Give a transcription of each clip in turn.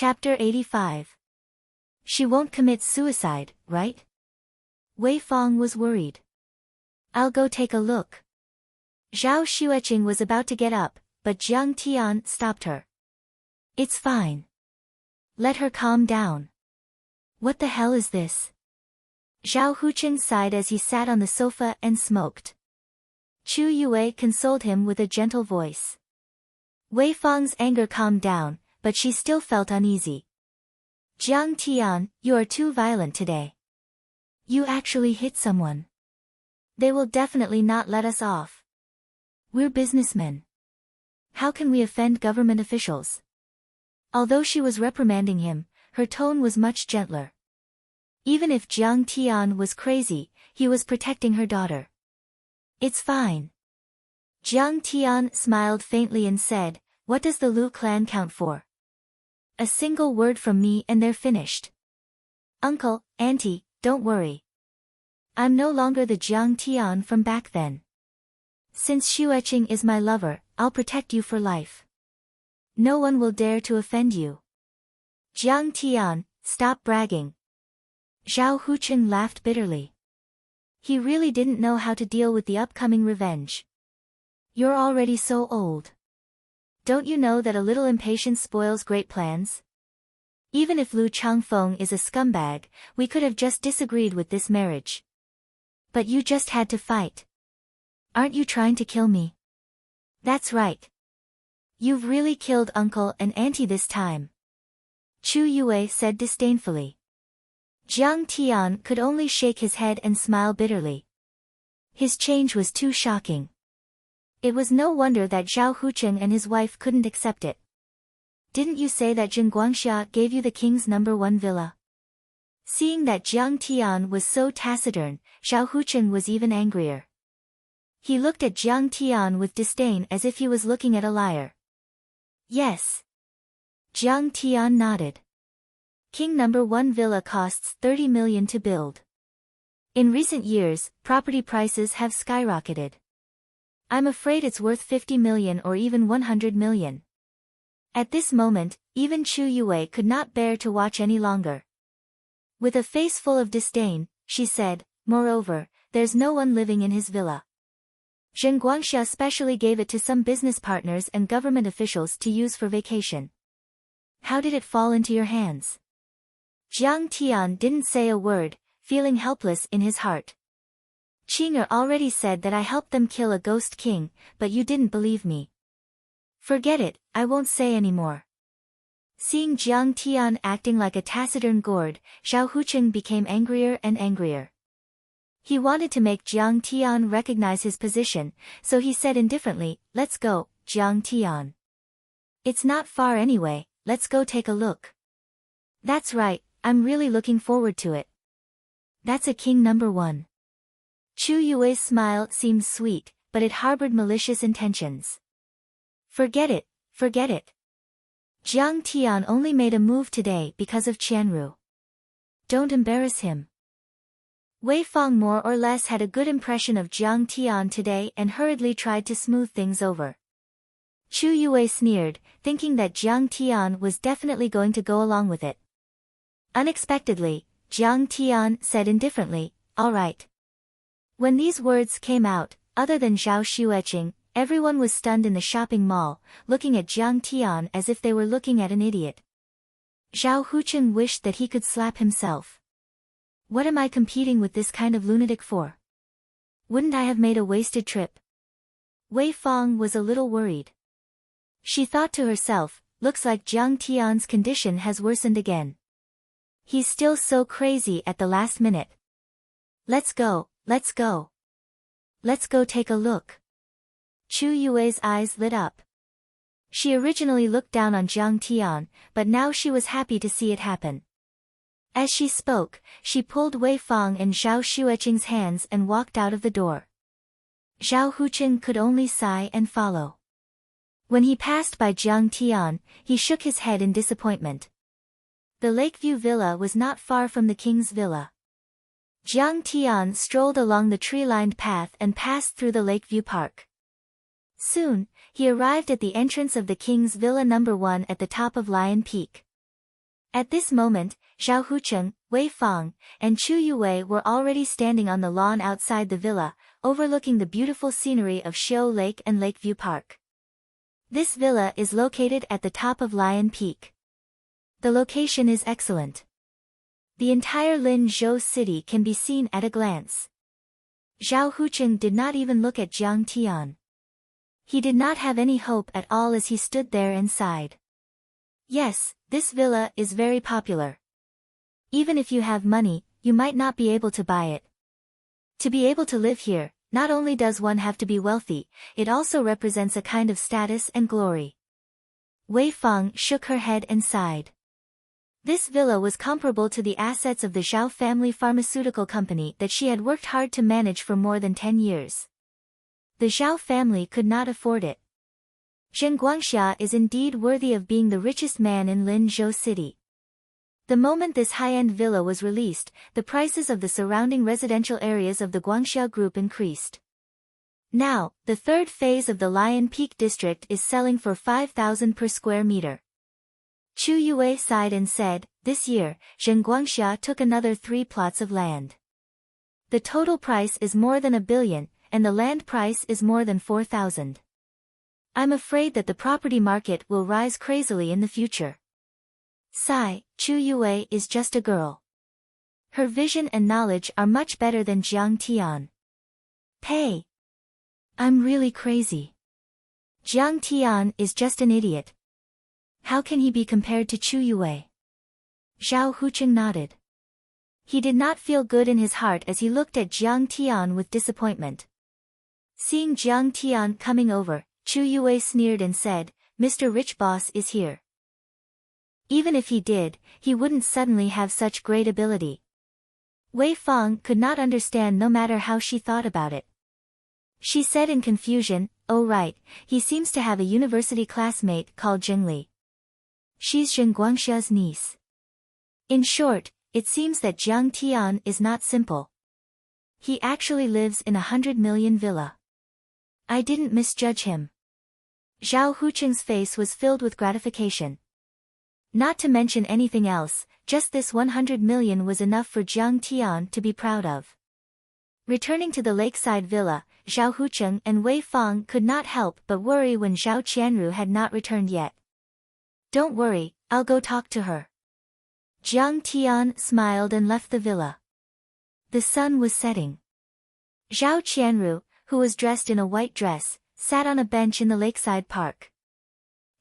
Chapter 85. She won't commit suicide, right? Wei Fang was worried. I'll go take a look. Zhao Xueqing was about to get up, but Jiang Tian stopped her. It's fine. Let her calm down. What the hell is this? Zhao Hucheng sighed as he sat on the sofa and smoked. Chu Yue consoled him with a gentle voice. Wei Fang's anger calmed down, but she still felt uneasy. Jiang Tian, you are too violent today. You actually hit someone. They will definitely not let us off. We're businessmen. How can we offend government officials? Although she was reprimanding him, her tone was much gentler. Even if Jiang Tian was crazy, he was protecting her daughter. It's fine. Jiang Tian smiled faintly and said, what does the Lu clan count for? A single word from me and they're finished. Uncle, auntie, don't worry. I'm no longer the Jiang Tian from back then. Since Xueqing is my lover, I'll protect you for life. No one will dare to offend you. Jiang Tian, stop bragging. Zhao Hucheng laughed bitterly. He really didn't know how to deal with the upcoming revenge. You're already so old. Don't you know that a little impatience spoils great plans? Even if Lu Changfeng is a scumbag, we could have just disagreed with this marriage. But you just had to fight. Aren't you trying to kill me? That's right. You've really killed uncle and auntie this time. Chu Yue said disdainfully. Jiang Tian could only shake his head and smile bitterly. His change was too shocking. It was no wonder that Zhao Hucheng and his wife couldn't accept it. Didn't you say that Jin Guangxia gave you the king's #1 villa? Seeing that Jiang Tian was so taciturn, Zhao Hucheng was even angrier. He looked at Jiang Tian with disdain as if he was looking at a liar. Yes. Jiang Tian nodded. King #1 villa costs 30 million to build. In recent years, property prices have skyrocketed. I'm afraid it's worth 50 million or even 100 million. At this moment, even Chu Yue could not bear to watch any longer. With a face full of disdain, she said, moreover, there's no one living in his villa. Zhen Guangxia specially gave it to some business partners and government officials to use for vacation. How did it fall into your hands? Jiang Tian didn't say a word, feeling helpless in his heart. Qing'er already said that I helped them kill a ghost king, but you didn't believe me. Forget it, I won't say any more. Seeing Jiang Tian acting like a taciturn gourd, Zhao Hucheng became angrier and angrier. He wanted to make Jiang Tian recognize his position, so he said indifferently, let's go, Jiang Tian. It's not far anyway, let's go take a look. That's right, I'm really looking forward to it. That's a king #1. Chu Yue's smile seemed sweet, but it harbored malicious intentions. Forget it, forget it. Jiang Tian only made a move today because of Qianru. Don't embarrass him. Wei Fang more or less had a good impression of Jiang Tian today and hurriedly tried to smooth things over. Chu Yue sneered, thinking that Jiang Tian was definitely going to go along with it. Unexpectedly, Jiang Tian said indifferently, all right. When these words came out, other than Zhao Xueqing, everyone was stunned in the shopping mall, looking at Jiang Tian as if they were looking at an idiot. Zhao Hucheng wished that he could slap himself. What am I competing with this kind of lunatic for? Wouldn't I have made a wasted trip? Wei Fang was a little worried. She thought to herself, looks like Jiang Tian's condition has worsened again. He's still so crazy at the last minute. Let's go, let's go. Let's go take a look. Chu Yue's eyes lit up. She originally looked down on Jiang Tian, but now she was happy to see it happen. As she spoke, she pulled Wei Fang and Zhao Xueqing's hands and walked out of the door. Zhao Hucheng could only sigh and follow. When he passed by Jiang Tian, he shook his head in disappointment. The Lakeview Villa was not far from the king's villa. Jiang Tian strolled along the tree-lined path and passed through the Lakeview Park. Soon, he arrived at the entrance of the king's villa #1 at the top of Lion Peak. At this moment, Zhao Hucheng, Wei Fang, and Chu Yue were already standing on the lawn outside the villa, overlooking the beautiful scenery of Xiu Lake and Lakeview Park. This villa is located at the top of Lion Peak. The location is excellent. The entire Linzhou city can be seen at a glance. Zhao Hucheng did not even look at Jiang Tian. He did not have any hope at all as he stood there and sighed. Yes, this villa is very popular. Even if you have money, you might not be able to buy it. To be able to live here, not only does one have to be wealthy, it also represents a kind of status and glory. Wei Fang shook her head and sighed. This villa was comparable to the assets of the Zhao family pharmaceutical company that she had worked hard to manage for more than 10 years. The Zhao family could not afford it. Zheng Guangxia is indeed worthy of being the richest man in Linzhou city. The moment this high-end villa was released, the prices of the surrounding residential areas of the Guangxia group increased. Now, the third phase of the Lion Peak district is selling for 5,000 per square meter. Chu Yue sighed and said, this year, Zheng Guangxia took another 3 plots of land. The total price is more than 1 billion, and the land price is more than 4,000. I'm afraid that the property market will rise crazily in the future. Sigh, Chu Yue is just a girl. Her vision and knowledge are much better than Jiang Tian. Pay. I'm really crazy. Jiang Tian is just an idiot. How can he be compared to Chu Yue? Zhao Hucheng nodded. He did not feel good in his heart as he looked at Jiang Tian with disappointment. Seeing Jiang Tian coming over, Chu Yue sneered and said, Mr. Rich Boss is here. Even if he did, he wouldn't suddenly have such great ability. Wei Fang could not understand no matter how she thought about it. She said in confusion, oh right, he seems to have a university classmate called Zhengli. She's Zheng Guangxia's niece. In short, it seems that Jiang Tian is not simple. He actually lives in 100 million villa. I didn't misjudge him. Zhao Hucheng's face was filled with gratification. Not to mention anything else, just this 100 million was enough for Jiang Tian to be proud of. Returning to the lakeside villa, Zhao Hucheng and Wei Fang could not help but worry when Zhao Qianru had not returned yet. Don't worry, I'll go talk to her. Jiang Tian smiled and left the villa. The sun was setting. Zhao Qianru, who was dressed in a white dress, sat on a bench in the lakeside park.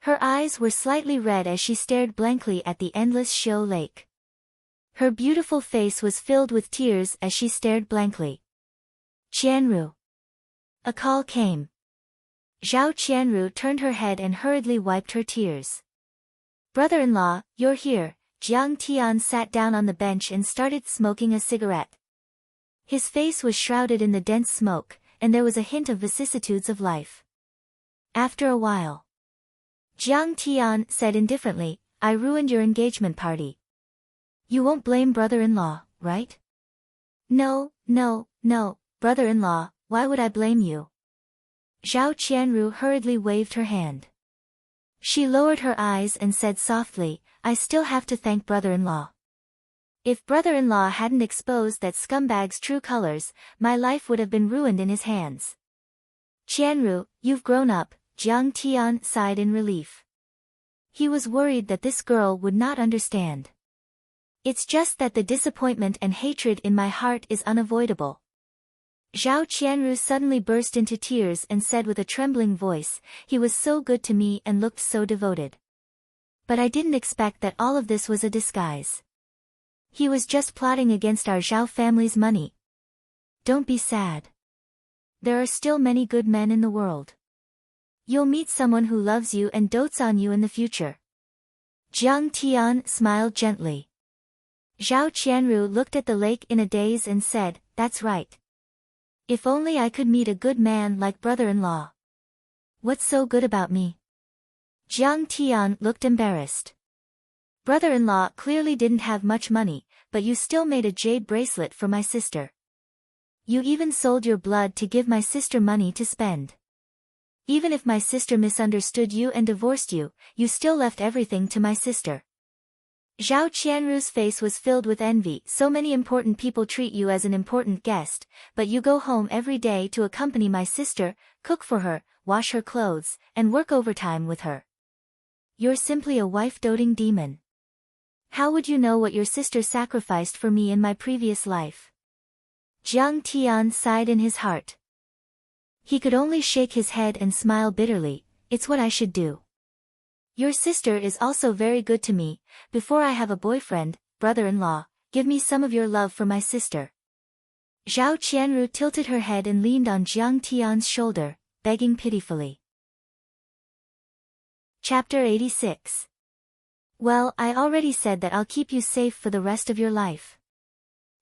Her eyes were slightly red as she stared blankly at the endless Xiu Lake. Her beautiful face was filled with tears as she stared blankly. Qianru. A call came. Zhao Qianru turned her head and hurriedly wiped her tears. Brother-in-law, you're here. Jiang Tian sat down on the bench and started smoking a cigarette. His face was shrouded in the dense smoke, and there was a hint of vicissitudes of life. After a while, Jiang Tian said indifferently, I ruined your engagement party. You won't blame brother-in-law, right? No, brother-in-law, why would I blame you? Zhao Qianru hurriedly waved her hand. She lowered her eyes and said softly, I still have to thank brother-in-law. If brother-in-law hadn't exposed that scumbag's true colors, my life would have been ruined in his hands. Qianru, you've grown up, Jiang Tian sighed in relief. He was worried that this girl would not understand. It's just that the disappointment and hatred in my heart is unavoidable. Zhao Qianru suddenly burst into tears and said with a trembling voice, he was so good to me and looked so devoted. But I didn't expect that all of this was a disguise. He was just plotting against our Zhao family's money. Don't be sad. There are still many good men in the world. You'll meet someone who loves you and dotes on you in the future. Jiang Tian smiled gently. Zhao Qianru looked at the lake in a daze and said, that's right. If only I could meet a good man like brother-in-law. What's so good about me? Jiang Tian looked embarrassed. Brother-in-law clearly didn't have much money, but you still made a jade bracelet for my sister. You even sold your blood to give my sister money to spend. Even if my sister misunderstood you and divorced you, you still left everything to my sister. Zhao Qianru's face was filled with envy. So many important people treat you as an important guest, but you go home every day to accompany my sister, cook for her, wash her clothes, and work overtime with her. You're simply a wife-doting demon. How would you know what your sister sacrificed for me in my previous life? Jiang Tian sighed in his heart. He could only shake his head and smile bitterly. It's what I should do. Your sister is also very good to me. Before I have a boyfriend, brother-in-law, give me some of your love for my sister. Zhao Qianru tilted her head and leaned on Jiang Tian's shoulder, begging pitifully. Chapter 86. Well, I already said that I'll keep you safe for the rest of your life.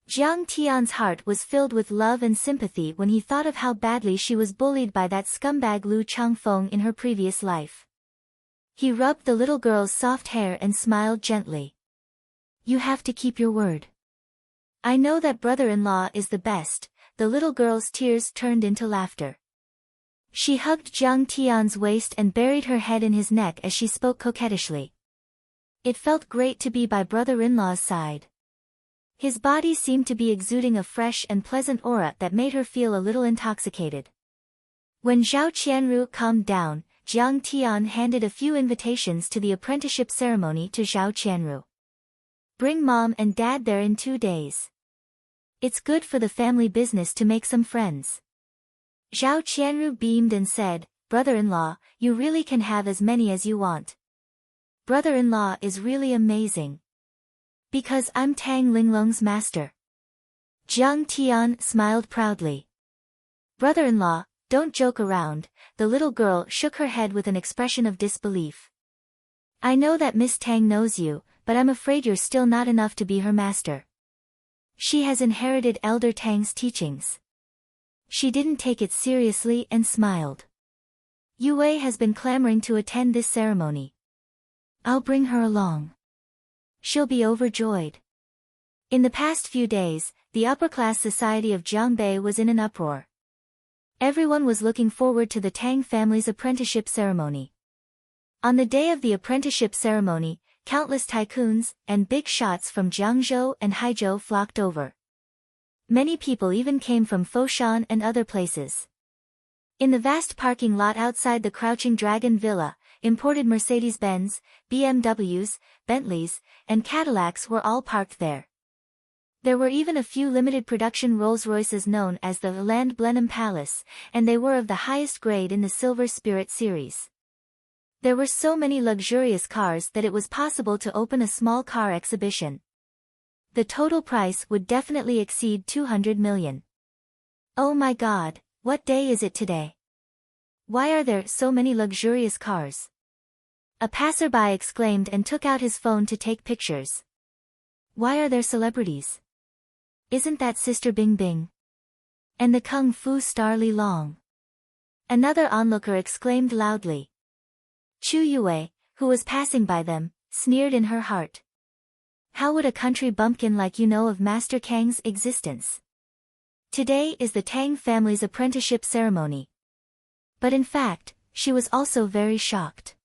Jiang Tian's heart was filled with love and sympathy when he thought of how badly she was bullied by that scumbag Lu Changfeng in her previous life. He rubbed the little girl's soft hair and smiled gently. You have to keep your word. I know that brother-in-law is the best. The little girl's tears turned into laughter. She hugged Jiang Tian's waist and buried her head in his neck as she spoke coquettishly. It felt great to be by brother-in-law's side. His body seemed to be exuding a fresh and pleasant aura that made her feel a little intoxicated. When Zhao Qianru calmed down, Jiang Tian handed a few invitations to the apprenticeship ceremony to Zhao Qianru. Bring mom and dad there in 2 days. It's good for the family business to make some friends. Zhao Qianru beamed and said, brother-in-law, you really can have as many as you want. Brother-in-law is really amazing. Because I'm Tang Linglong's master. Jiang Tian smiled proudly. Brother-in-law, don't joke around. The little girl shook her head with an expression of disbelief. I know that Miss Tang knows you, but I'm afraid you're still not enough to be her master. She has inherited Elder Tang's teachings. She didn't take it seriously and smiled. Yue Wei has been clamoring to attend this ceremony. I'll bring her along. She'll be overjoyed. In the past few days, the upper-class society of Jiangbei was in an uproar. Everyone was looking forward to the Tang family's apprenticeship ceremony. On the day of the apprenticeship ceremony, countless tycoons and big shots from Jiangzhou and Haizhou flocked over. Many people even came from Foshan and other places. In the vast parking lot outside the Crouching Dragon Villa, imported Mercedes-Benz, BMWs, Bentleys, and Cadillacs were all parked there. There were even a few limited production Rolls-Royces known as the Land Blenheim Palace, and they were of the highest grade in the Silver Spirit series. There were so many luxurious cars that it was possible to open a small car exhibition. The total price would definitely exceed 200 million. Oh my God, what day is it today? Why are there so many luxurious cars? A passerby exclaimed and took out his phone to take pictures. Why are there celebrities? Isn't that Sister Bing Bing? And the Kung Fu star Li Long? Another onlooker exclaimed loudly. Chu Yue, who was passing by them, sneered in her heart. How would a country bumpkin like you know of Master Kang's existence? Today is the Tang family's apprenticeship ceremony. But in fact, she was also very shocked.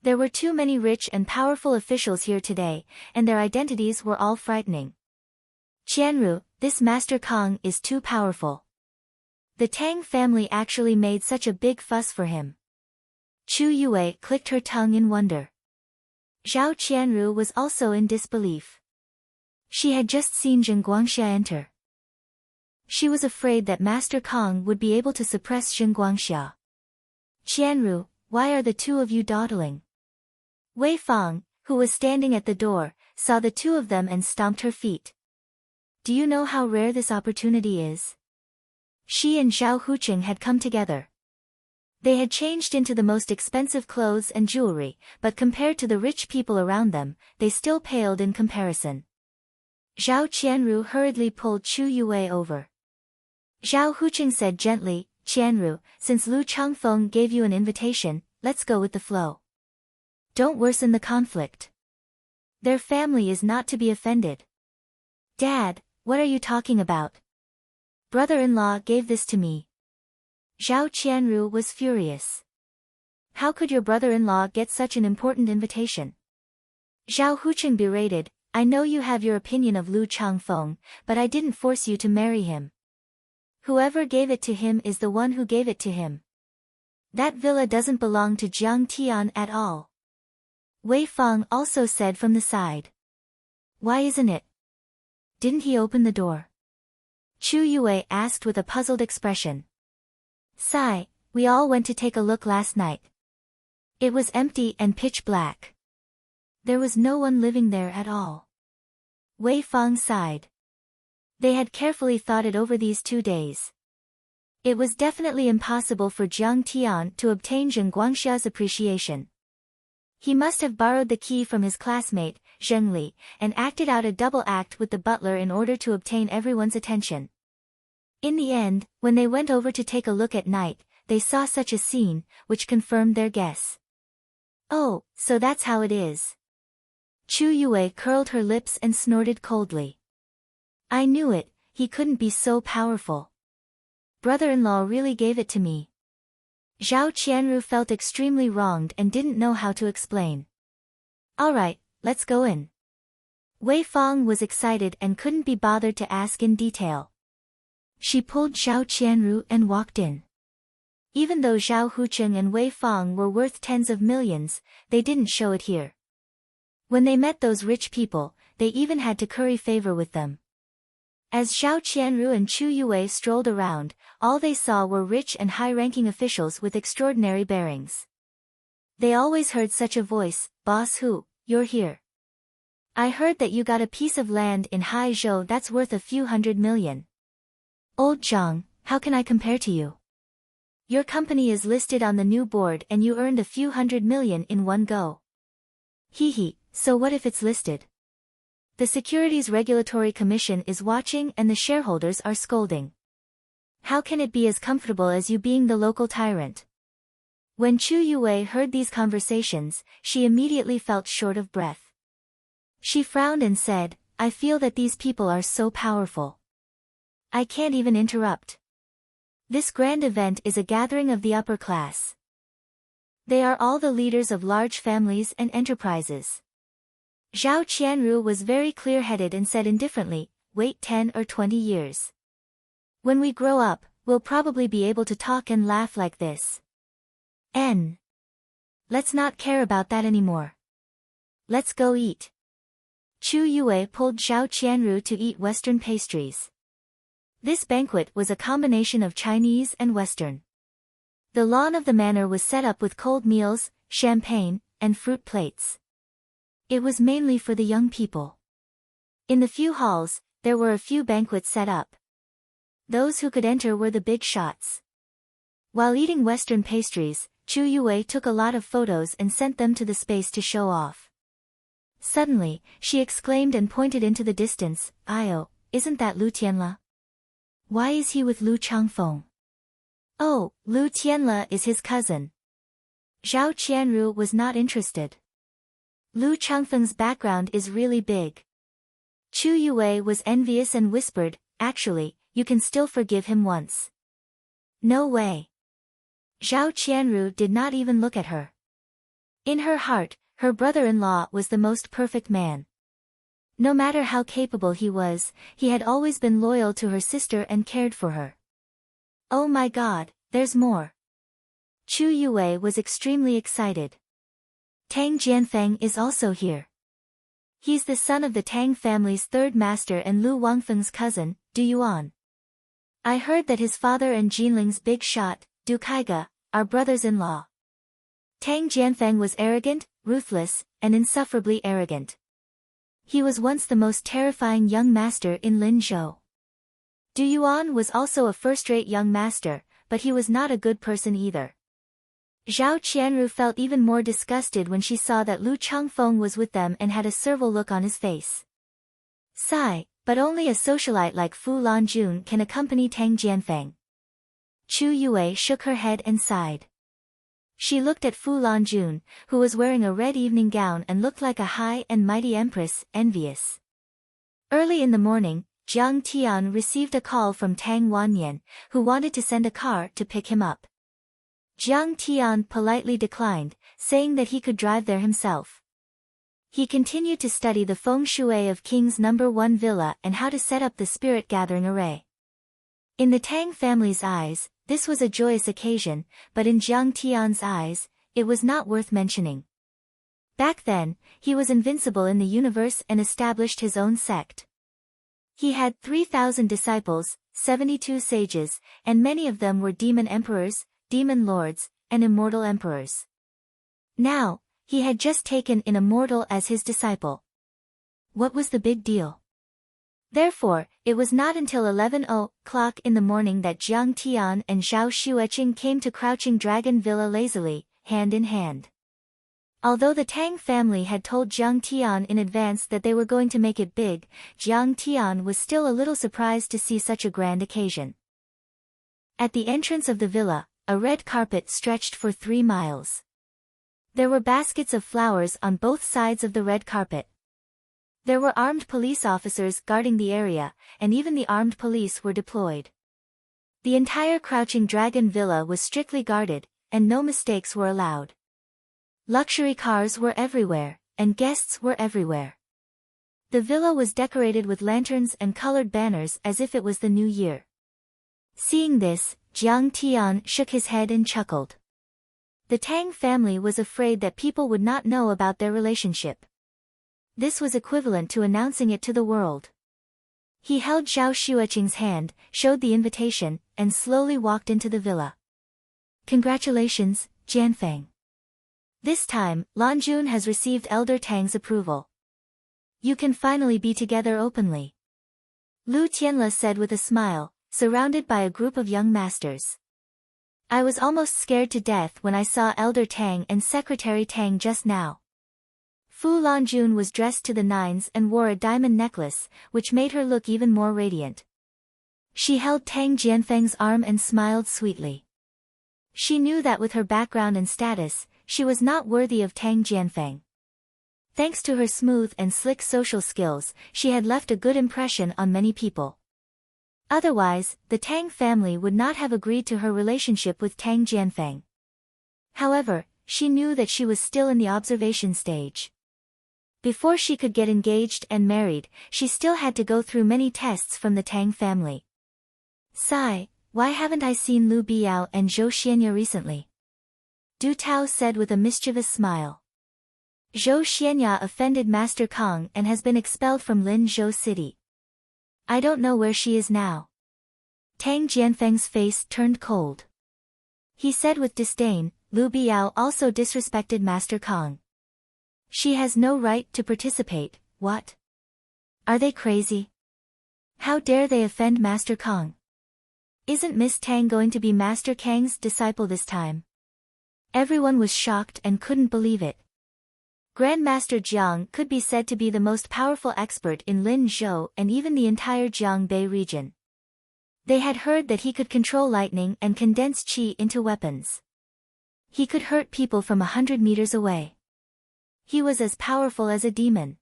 There were too many rich and powerful officials here today, and their identities were all frightening. Qianru, this Master Kang is too powerful. The Tang family actually made such a big fuss for him. Chu Yue clicked her tongue in wonder. Zhao Qianru was also in disbelief. She had just seen Zheng Guangxia enter. She was afraid that Master Kang would be able to suppress Zheng Guangxia. Qianru, why are the two of you dawdling? Wei Fang, who was standing at the door, saw the two of them and stomped her feet. Do you know how rare this opportunity is? She and Zhao Huqing had come together. They had changed into the most expensive clothes and jewelry, but compared to the rich people around them, they still paled in comparison. Zhao Qianru hurriedly pulled Chu Yue over. Zhao Huqing said gently, Qianru, since Lu Changfeng gave you an invitation, let's go with the flow. Don't worsen the conflict. Their family is not to be offended. Dad, what are you talking about? Brother-in-law gave this to me. Zhao Qianru was furious. How could your brother-in-law get such an important invitation? Zhao Hucheng berated, I know you have your opinion of Lu Changfeng, but I didn't force you to marry him. Whoever gave it to him is the one who gave it to him. That villa doesn't belong to Jiang Tian at all. Wei Fang also said from the side. Why isn't it? Didn't he open the door? Chu Yue asked with a puzzled expression. Sigh, we all went to take a look last night. It was empty and pitch black. There was no one living there at all. Wei Fang sighed. They had carefully thought it over these 2 days. It was definitely impossible for Jiang Tian to obtain Zheng Guangxia's appreciation. He must have borrowed the key from his classmate, Zheng Li, and acted out a double act with the butler in order to obtain everyone's attention. In the end, when they went over to take a look at night, they saw such a scene, which confirmed their guess. Oh, so that's how it is. Chu Yue curled her lips and snorted coldly. I knew it, he couldn't be so powerful. Brother-in-law really gave it to me. Zhao Qianru felt extremely wronged and didn't know how to explain. Alright, let's go in. Wei Fang was excited and couldn't be bothered to ask in detail. She pulled Zhao Qianru and walked in. Even though Zhao Hucheng and Wei Fang were worth tens of millions, they didn't show it here. When they met those rich people, they even had to curry favor with them. As Zhao Qianru and Chu Yue strolled around, all they saw were rich and high-ranking officials with extraordinary bearings. They always heard such a voice, Boss Hu, you're here. I heard that you got a piece of land in Haizhou that's worth a few $100 million. Old Zhang, how can I compare to you? Your company is listed on the new board and you earned a few $100 million in one go. Hee, so what if it's listed? The Securities Regulatory Commission is watching and the shareholders are scolding. How can it be as comfortable as you being the local tyrant? When Chu Yue heard these conversations, she immediately felt short of breath. She frowned and said, I feel that these people are so powerful. I can't even interrupt. This grand event is a gathering of the upper class. They are all the leaders of large families and enterprises. Zhao Qianru was very clear-headed and said indifferently, wait 10 or 20 years. When we grow up, we'll probably be able to talk and laugh like this. Let's not care about that anymore. Let's go eat. Chu Yue pulled Zhao Qianru to eat Western pastries. This banquet was a combination of Chinese and Western. The lawn of the manor was set up with cold meals, champagne, and fruit plates. It was mainly for the young people. In the few halls, there were a few banquets set up. Those who could enter were the big shots. While eating Western pastries, Chu Yue took a lot of photos and sent them to the space to show off. Suddenly, she exclaimed and pointed into the distance, Io, isn't that Lu Tianla? Why is he with Lu Changfeng? Oh, Lu Tianla is his cousin. Zhao Qianru was not interested. Lu Changfeng's background is really big. Chu Yue was envious and whispered, actually, you can still forgive him once. No way. Zhao Qianru did not even look at her. In her heart, her brother-in-law was the most perfect man. No matter how capable he was, he had always been loyal to her sister and cared for her. Oh my God, there's more. Chu Yue was extremely excited. Tang Jianfeng is also here. He's the son of the Tang family's third master and Lu Wangfeng's cousin, Du Yuan. I heard that his father and Jinling's big shot, Du Kaiga, are brothers-in-law. Tang Jianfeng was arrogant, ruthless, and insufferably arrogant. He was once the most terrifying young master in Linzhou. Du Yuan was also a first-rate young master, but he was not a good person either. Zhao Qianru felt even more disgusted when she saw that Lu Changfeng was with them and had a servile look on his face. Sigh, but only a socialite like Fu Lanjun can accompany Tang Jianfeng. Chu Yue shook her head and sighed. She looked at Fu Lanjun, who was wearing a red evening gown and looked like a high and mighty empress, envious. Early in the morning, Jiang Tian received a call from Tang Wanyan, who wanted to send a car to pick him up. Jiang Tian politely declined, saying that he could drive there himself. He continued to study the feng shui of King's #1 villa and how to set up the spirit-gathering array. In the Tang family's eyes, this was a joyous occasion, but in Jiang Tian's eyes, it was not worth mentioning. Back then, he was invincible in the universe and established his own sect. He had 3,000 disciples, 72 sages, and many of them were demon emperors, demon lords, and immortal emperors. Now, he had just taken in a mortal as his disciple. What was the big deal? Therefore, it was not until 11 o'clock in the morning that Jiang Tian and Zhao Xueqing came to Crouching Dragon Villa lazily, hand in hand. Although the Tang family had told Jiang Tian in advance that they were going to make it big, Jiang Tian was still a little surprised to see such a grand occasion. At the entrance of the villa, a red carpet stretched for 3 miles. There were baskets of flowers on both sides of the red carpet. There were armed police officers guarding the area, and even the armed police were deployed. The entire Crouching Dragon Villa was strictly guarded, and no mistakes were allowed. Luxury cars were everywhere, and guests were everywhere. The villa was decorated with lanterns and colored banners as if it was the new year. Seeing this, Jiang Tian shook his head and chuckled. The Tang family was afraid that people would not know about their relationship. This was equivalent to announcing it to the world. He held Zhao Xueqing's hand, showed the invitation, and slowly walked into the villa. Congratulations, Jianfeng. This time, Lanjun has received Elder Tang's approval. You can finally be together openly. Lu Tianle said with a smile, surrounded by a group of young masters. I was almost scared to death when I saw Elder Tang and Secretary Tang just now. Fu Lanjun was dressed to the nines and wore a diamond necklace, which made her look even more radiant. She held Tang Jianfeng's arm and smiled sweetly. She knew that with her background and status, she was not worthy of Tang Jianfeng. Thanks to her smooth and slick social skills, she had left a good impression on many people. Otherwise, the Tang family would not have agreed to her relationship with Tang Jianfeng. However, she knew that she was still in the observation stage. Before she could get engaged and married, she still had to go through many tests from the Tang family. Sigh, why haven't I seen Lu Biao and Zhou Xianya recently? Du Tao said with a mischievous smile. Zhou Xianya offended Master Kong and has been expelled from Linzhou City. I don't know where she is now. Tang Jianfeng's face turned cold. He said with disdain, Lu Biao also disrespected Master Kong. She has no right to participate, what? Are they crazy? How dare they offend Master Kong? Isn't Miss Tang going to be Master Kang's disciple this time? Everyone was shocked and couldn't believe it. Grandmaster Jiang could be said to be the most powerful expert in Linzhou and even the entire Jiangbei region. They had heard that he could control lightning and condense qi into weapons. He could hurt people from 100 meters away. He was as powerful as a demon.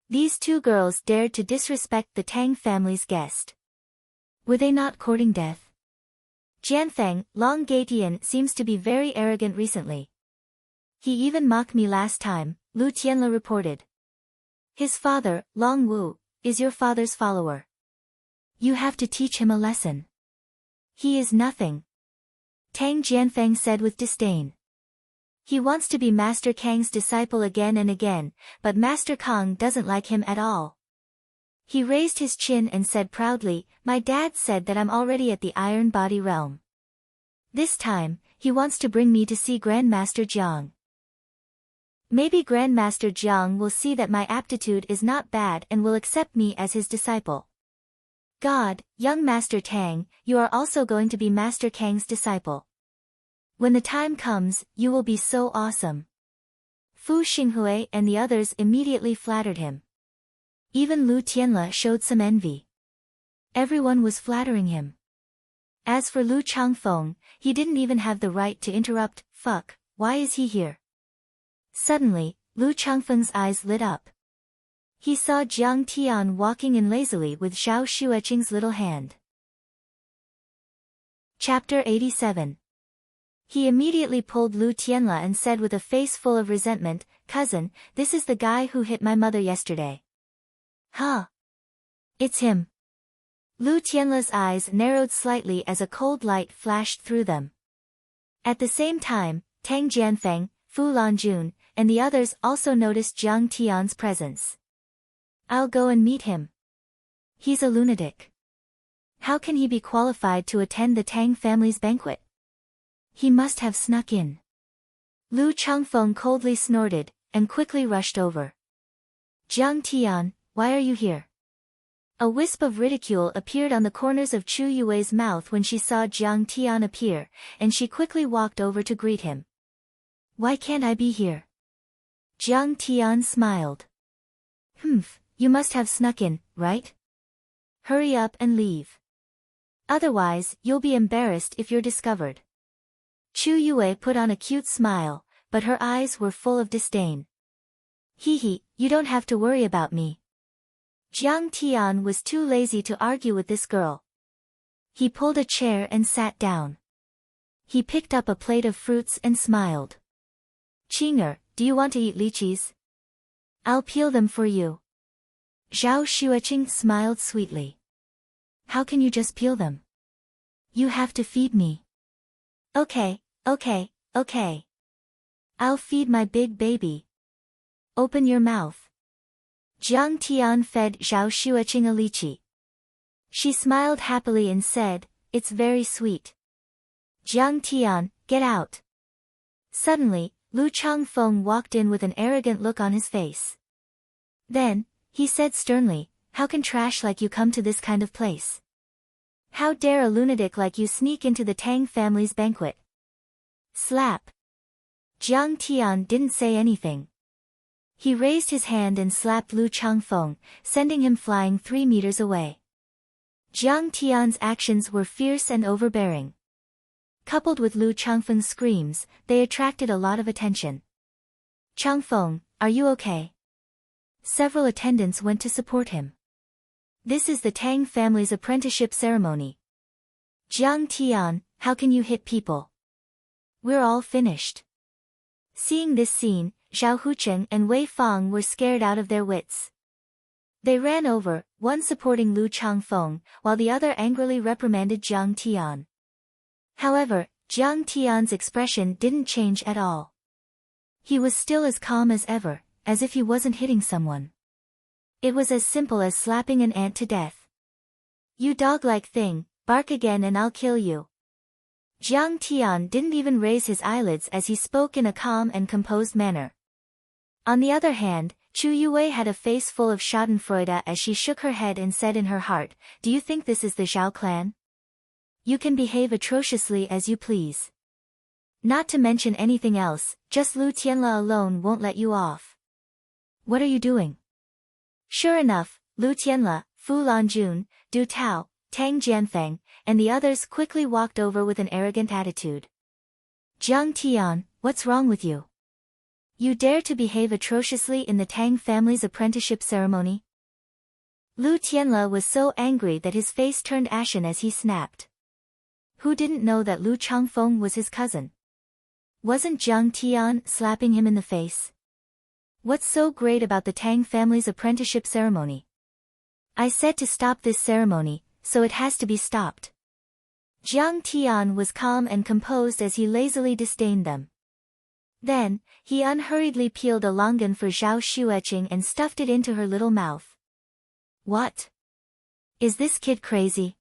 These two girls dared to disrespect the Tang family's guest. Were they not courting death? Jianfeng, Long Gaitian seems to be very arrogant recently. He even mocked me last time, Lu Tianle reported. His father, Long Wu, is your father's follower. You have to teach him a lesson. He is nothing. Tang Jianfeng said with disdain. He wants to be Master Kang's disciple again and again, but Master Kong doesn't like him at all. He raised his chin and said proudly, my dad said that I'm already at the Iron Body realm. This time, he wants to bring me to see Grandmaster Jiang. Maybe Grandmaster Jiang will see that my aptitude is not bad and will accept me as his disciple. God, young Master Tang, you are also going to be Master Kang's disciple. When the time comes, you will be so awesome. Fu Xinghui and the others immediately flattered him. Even Lu Tianle showed some envy. Everyone was flattering him. As for Lu Changfeng, he didn't even have the right to interrupt. Fuck, why is he here? Suddenly, Lu Changfeng's eyes lit up. He saw Jiang Tian walking in lazily with Zhao Xueqing's little hand. Chapter 87. He immediately pulled Lu Tianla and said with a face full of resentment, "Cousin, this is the guy who hit my mother yesterday." "Huh? It's him." Lu Tianla's eyes narrowed slightly as a cold light flashed through them. At the same time, Tang Jianfeng, Fu Lanjun, and the others also noticed Jiang Tian's presence. "I'll go and meet him. He's a lunatic. How can he be qualified to attend the Tang family's banquet? He must have snuck in." Lu Changfeng coldly snorted, and quickly rushed over. "Jiang Tian, why are you here?" A wisp of ridicule appeared on the corners of Chu Yue's mouth when she saw Jiang Tian appear, and she quickly walked over to greet him. "Why can't I be here?" Jiang Tian smiled. "Humph, you must have snuck in, right? Hurry up and leave. Otherwise, you'll be embarrassed if you're discovered." Chu Yue put on a cute smile, but her eyes were full of disdain. "Hee, you don't have to worry about me." Jiang Tian was too lazy to argue with this girl. He pulled a chair and sat down. He picked up a plate of fruits and smiled. "Qinger, do you want to eat lychees? I'll peel them for you." Zhao Xueqing smiled sweetly. "How can you just peel them? You have to feed me." Okay. I'll feed my big baby. Open your mouth." Jiang Tian fed Zhao Xueqing a lychee. She smiled happily and said, "It's very sweet." "Jiang Tian, get out." Suddenly, Lu Changfeng walked in with an arrogant look on his face. Then, he said sternly, "How can trash like you come to this kind of place? How dare a lunatic like you sneak into the Tang family's banquet?" Slap. Jiang Tian didn't say anything. He raised his hand and slapped Lu Changfeng, sending him flying 3 meters away. Jiang Tian's actions were fierce and overbearing. Coupled with Lu Changfeng's screams, they attracted a lot of attention. "Changfeng, are you okay?" Several attendants went to support him. "This is the Tang family's apprenticeship ceremony. Jiang Tian, how can you hit people? We're all finished." Seeing this scene, Zhao Hucheng and Wei Fang were scared out of their wits. They ran over, one supporting Lu Changfeng, while the other angrily reprimanded Jiang Tian. However, Jiang Tian's expression didn't change at all. He was still as calm as ever, as if he wasn't hitting someone. It was as simple as slapping an ant to death. "You dog-like thing, bark again and I'll kill you." Jiang Tian didn't even raise his eyelids as he spoke in a calm and composed manner. On the other hand, Chu Yue had a face full of schadenfreude as she shook her head and said in her heart, "Do you think this is the Zhao clan? You can behave atrociously as you please. Not to mention anything else, just Lu Tianla alone won't let you off. What are you doing?" Sure enough, Lu Tianla, Fu Lanjun, Du Tao, Tang Jianfeng, and the others quickly walked over with an arrogant attitude. "Jiang Tian, what's wrong with you? You dare to behave atrociously in the Tang family's apprenticeship ceremony?" Lu Tianla was so angry that his face turned ashen as he snapped. Who didn't know that Lu Changfeng was his cousin? Wasn't Jiang Tian slapping him in the face? What's so great about the Tang family's apprenticeship ceremony? I said to stop this ceremony, so it has to be stopped. Jiang Tian was calm and composed as he lazily disdained them. Then, he unhurriedly peeled a longan for Zhao Xueqing and stuffed it into her little mouth. What? Is this kid crazy?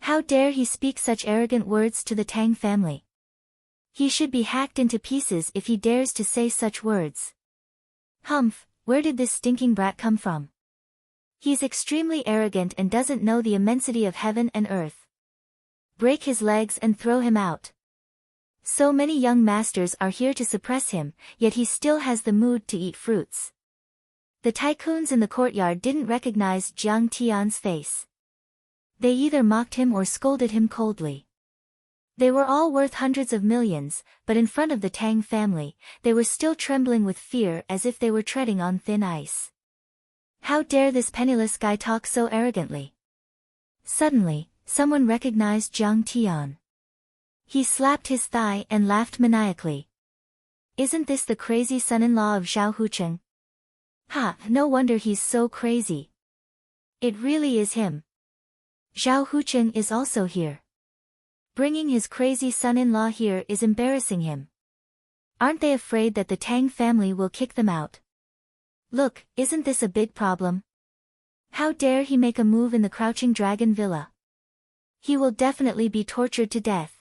How dare he speak such arrogant words to the Tang family? He should be hacked into pieces if he dares to say such words. Humph, where did this stinking brat come from? He's extremely arrogant and doesn't know the immensity of heaven and earth. Break his legs and throw him out. So many young masters are here to suppress him, yet he still has the mood to eat fruits. The tycoons in the courtyard didn't recognize Jiang Tian's face. They either mocked him or scolded him coldly. They were all worth hundreds of millions, but in front of the Tang family, they were still trembling with fear as if they were treading on thin ice. How dare this penniless guy talk so arrogantly? Suddenly, someone recognized Jiang Tian. He slapped his thigh and laughed maniacally. Isn't this the crazy son-in-law of Zhao Hucheng? Ha, no wonder he's so crazy. It really is him. Zhao Hucheng is also here. Bringing his crazy son-in-law here is embarrassing him. Aren't they afraid that the Tang family will kick them out? Look, isn't this a big problem? How dare he make a move in the Crouching Dragon Villa? He will definitely be tortured to death.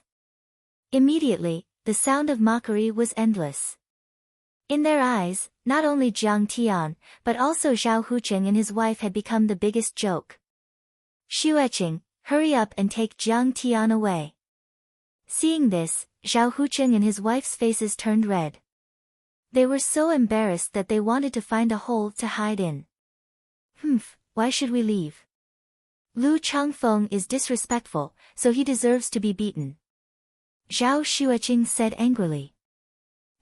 Immediately, the sound of mockery was endless. In their eyes, not only Jiang Tian, but also Zhao Hucheng and his wife had become the biggest joke. Xueqing, hurry up and take Jiang Tian away. Seeing this, Zhao Hucheng and his wife's faces turned red. They were so embarrassed that they wanted to find a hole to hide in. Why should we leave? Lu Changfeng is disrespectful, so he deserves to be beaten. Zhao Xueqing said angrily.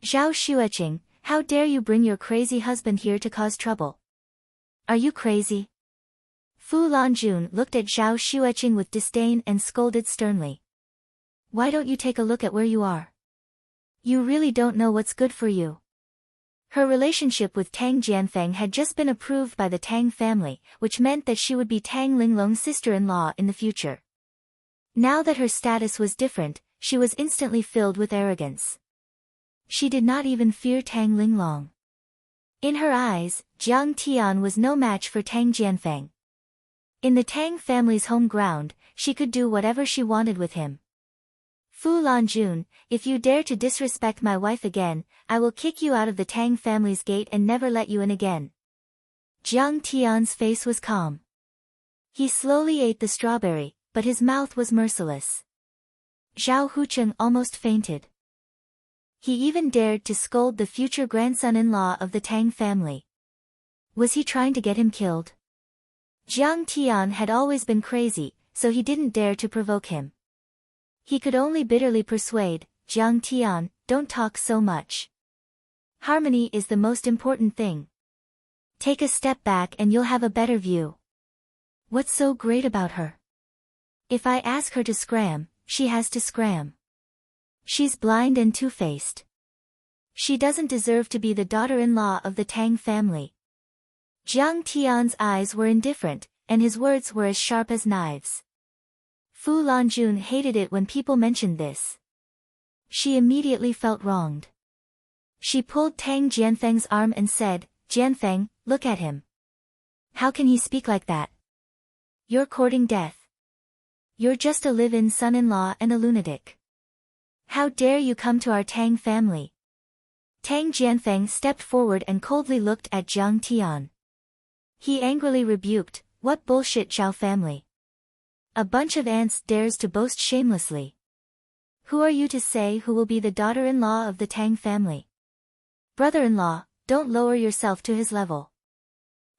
Zhao Xueqing, how dare you bring your crazy husband here to cause trouble? Are you crazy? Fu Lanjun looked at Zhao Xueqing with disdain and scolded sternly. Why don't you take a look at where you are? You really don't know what's good for you. Her relationship with Tang Jianfeng had just been approved by the Tang family, which meant that she would be Tang Linglong's sister-in-law in the future. Now that her status was different, she was instantly filled with arrogance. She did not even fear Tang Linglong. In her eyes, Jiang Tian was no match for Tang Jianfeng. In the Tang family's home ground, she could do whatever she wanted with him. Fu Lanjun, if you dare to disrespect my wife again, I will kick you out of the Tang family's gate and never let you in again. Jiang Tian's face was calm. He slowly ate the strawberry, but his mouth was merciless. Zhao Hucheng almost fainted. He even dared to scold the future grandson-in-law of the Tang family. Was he trying to get him killed? Jiang Tian had always been crazy, so he didn't dare to provoke him. He could only bitterly persuade, Jiang Tian, don't talk so much. Harmony is the most important thing. Take a step back and you'll have a better view. What's so great about her? If I ask her to scram, she has to scram. She's blind and two-faced. She doesn't deserve to be the daughter-in-law of the Tang family. Jiang Tian's eyes were indifferent, and his words were as sharp as knives. Fu Lanjun hated it when people mentioned this. She immediately felt wronged. She pulled Tang Jianfeng's arm and said, Jianfeng, look at him. How can he speak like that? You're courting death. You're just a live-in son-in-law and a lunatic. How dare you come to our Tang family? Tang Jianfeng stepped forward and coldly looked at Jiang Tian. He angrily rebuked, what bullshit Zhao family? A bunch of ants dares to boast shamelessly. Who are you to say who will be the daughter-in-law of the Tang family? Brother-in-law, don't lower yourself to his level.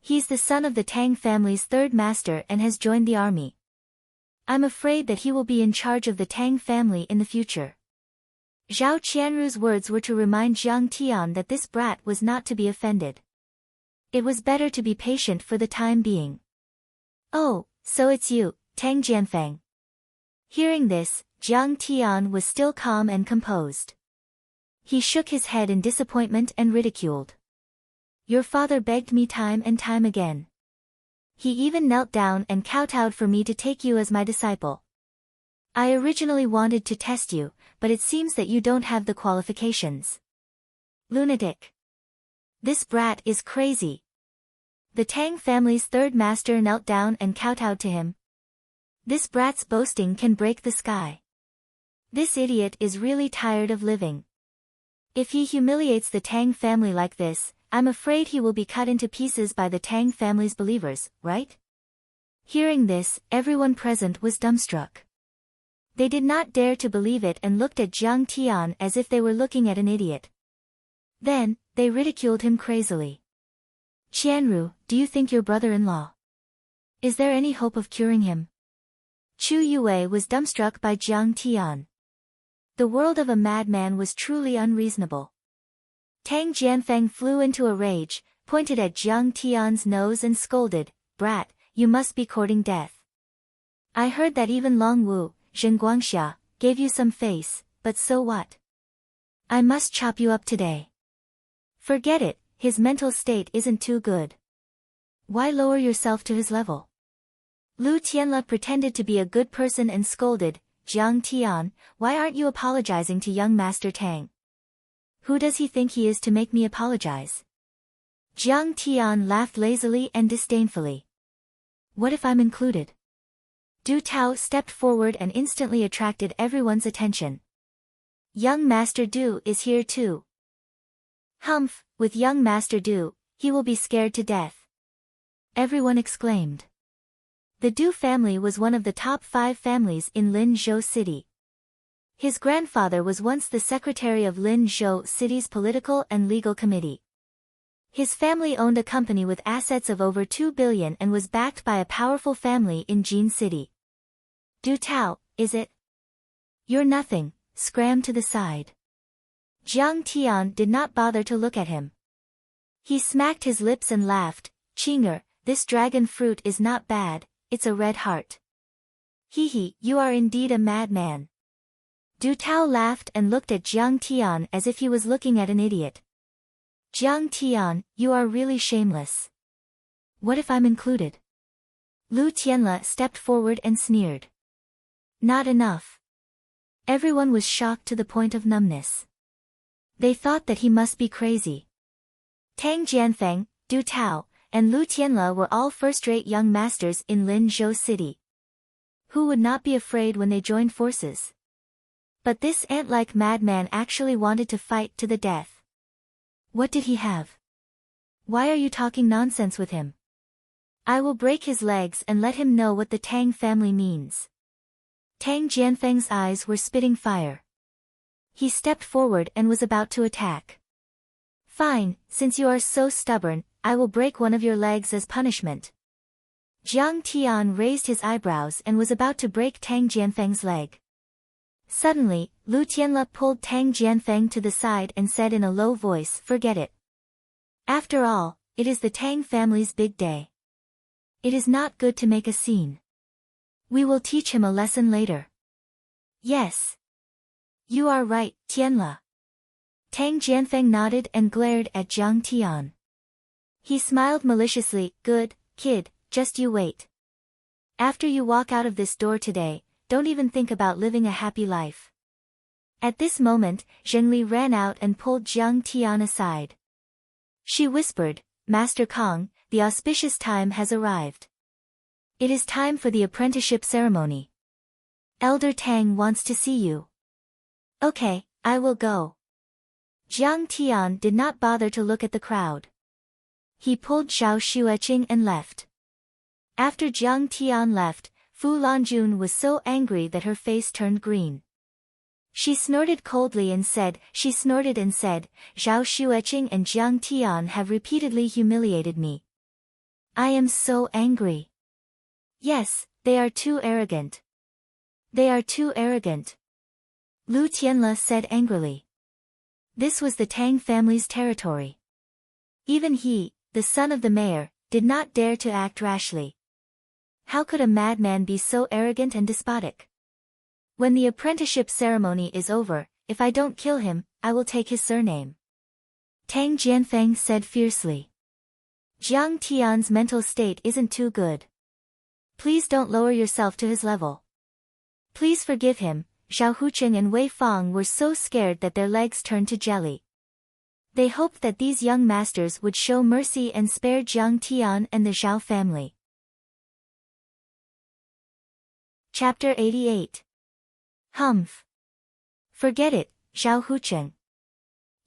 He's the son of the Tang family's third master and has joined the army. I'm afraid that he will be in charge of the Tang family in the future. Zhao Qianru's words were to remind Jiang Tian that this brat was not to be offended. It was better to be patient for the time being. Oh, so it's you, Tang Jianfeng. Hearing this, Jiang Tian was still calm and composed. He shook his head in disappointment and ridiculed. Your father begged me time and time again. He even knelt down and kowtowed for me to take you as my disciple. I originally wanted to test you, but it seems that you don't have the qualifications. Lunatic. This brat is crazy. The Tang family's third master knelt down and kowtowed to him. This brat's boasting can break the sky. This idiot is really tired of living. If he humiliates the Tang family like this, I'm afraid he will be cut into pieces by the Tang family's believers, right? Hearing this, everyone present was dumbstruck. They did not dare to believe it and looked at Jiang Tian as if they were looking at an idiot. Then, they ridiculed him crazily. Qianru, do you think your brother-in-law? Is there any hope of curing him? Chu Yue was dumbstruck by Jiang Tian. The world of a madman was truly unreasonable. Tang Jianfeng flew into a rage, pointed at Jiang Tian's nose and scolded, Brat, you must be courting death. I heard that even Long Wu, Zhen Guangxia, gave you some face, but so what? I must chop you up today. Forget it, his mental state isn't too good. Why lower yourself to his level? Lu Tianle pretended to be a good person and scolded, Jiang Tian, why aren't you apologizing to young Master Tang? Who does he think he is to make me apologize? Jiang Tian laughed lazily and disdainfully. What if I'm included? Du Tao stepped forward and instantly attracted everyone's attention. Young Master Du is here too. Humph, with young Master Du, he will be scared to death. Everyone exclaimed. The Du family was one of the top 5 families in Linzhou City. His grandfather was once the secretary of Linzhou City's political and legal committee. His family owned a company with assets of over 2 billion and was backed by a powerful family in Jin City. Du Tao, is it? You're nothing, scram to the side. Jiang Tian did not bother to look at him. He smacked his lips and laughed, Chinger, this dragon fruit is not bad, it's a red heart. Hee, you are indeed a madman. Du Tao laughed and looked at Jiang Tian as if he was looking at an idiot. Jiang Tian, you are really shameless. What if I'm included? Lu Tianle stepped forward and sneered. Not enough. Everyone was shocked to the point of numbness. They thought that he must be crazy. Tang Jianfeng, Du Tao, and Lu Tianle were all first-rate young masters in Linzhou City. Who would not be afraid when they joined forces? But this ant-like madman actually wanted to fight to the death. What did he have? Why are you talking nonsense with him? I will break his legs and let him know what the Tang family means. Tang Jianfeng's eyes were spitting fire. He stepped forward and was about to attack. Fine, since you are so stubborn, I will break one of your legs as punishment. Jiang Tian raised his eyebrows and was about to break Tang Jianfeng's leg. Suddenly, Lu Tianle pulled Tang Jianfeng to the side and said in a low voice, forget it. After all, it is the Tang family's big day. It is not good to make a scene. We will teach him a lesson later. Yes. You are right, Tianle. Tang Jianfeng nodded and glared at Jiang Tian. He smiled maliciously, good, kid, just you wait. After you walk out of this door today, don't even think about living a happy life. At this moment, Zhengli ran out and pulled Jiang Tian aside. She whispered, Master Kong, the auspicious time has arrived. It is time for the apprenticeship ceremony. Elder Tang wants to see you. Okay, I will go. Jiang Tian did not bother to look at the crowd. He pulled Zhao Xueqing and left. After Jiang Tian left, Fu Lanjun was so angry that her face turned green. She snorted coldly and said, Zhao Xueqing and Jiang Tian have repeatedly humiliated me. I am so angry. Yes, they are too arrogant. They are too arrogant. Lu Tianle said angrily. This was the Tang family's territory. Even he, the son of the mayor, did not dare to act rashly. How could a madman be so arrogant and despotic? When the apprenticeship ceremony is over, if I don't kill him, I will take his surname. Tang Jianfeng said fiercely. Jiang Tian's mental state isn't too good. Please don't lower yourself to his level. Please forgive him. Zhao Huqing and Wei Fang were so scared that their legs turned to jelly. They hoped that these young masters would show mercy and spare Jiang Tian and the Zhao family. Chapter 88. Humph. Forget it, Zhao Huqing.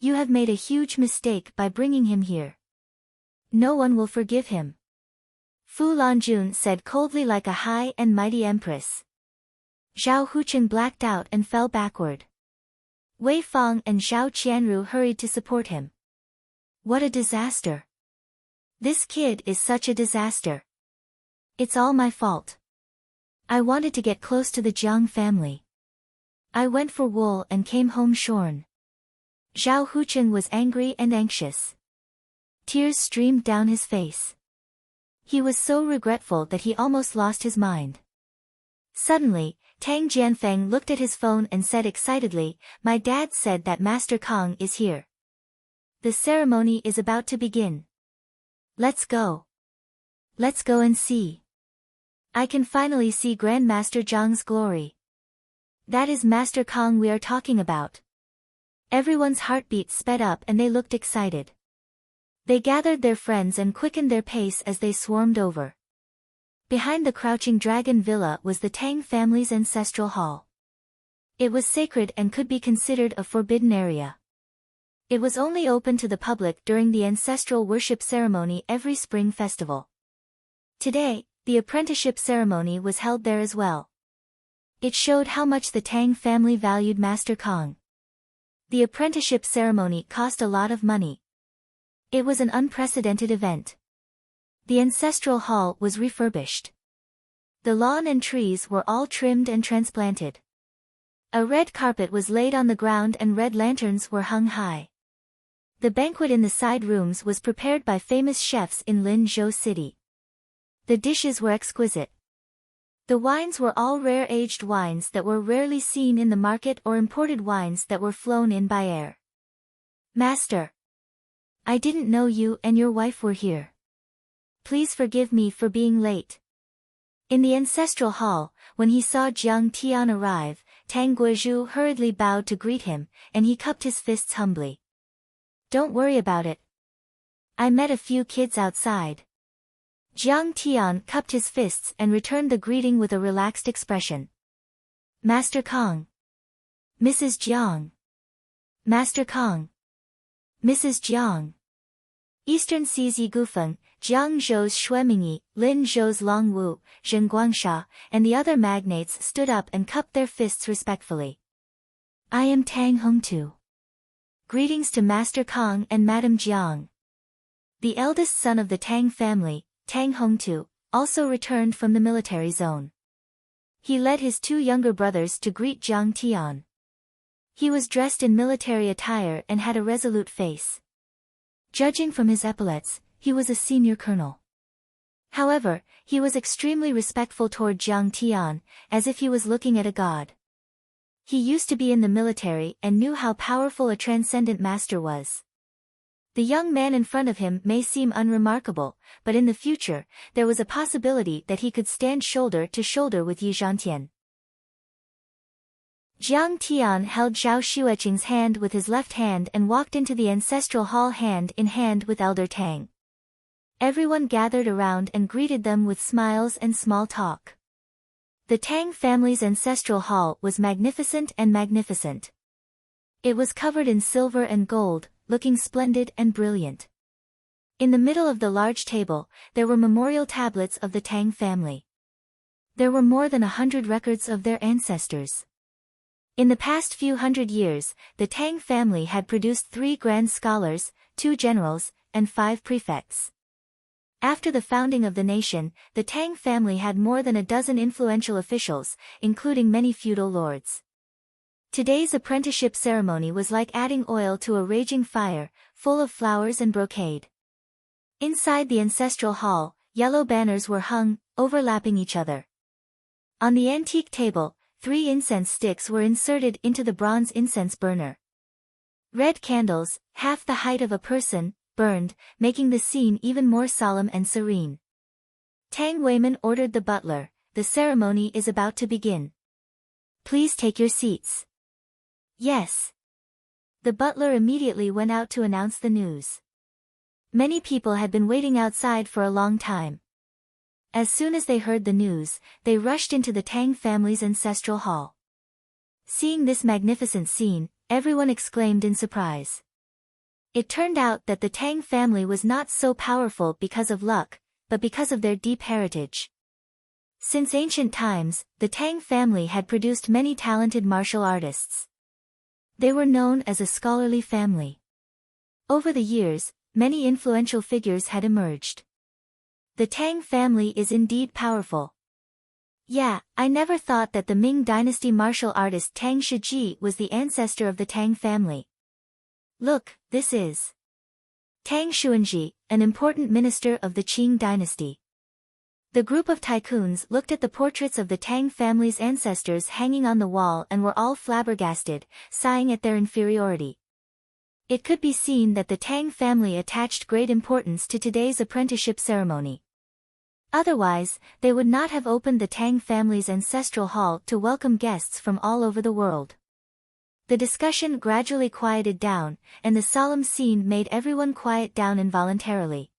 You have made a huge mistake by bringing him here. No one will forgive him. Fu Lanjun said coldly like a high and mighty empress. Zhao Huqing blacked out and fell backward. Wei Fang and Zhao Qianru hurried to support him. What a disaster. This kid is such a disaster. It's all my fault. I wanted to get close to the Jiang family. I went for wool and came home shorn. Zhao Huqing was angry and anxious. Tears streamed down his face. He was so regretful that he almost lost his mind. Suddenly, Tang Jianfeng looked at his phone and said excitedly, "My dad said that Master Kong is here. The ceremony is about to begin. Let's go. Let's go and see. I can finally see Grandmaster Zhang's glory. That is Master Kong we are talking about." Everyone's heartbeat sped up and they looked excited. They gathered their friends and quickened their pace as they swarmed over. Behind the crouching dragon villa was the Tang family's ancestral hall. It was sacred and could be considered a forbidden area. It was only open to the public during the ancestral worship ceremony every spring festival. Today, the apprenticeship ceremony was held there as well. It showed how much the Tang family valued Master Kong. The apprenticeship ceremony cost a lot of money. It was an unprecedented event. The ancestral hall was refurbished. The lawn and trees were all trimmed and transplanted. A red carpet was laid on the ground and red lanterns were hung high. The banquet in the side rooms was prepared by famous chefs in Linzhou City. The dishes were exquisite. The wines were all rare-aged wines that were rarely seen in the market or imported wines that were flown in by air. "Master, I didn't know you and your wife were here. Please forgive me for being late." In the ancestral hall, when he saw Jiang Tian arrive, Tang Guizhu hurriedly bowed to greet him, and he cupped his fists humbly. "Don't worry about it. I met a few kids outside." Jiang Tian cupped his fists and returned the greeting with a relaxed expression. "Master Kong. Mrs. Jiang. Master Kong. Mrs. Jiang." Eastern Sea's Yi Gufeng, Jiangzhou's Xuemingyi, Linzhou's Long Wu, Zhen Guangsha, and the other magnates stood up and cupped their fists respectfully. "I am Tang Hongtu. Greetings to Master Kong and Madame Jiang." The eldest son of the Tang family, Tang Hongtu, also returned from the military zone. He led his two younger brothers to greet Jiang Tian. He was dressed in military attire and had a resolute face. Judging from his epaulets, he was a senior colonel. However, he was extremely respectful toward Jiang Tian, as if he was looking at a god. He used to be in the military and knew how powerful a transcendent master was. The young man in front of him may seem unremarkable, but in the future, there was a possibility that he could stand shoulder to shoulder with Yi Zhantian. Jiang Tian held Zhao Xueqing's hand with his left hand and walked into the ancestral hall hand in hand with Elder Tang. Everyone gathered around and greeted them with smiles and small talk. The Tang family's ancestral hall was magnificent and magnificent. It was covered in silver and gold, looking splendid and brilliant. In the middle of the large table, there were memorial tablets of the Tang family. There were more than 100 records of their ancestors. In the past few hundred years, the Tang family had produced 3 grand scholars, 2 generals, and 5 prefects. After the founding of the nation, the Tang family had more than a dozen influential officials, including many feudal lords. Today's apprenticeship ceremony was like adding oil to a raging fire, full of flowers and brocade. Inside the ancestral hall, yellow banners were hung, overlapping each other. On the antique table, 3 incense sticks were inserted into the bronze incense burner. Red candles, half the height of a person, burned, making the scene even more solemn and serene. Tang Weiman ordered the butler, "The ceremony is about to begin. Please take your seats." "Yes." The butler immediately went out to announce the news. Many people had been waiting outside for a long time. As soon as they heard the news, they rushed into the Tang family's ancestral hall. Seeing this magnificent scene, everyone exclaimed in surprise. It turned out that the Tang family was not so powerful because of luck, but because of their deep heritage. Since ancient times, the Tang family had produced many talented martial artists. They were known as a scholarly family. Over the years, many influential figures had emerged. The Tang family is indeed powerful. Yeah, I never thought that the Ming dynasty martial artist Tang Shiji was the ancestor of the Tang family. Look, this is Tang Xuanji, an important minister of the Qing dynasty. The group of tycoons looked at the portraits of the Tang family's ancestors hanging on the wall and were all flabbergasted, sighing at their inferiority. It could be seen that the Tang family attached great importance to today's apprenticeship ceremony. Otherwise, they would not have opened the Tang family's ancestral hall to welcome guests from all over the world. The discussion gradually quieted down, and the solemn scene made everyone quiet down involuntarily.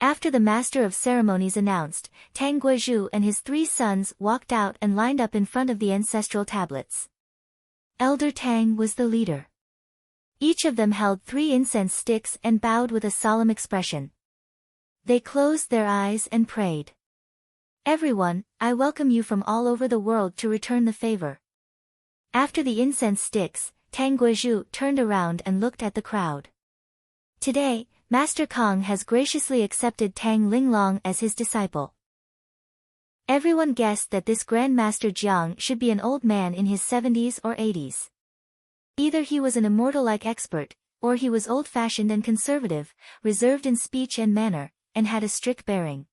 After the master of ceremonies announced, Tang Guizhu and his 3 sons walked out and lined up in front of the ancestral tablets. Elder Tang was the leader. Each of them held 3 incense sticks and bowed with a solemn expression. They closed their eyes and prayed. Everyone, I welcome you from all over the world to return the favor. After the incense sticks, Tang Guizhu turned around and looked at the crowd. Today, Master Kong has graciously accepted Tang Linglong as his disciple. Everyone guessed that this Grand Master Jiang should be an old man in his 70s or 80s. Either he was an immortal-like expert, or he was old-fashioned and conservative, reserved in speech and manner, and had a strict bearing.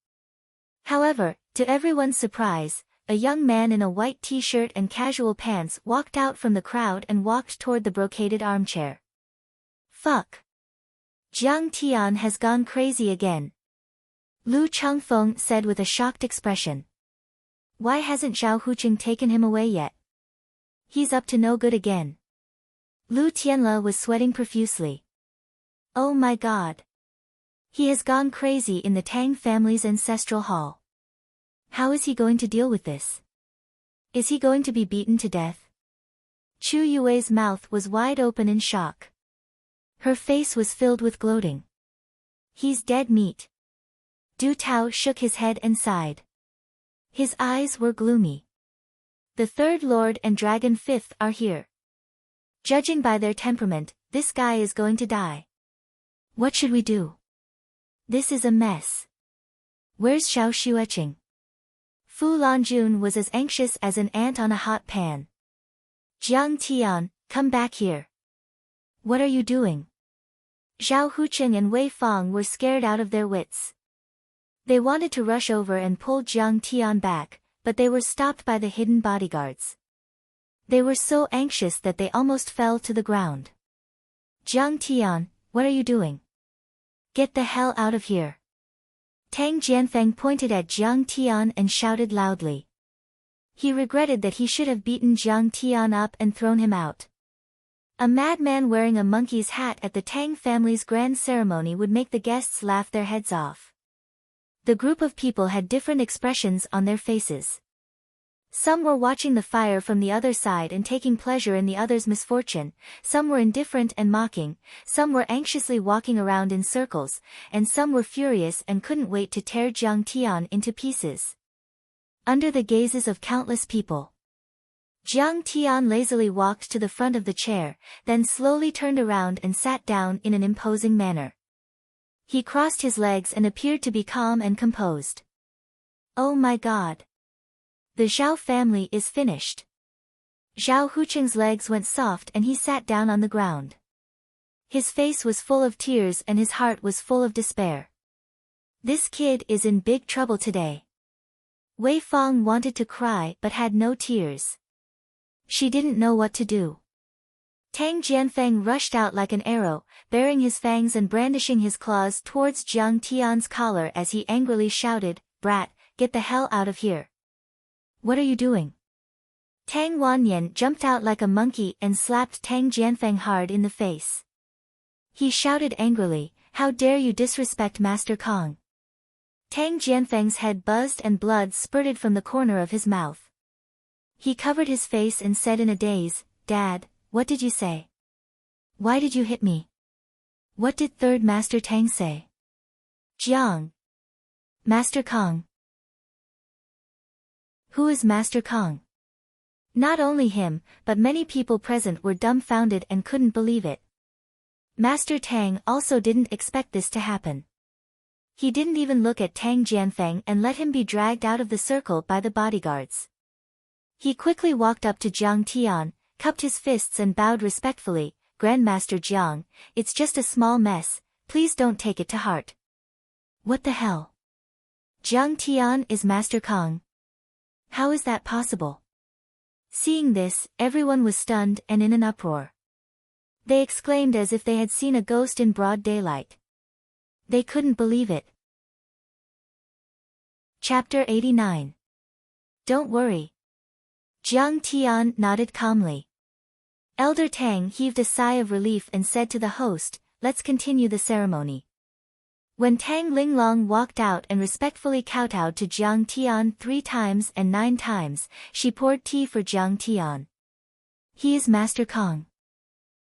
However, to everyone's surprise, a young man in a white t-shirt and casual pants walked out from the crowd and walked toward the brocaded armchair. Fuck! Jiang Tian has gone crazy again. Lu Changfeng said with a shocked expression. Why hasn't Zhao Huqing taken him away yet? He's up to no good again. Lu Tianle was sweating profusely. Oh my god. He has gone crazy in the Tang family's ancestral hall. How is he going to deal with this? Is he going to be beaten to death? Chu Yue's mouth was wide open in shock. Her face was filled with gloating. He's dead meat. Du Tao shook his head and sighed. His eyes were gloomy. The Third Lord and Dragon Fifth are here. Judging by their temperament, this guy is going to die. What should we do? This is a mess. Where's Xiao Xueqing? Fu Lanjun was as anxious as an ant on a hot pan. Jiang Tian, come back here. What are you doing? Zhao Huqing and Wei Fang were scared out of their wits. They wanted to rush over and pull Jiang Tian back, but they were stopped by the hidden bodyguards. They were so anxious that they almost fell to the ground. Jiang Tian, what are you doing? Get the hell out of here. Tang Jianfeng pointed at Jiang Tian and shouted loudly. He regretted that he should have beaten Jiang Tian up and thrown him out. A madman wearing a monkey's hat at the Tang family's grand ceremony would make the guests laugh their heads off. The group of people had different expressions on their faces. Some were watching the fire from the other side and taking pleasure in the other's misfortune, some were indifferent and mocking, some were anxiously walking around in circles, and some were furious and couldn't wait to tear Jiang Tian into pieces. Under the gazes of countless people, Jiang Tian lazily walked to the front of the chair, then slowly turned around and sat down in an imposing manner. He crossed his legs and appeared to be calm and composed. Oh my god. The Zhao family is finished. Zhao Huqing's legs went soft and he sat down on the ground. His face was full of tears and his heart was full of despair. This kid is in big trouble today. Wei Fang wanted to cry but had no tears. She didn't know what to do. Tang Jianfeng rushed out like an arrow, baring his fangs and brandishing his claws towards Jiang Tian's collar as he angrily shouted, "Brat, get the hell out of here. What are you doing?" Tang Wanyan jumped out like a monkey and slapped Tang Jianfeng hard in the face. He shouted angrily, "How dare you disrespect Master Kong?" Tang Jianfeng's head buzzed and blood spurted from the corner of his mouth. He covered his face and said in a daze, "Dad, what did you say? Why did you hit me? What did Third Master Tang say?" "Jiang. Master Kong." Who is Master Kong? Not only him, but many people present were dumbfounded and couldn't believe it. Master Tang also didn't expect this to happen. He didn't even look at Tang Jianfeng and let him be dragged out of the circle by the bodyguards. He quickly walked up to Jiang Tian, cupped his fists and bowed respectfully, "Grandmaster Jiang, it's just a small mess, please don't take it to heart." "What the hell?" Jiang Tian is Master Kong. How is that possible? Seeing this, everyone was stunned and in an uproar. They exclaimed as if they had seen a ghost in broad daylight. They couldn't believe it. Chapter 89. Don't worry. Jiang Tian nodded calmly. Elder Tang heaved a sigh of relief and said to the host, "Let's continue the ceremony." When Tang Linglong walked out and respectfully kowtowed to Jiang Tian 3 times and 9 times, she poured tea for Jiang Tian. "He is Master Kong."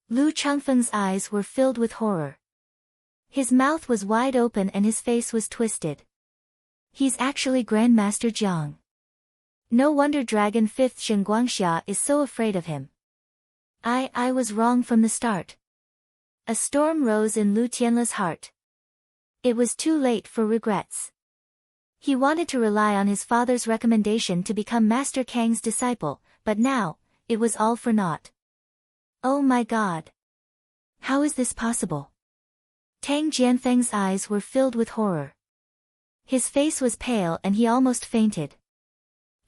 Lu Changfeng's eyes were filled with horror. His mouth was wide open and his face was twisted. He's actually Grandmaster Jiang. No wonder Dragon 5th Shen Guangxia is so afraid of him. I was wrong from the start. A storm rose in Lu Tianle's heart. It was too late for regrets. He wanted to rely on his father's recommendation to become Master Kang's disciple, but now, it was all for naught. Oh my God! How is this possible? Tang Jianfeng's eyes were filled with horror. His face was pale and he almost fainted.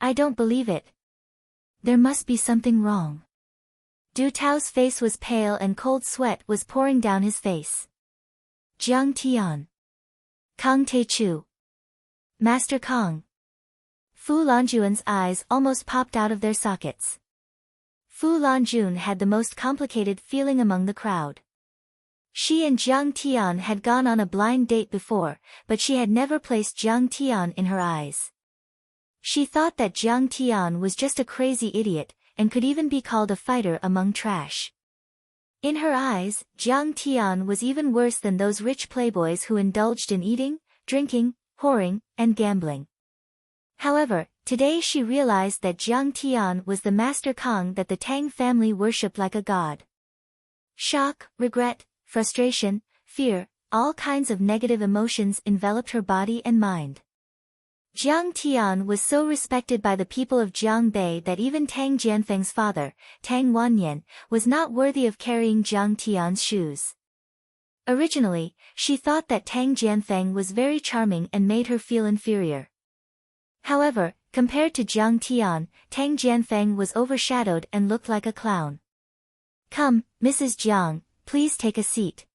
I don't believe it. There must be something wrong. Du Tao's face was pale and cold sweat was pouring down his face. Jiang Tian. Kong Te Chu. Master Kong. Fu Lanjuan's eyes almost popped out of their sockets. Fu Lanjun had the most complicated feeling among the crowd. She and Jiang Tian had gone on a blind date before, but she had never placed Jiang Tian in her eyes. She thought that Jiang Tian was just a crazy idiot, and could even be called a fighter among trash. In her eyes, Jiang Tian was even worse than those rich playboys who indulged in eating, drinking, whoring, and gambling. However, today she realized that Jiang Tian was the Master Kong that the Tang family worshipped like a god. Shock, regret, frustration, fear, all kinds of negative emotions enveloped her body and mind. Jiang Tian was so respected by the people of Jiangbei that even Tang Jianfeng's father, Tang Wanyan, was not worthy of carrying Jiang Tian's shoes. Originally, she thought that Tang Jianfeng was very charming and made her feel inferior. However, compared to Jiang Tian, Tang Jianfeng was overshadowed and looked like a clown. "Come, Mrs. Jiang, please take a seat.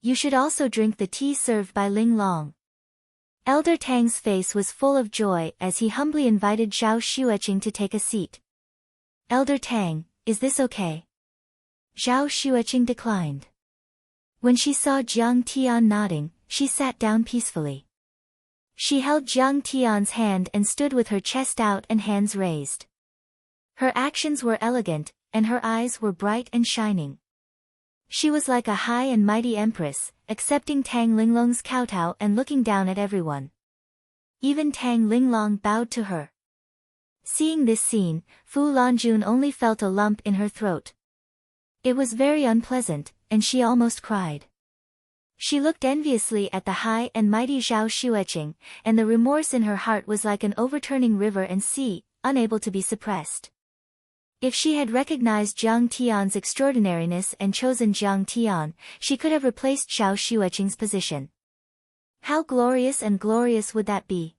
You should also drink the tea served by Ling Long." Elder Tang's face was full of joy as he humbly invited Zhao Xueqing to take a seat. "Elder Tang, is this okay?" Zhao Xueqing declined. When she saw Jiang Tian nodding, she sat down peacefully. She held Jiang Tian's hand and stood with her chest out and hands raised. Her actions were elegant, and her eyes were bright and shining. She was like a high and mighty empress, accepting Tang Linglong's kowtow and looking down at everyone. Even Tang Linglong bowed to her. Seeing this scene, Fu Lanjun only felt a lump in her throat. It was very unpleasant, and she almost cried. She looked enviously at the high and mighty Zhao Xueqing, and the remorse in her heart was like an overturning river and sea, unable to be suppressed. If she had recognized Jiang Tian's extraordinariness and chosen Jiang Tian, she could have replaced Zhao Xueqing's position. How glorious and glorious would that be?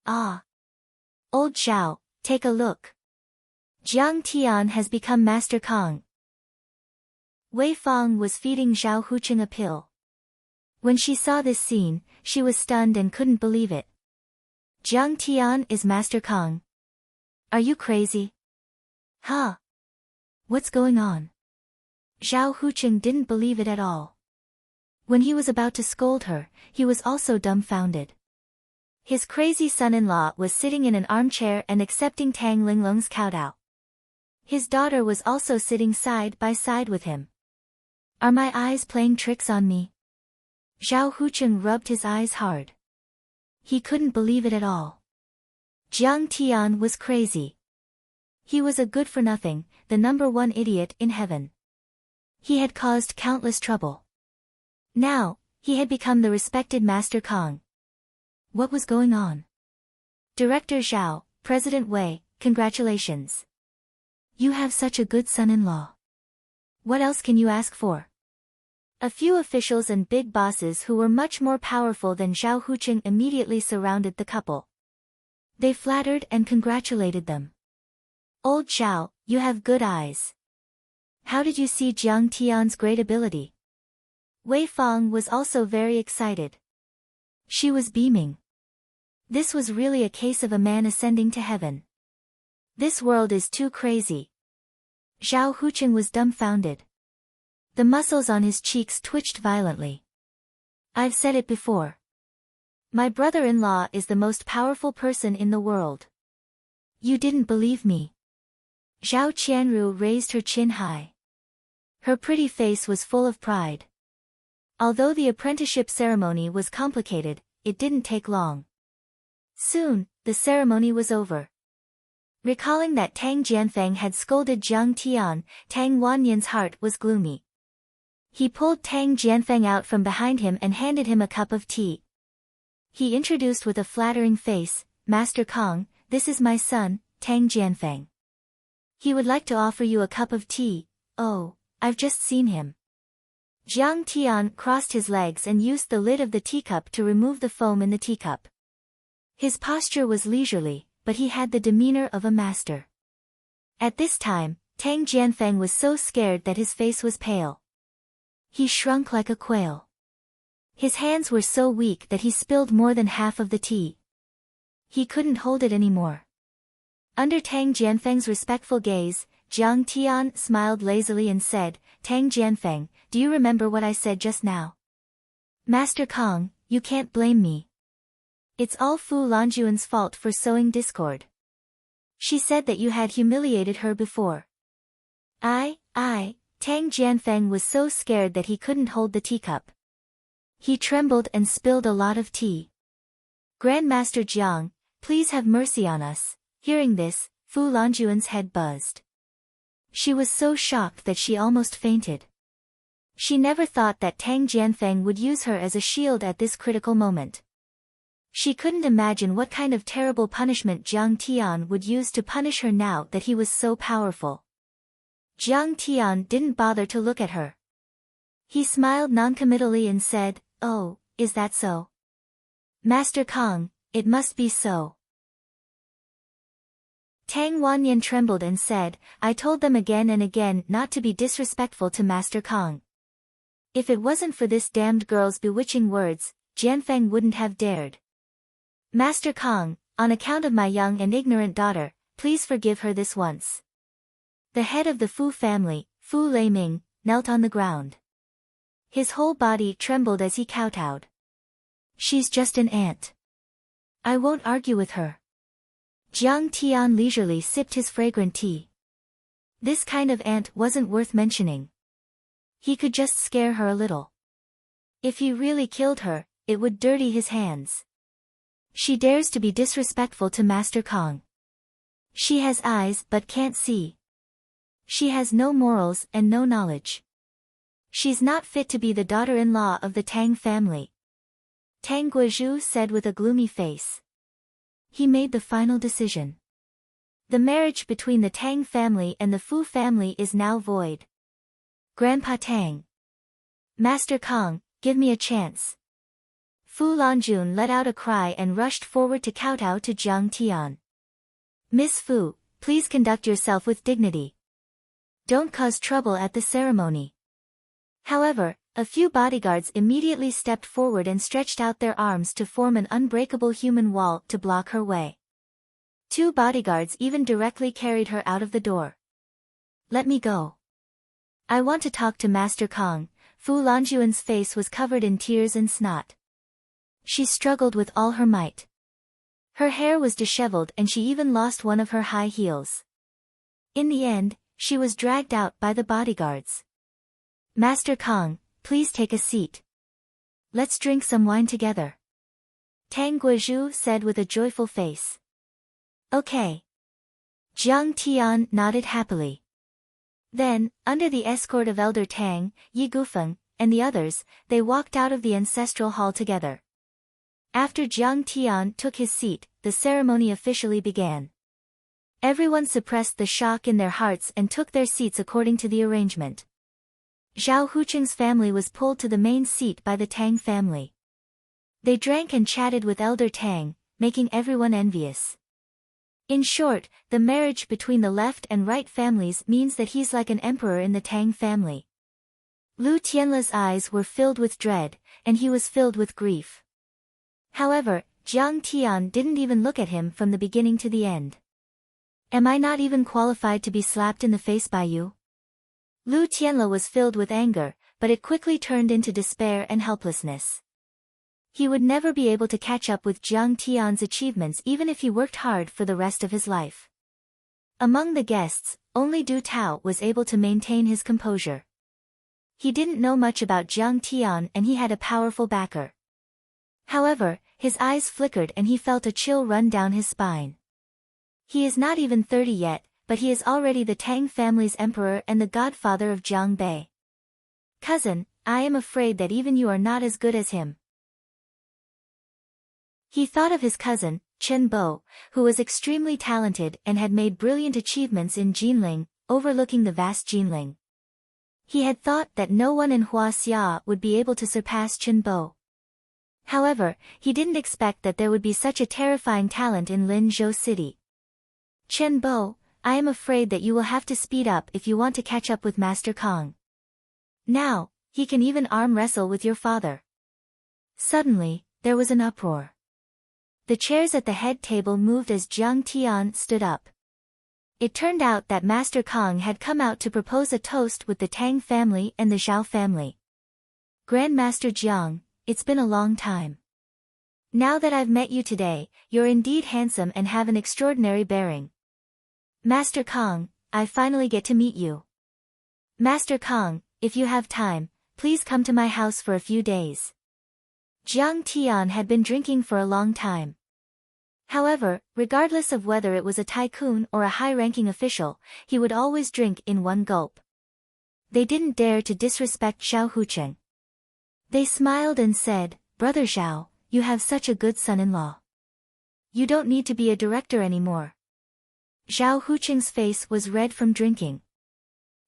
Ah! Old Zhao, take a look. Jiang Tian has become Master Kong. Wei Fang was feeding Zhao Hucheng a pill. When she saw this scene, she was stunned and couldn't believe it. Jiang Tian is Master Kong. Are you crazy? Huh? What's going on? Zhao Hucheng didn't believe it at all. When he was about to scold her, he was also dumbfounded. His crazy son-in-law was sitting in an armchair and accepting Tang Linglong's kowtow. His daughter was also sitting side by side with him. Are my eyes playing tricks on me? Zhao Hucheng rubbed his eyes hard. He couldn't believe it at all. Jiang Tian was crazy. He was a good-for-nothing, the #1 idiot in heaven. He had caused countless trouble. Now, he had become the respected Master Kong. What was going on? Director Zhao, President Wei, congratulations. You have such a good son-in-law. What else can you ask for? A few officials and big bosses who were much more powerful than Zhao Huqing immediately surrounded the couple. They flattered and congratulated them. "Old Zhao, you have good eyes. How did you see Jiang Tian's great ability?" Wei Fang was also very excited. She was beaming. This was really a case of a man ascending to heaven. This world is too crazy. Zhao Huqing was dumbfounded. The muscles on his cheeks twitched violently. "I've said it before. My brother-in-law is the most powerful person in the world. You didn't believe me." Zhao Qianru raised her chin high. Her pretty face was full of pride. Although the apprenticeship ceremony was complicated, it didn't take long. Soon, the ceremony was over. Recalling that Tang Jianfeng had scolded Jiang Tian, Tang Wanyan's heart was gloomy. He pulled Tang Jianfeng out from behind him and handed him a cup of tea. He introduced with a flattering face, "Master Kong, this is my son, Tang Jianfeng. He would like to offer you a cup of tea." "Oh, I've just seen him." Jiang Tian crossed his legs and used the lid of the teacup to remove the foam in the teacup. His posture was leisurely, but he had the demeanor of a master. At this time, Tang Jianfeng was so scared that his face was pale. He shrunk like a quail. His hands were so weak that he spilled more than half of the tea. He couldn't hold it anymore. Under Tang Jianfeng's respectful gaze, Jiang Tian smiled lazily and said, "Tang Jianfeng, do you remember what I said just now?" "Master Kong, you can't blame me. It's all Fu Longjuan's fault for sowing discord. She said that you had humiliated her before." I, Tang Jianfeng was so scared that he couldn't hold the teacup. He trembled and spilled a lot of tea. "Grandmaster Jiang, please have mercy on us." Hearing this, Fu Longjuan's head buzzed. She was so shocked that she almost fainted. She never thought that Tang Jianfeng would use her as a shield at this critical moment. She couldn't imagine what kind of terrible punishment Jiang Tian would use to punish her now that he was so powerful. Jiang Tian didn't bother to look at her. He smiled noncommittally and said, "Oh, is that so? Master Kong, it must be so." Tang Wanyan trembled and said, "I told them again and again not to be disrespectful to Master Kong. If it wasn't for this damned girl's bewitching words, Jianfeng wouldn't have dared. Master Kong, on account of my young and ignorant daughter, please forgive her this once." The head of the Fu family, Fu Leiming, knelt on the ground. His whole body trembled as he kowtowed. "She's just an ant. I won't argue with her." Jiang Tian leisurely sipped his fragrant tea. This kind of ant wasn't worth mentioning. He could just scare her a little. If he really killed her, it would dirty his hands. She dares to be disrespectful to Master Kong. She has eyes but can't see. She has no morals and no knowledge. She's not fit to be the daughter-in-law of the Tang family. Tang Guizhu said with a gloomy face. He made the final decision. The marriage between the Tang family and the Fu family is now void. Grandpa Tang. Master Kong, give me a chance. Fu Longjun let out a cry and rushed forward to kowtow to Jiang Tian. "Miss Fu, please conduct yourself with dignity. Don't cause trouble at the ceremony." However, a few bodyguards immediately stepped forward and stretched out their arms to form an unbreakable human wall to block her way. 2 bodyguards even directly carried her out of the door. "Let me go. I want to talk to Master Kong." Fu Longjuan's face was covered in tears and snot. She struggled with all her might. Her hair was disheveled and she even lost one of her high heels. In the end, she was dragged out by the bodyguards. "Master Kong, please take a seat. Let's drink some wine together." Tang Guizhu said with a joyful face. "Okay." Jiang Tian nodded happily. Then, under the escort of Elder Tang, Yi Gufeng, and the others, they walked out of the ancestral hall together. After Jiang Tian took his seat, the ceremony officially began. Everyone suppressed the shock in their hearts and took their seats according to the arrangement. Zhao Hucheng's family was pulled to the main seat by the Tang family. They drank and chatted with Elder Tang, making everyone envious. In short, the marriage between the left and right families means that he's like an emperor in the Tang family. Lu Tianla's eyes were filled with dread, and he was filled with grief. However, Jiang Tian didn't even look at him from the beginning to the end. Am I not even qualified to be slapped in the face by you? Lu Tianla was filled with anger, but it quickly turned into despair and helplessness. He would never be able to catch up with Jiang Tian's achievements even if he worked hard for the rest of his life. Among the guests, only Du Tao was able to maintain his composure. He didn't know much about Jiang Tian and he had a powerful backer. However, his eyes flickered and he felt a chill run down his spine. He is not even 30 yet, but he is already the Tang family's emperor and the godfather of Jiang Bei. Cousin, I am afraid that even you are not as good as him. He thought of his cousin, Chen Bo, who was extremely talented and had made brilliant achievements in Jinling, overlooking the vast Jinling. He had thought that no one in Huaxia would be able to surpass Chen Bo. However, he didn't expect that there would be such a terrifying talent in Linzhou City. Chen Bo, I am afraid that you will have to speed up if you want to catch up with Master Kong. Now, he can even arm wrestle with your father. Suddenly, there was an uproar. The chairs at the head table moved as Jiang Tian stood up. It turned out that Master Kong had come out to propose a toast with the Tang family and the Zhao family. Grandmaster Jiang, it's been a long time. Now that I've met you today, you're indeed handsome and have an extraordinary bearing. Master Kong, I finally get to meet you. Master Kong, if you have time, please come to my house for a few days. Jiang Tian had been drinking for a long time. However, regardless of whether it was a tycoon or a high-ranking official, he would always drink in one gulp. They didn't dare to disrespect Zhao Hucheng. They smiled and said, Brother Zhao, you have such a good son-in-law. You don't need to be a director anymore. Zhao Hucheng's face was red from drinking.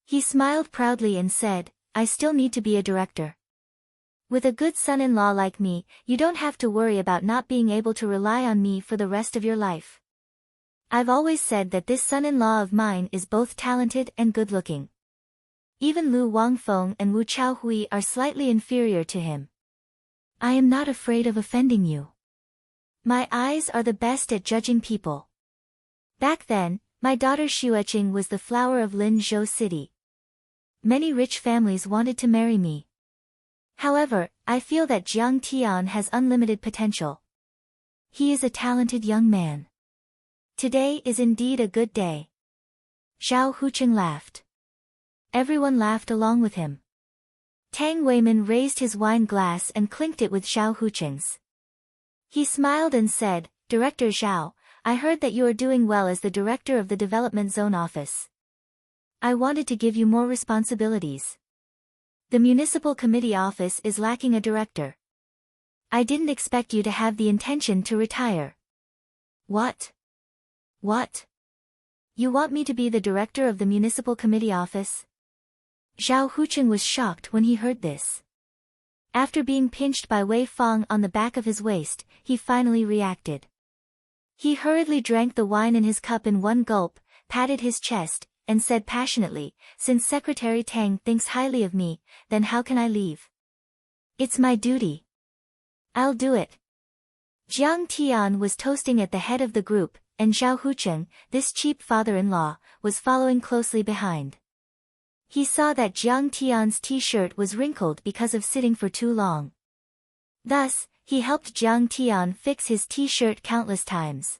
He smiled proudly and said, I still need to be a director. With a good son-in-law like me, you don't have to worry about not being able to rely on me for the rest of your life. I've always said that this son-in-law of mine is both talented and good-looking. Even Lu Wangfeng and Wu Chaohui are slightly inferior to him. I am not afraid of offending you. My eyes are the best at judging people. Back then, my daughter Xueqing was the flower of Linzhou City. Many rich families wanted to marry me. However, I feel that Jiang Tian has unlimited potential. He is a talented young man. Today is indeed a good day. Zhao Hucheng laughed. Everyone laughed along with him. Tang Weimin raised his wine glass and clinked it with Zhao Hucheng's. He smiled and said, Director Zhao, I heard that you are doing well as the director of the Development Zone office. I wanted to give you more responsibilities. The municipal committee office is lacking a director. I didn't expect you to have the intention to retire. What? What? You want me to be the director of the municipal committee office? Zhao Hucheng was shocked when he heard this. After being pinched by Wei Fang on the back of his waist, he finally reacted. He hurriedly drank the wine in his cup in one gulp, patted his chest, and said passionately, since Secretary Tang thinks highly of me, then how can I leave? It's my duty. I'll do it. Jiang Tian was toasting at the head of the group, and Zhao Hucheng, this cheap father-in-law, was following closely behind. He saw that Jiang Tian's t-shirt was wrinkled because of sitting for too long. Thus, he helped Jiang Tian fix his t-shirt countless times.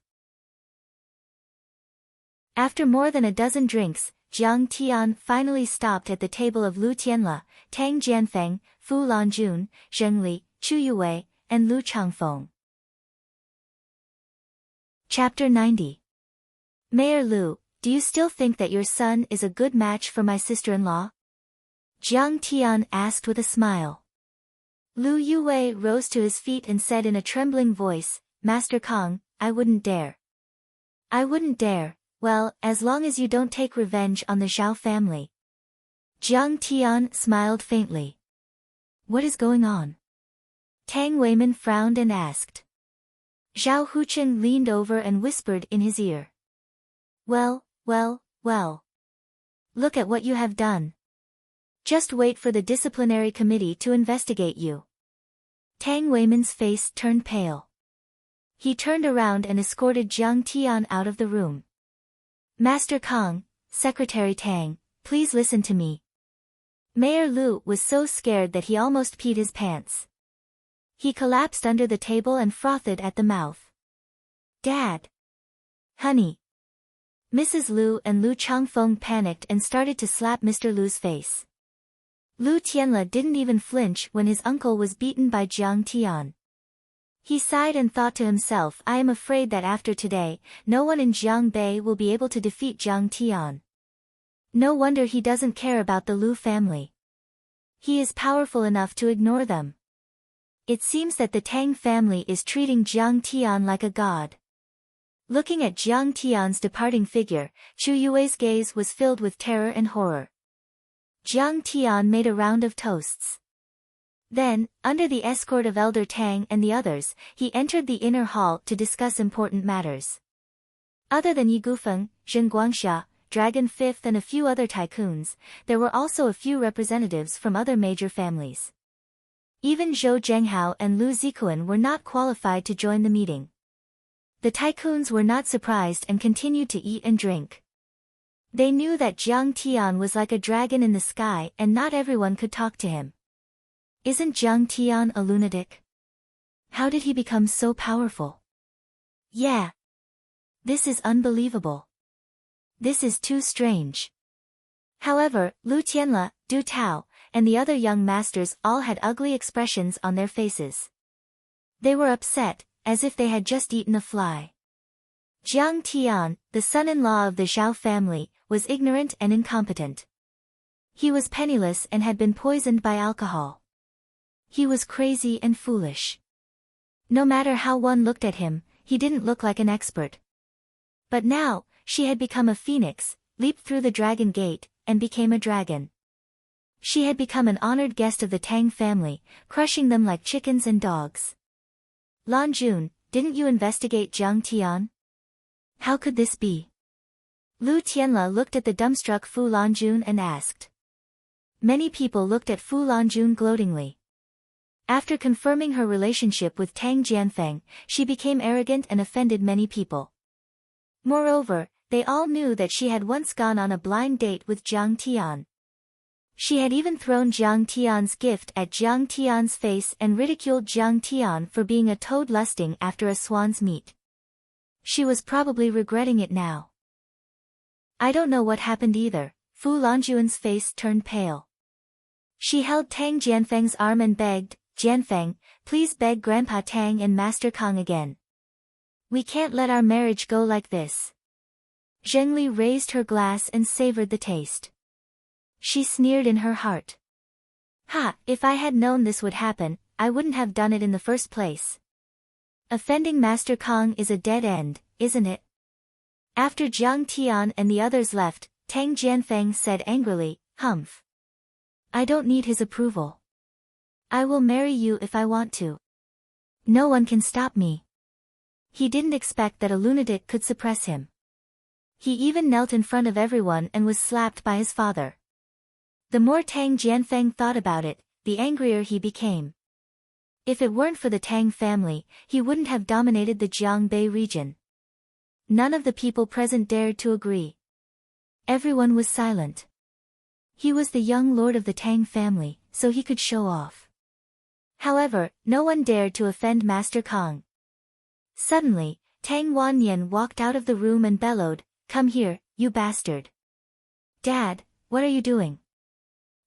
After more than a dozen drinks, Jiang Tian finally stopped at the table of Lu Tianla, Tang Jianfeng, Fu Lanjun, Zheng Li, Chu Yuwei, and Lu Changfeng. Chapter 90. Mayor Lu, do you still think that your son is a good match for my sister-in-law? Jiang Tian asked with a smile. Lu Yuwei rose to his feet and said in a trembling voice, Master Kong, I wouldn't dare. I wouldn't dare. Well, as long as you don't take revenge on the Zhao family. Jiang Tian smiled faintly. What is going on? Tang Weiman frowned and asked. Zhao Hucheng leaned over and whispered in his ear. Well. Look at what you have done. Just wait for the disciplinary committee to investigate you. Tang Weiman's face turned pale. He turned around and escorted Jiang Tian out of the room. Master Kang, Secretary Tang, please listen to me. Mayor Lu was so scared that he almost peed his pants. He collapsed under the table and frothed at the mouth. Dad! Honey! Mrs. Lu and Lu Changfeng panicked and started to slap Mr. Lu's face. Lu Tianle didn't even flinch when his uncle was beaten by Jiang Tian. He sighed and thought to himself, I am afraid that after today, no one in Jiangbei will be able to defeat Jiang Tian. No wonder he doesn't care about the Lu family. He is powerful enough to ignore them. It seems that the Tang family is treating Jiang Tian like a god. Looking at Jiang Tian's departing figure, Chu Yue's gaze was filled with terror and horror. Jiang Tian made a round of toasts. Then, under the escort of Elder Tang and the others, he entered the inner hall to discuss important matters. Other than Yi Gufeng, Zhen Guangxia, Dragon Fifth and a few other tycoons, there were also a few representatives from other major families. Even Zhou Zhenghao and Lu Zikuan were not qualified to join the meeting. The tycoons were not surprised and continued to eat and drink. They knew that Jiang Tian was like a dragon in the sky and not everyone could talk to him. Isn't Jiang Tian a lunatic? How did he become so powerful? Yeah. This is unbelievable. This is too strange. However, Lu Tianle, Du Tao, and the other young masters all had ugly expressions on their faces. They were upset, as if they had just eaten a fly. Jiang Tian, the son-in-law of the Zhao family, was ignorant and incompetent. He was penniless and had been poisoned by alcohol. He was crazy and foolish. No matter how one looked at him, he didn't look like an expert. But now, she had become a phoenix, leaped through the dragon gate, and became a dragon. She had become an honored guest of the Tang family, crushing them like chickens and dogs. Lan Jun, didn't you investigate Jiang Tian? How could this be? Lu Tianle looked at the dumbstruck Fu Lanjun and asked. Many people looked at Fu Lanjun gloatingly. After confirming her relationship with Tang Jianfeng, she became arrogant and offended many people. Moreover, they all knew that she had once gone on a blind date with Jiang Tian. She had even thrown Jiang Tian's gift at Jiang Tian's face and ridiculed Jiang Tian for being a toad lusting after a swan's meat. She was probably regretting it now. I don't know what happened either. Fu Lanjuan's face turned pale. She held Tang Jianfeng's arm and begged, Jianfeng, please beg Grandpa Tang and Master Kang again. We can't let our marriage go like this. Zhengli raised her glass and savored the taste. She sneered in her heart. Ha, if I had known this would happen, I wouldn't have done it in the first place. Offending Master Kang is a dead end, isn't it? After Jiang Tian and the others left, Tang Jianfeng said angrily, Humph. I don't need his approval. I will marry you if I want to. No one can stop me. He didn't expect that a lunatic could suppress him. He even knelt in front of everyone and was slapped by his father. The more Tang Jianfeng thought about it, the angrier he became. If it weren't for the Tang family, he wouldn't have dominated the Jiangbei region. None of the people present dared to agree. Everyone was silent. He was the young lord of the Tang family, so he could show off. However, no one dared to offend Master Kang. Suddenly, Tang Wannian walked out of the room and bellowed, Come here, you bastard. Dad, what are you doing?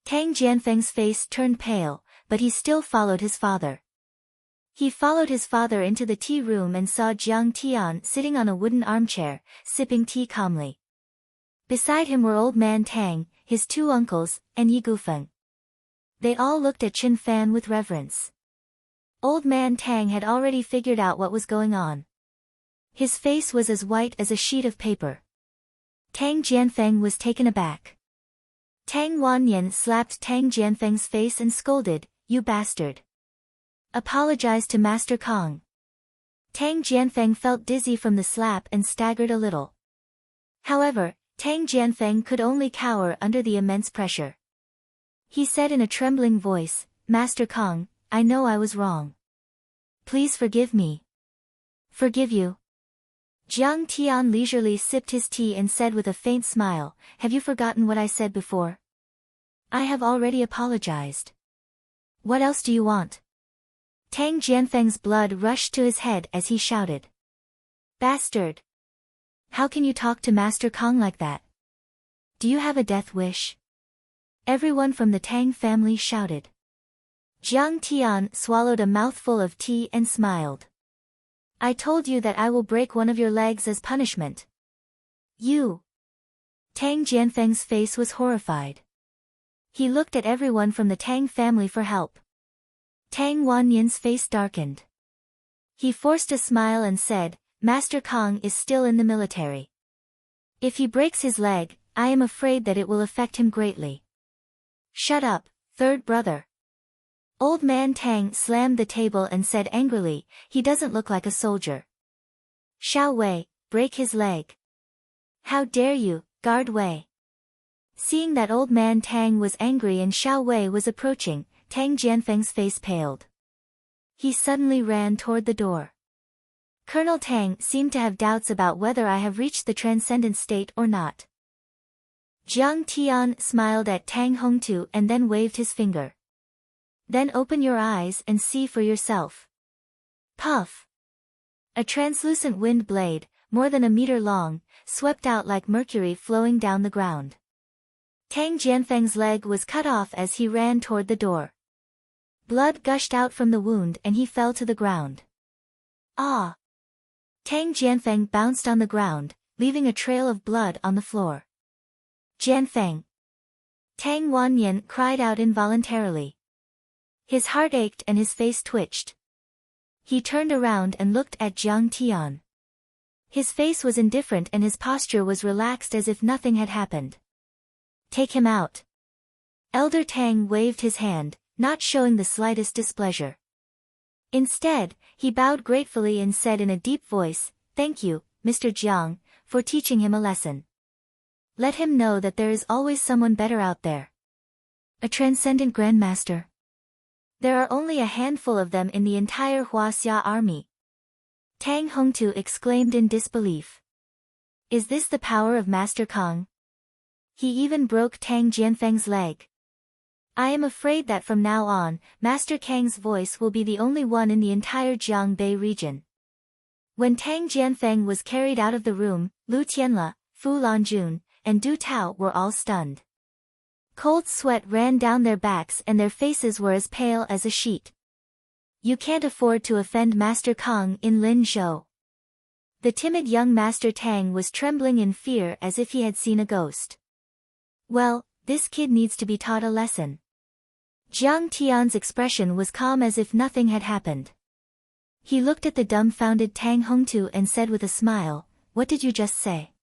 Tang Jianfeng's face turned pale, but he still followed his father. He followed his father into the tea room and saw Jiang Tian sitting on a wooden armchair, sipping tea calmly. Beside him were Old Man Tang, his two uncles, and Yi Gufeng. They all looked at Chen Fan with reverence. Old Man Tang had already figured out what was going on. His face was as white as a sheet of paper. Tang Jianfeng was taken aback. Tang Wanyan slapped Tang Jianfeng's face and scolded, "You bastard. Apologize to Master Kong." Tang Jianfeng felt dizzy from the slap and staggered a little. However, Tang Jianfeng could only cower under the immense pressure. He said in a trembling voice, "Master Kong, I know I was wrong. Please forgive me." "Forgive you?" Jiang Tian leisurely sipped his tea and said with a faint smile, "Have you forgotten what I said before? I have already apologized. What else do you want?" Tang Jianfeng's blood rushed to his head as he shouted, "Bastard! How can you talk to Master Kong like that? Do you have a death wish?" Everyone from the Tang family shouted. Jiang Tian swallowed a mouthful of tea and smiled. "I told you that I will break one of your legs as punishment." "You?" Tang Jianfeng's face was horrified. He looked at everyone from the Tang family for help. Tang Wanyan's face darkened. He forced a smile and said, "Master Kong is still in the military. If he breaks his leg, I am afraid that it will affect him greatly." "Shut up, third brother." Old man Tang slammed the table and said angrily, "He doesn't look like a soldier. Xiao Wei, break his leg." "How dare you, guard Wei." Seeing that old man Tang was angry and Xiao Wei was approaching, Tang Jianfeng's face paled. He suddenly ran toward the door. "Colonel Tang seemed to have doubts about whether I have reached the transcendent state or not." Jiang Tian smiled at Tang Hongtu and then waved his finger. "Then open your eyes and see for yourself." Puff! A translucent wind blade, more than a meter long, swept out like mercury flowing down the ground. Tang Jianfeng's leg was cut off as he ran toward the door. Blood gushed out from the wound and he fell to the ground. "Ah!" Tang Jianfeng bounced on the ground, leaving a trail of blood on the floor. "Jianfeng!" Tang Wanyan cried out involuntarily. His heart ached and his face twitched. He turned around and looked at Jiang Tian. His face was indifferent and his posture was relaxed as if nothing had happened. "Take him out." Elder Tang waved his hand, not showing the slightest displeasure. Instead, he bowed gratefully and said in a deep voice, "Thank you, Mr. Jiang, for teaching him a lesson. Let him know that there is always someone better out there. A transcendent grandmaster. There are only a handful of them in the entire Huaxia army." Tang Hongtu exclaimed in disbelief. "Is this the power of Master Kong? He even broke Tang Jianfeng's leg. I am afraid that from now on, Master Kang's voice will be the only one in the entire Jiangbei region." When Tang Jianfeng was carried out of the room, Lu Tianla, Fu Lanjun, and Du Tao were all stunned. Cold sweat ran down their backs and their faces were as pale as a sheet. "You can't afford to offend Master Kong in Lin Zhou." The timid young Master Tang was trembling in fear as if he had seen a ghost. "Well, this kid needs to be taught a lesson." Jiang Tian's expression was calm as if nothing had happened. He looked at the dumbfounded Tang Hongtu and said with a smile, "What did you just say?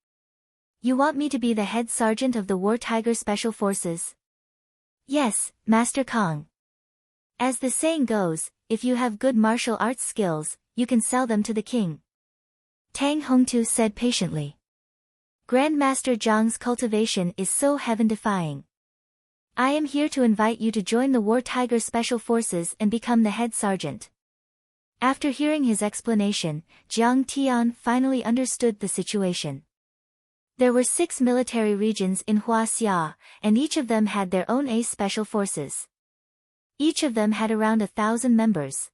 You want me to be the head sergeant of the War Tiger Special Forces?" "Yes, Master Kong. As the saying goes, if you have good martial arts skills, you can sell them to the king." Tang Hongtu said patiently. "Grandmaster Zhang's cultivation is so heaven-defying. I am here to invite you to join the War Tiger Special Forces and become the head sergeant." After hearing his explanation, Jiang Tian finally understood the situation. There were 6 military regions in Huaxia, and each of them had their own ace special forces. Each of them had around 1,000 members.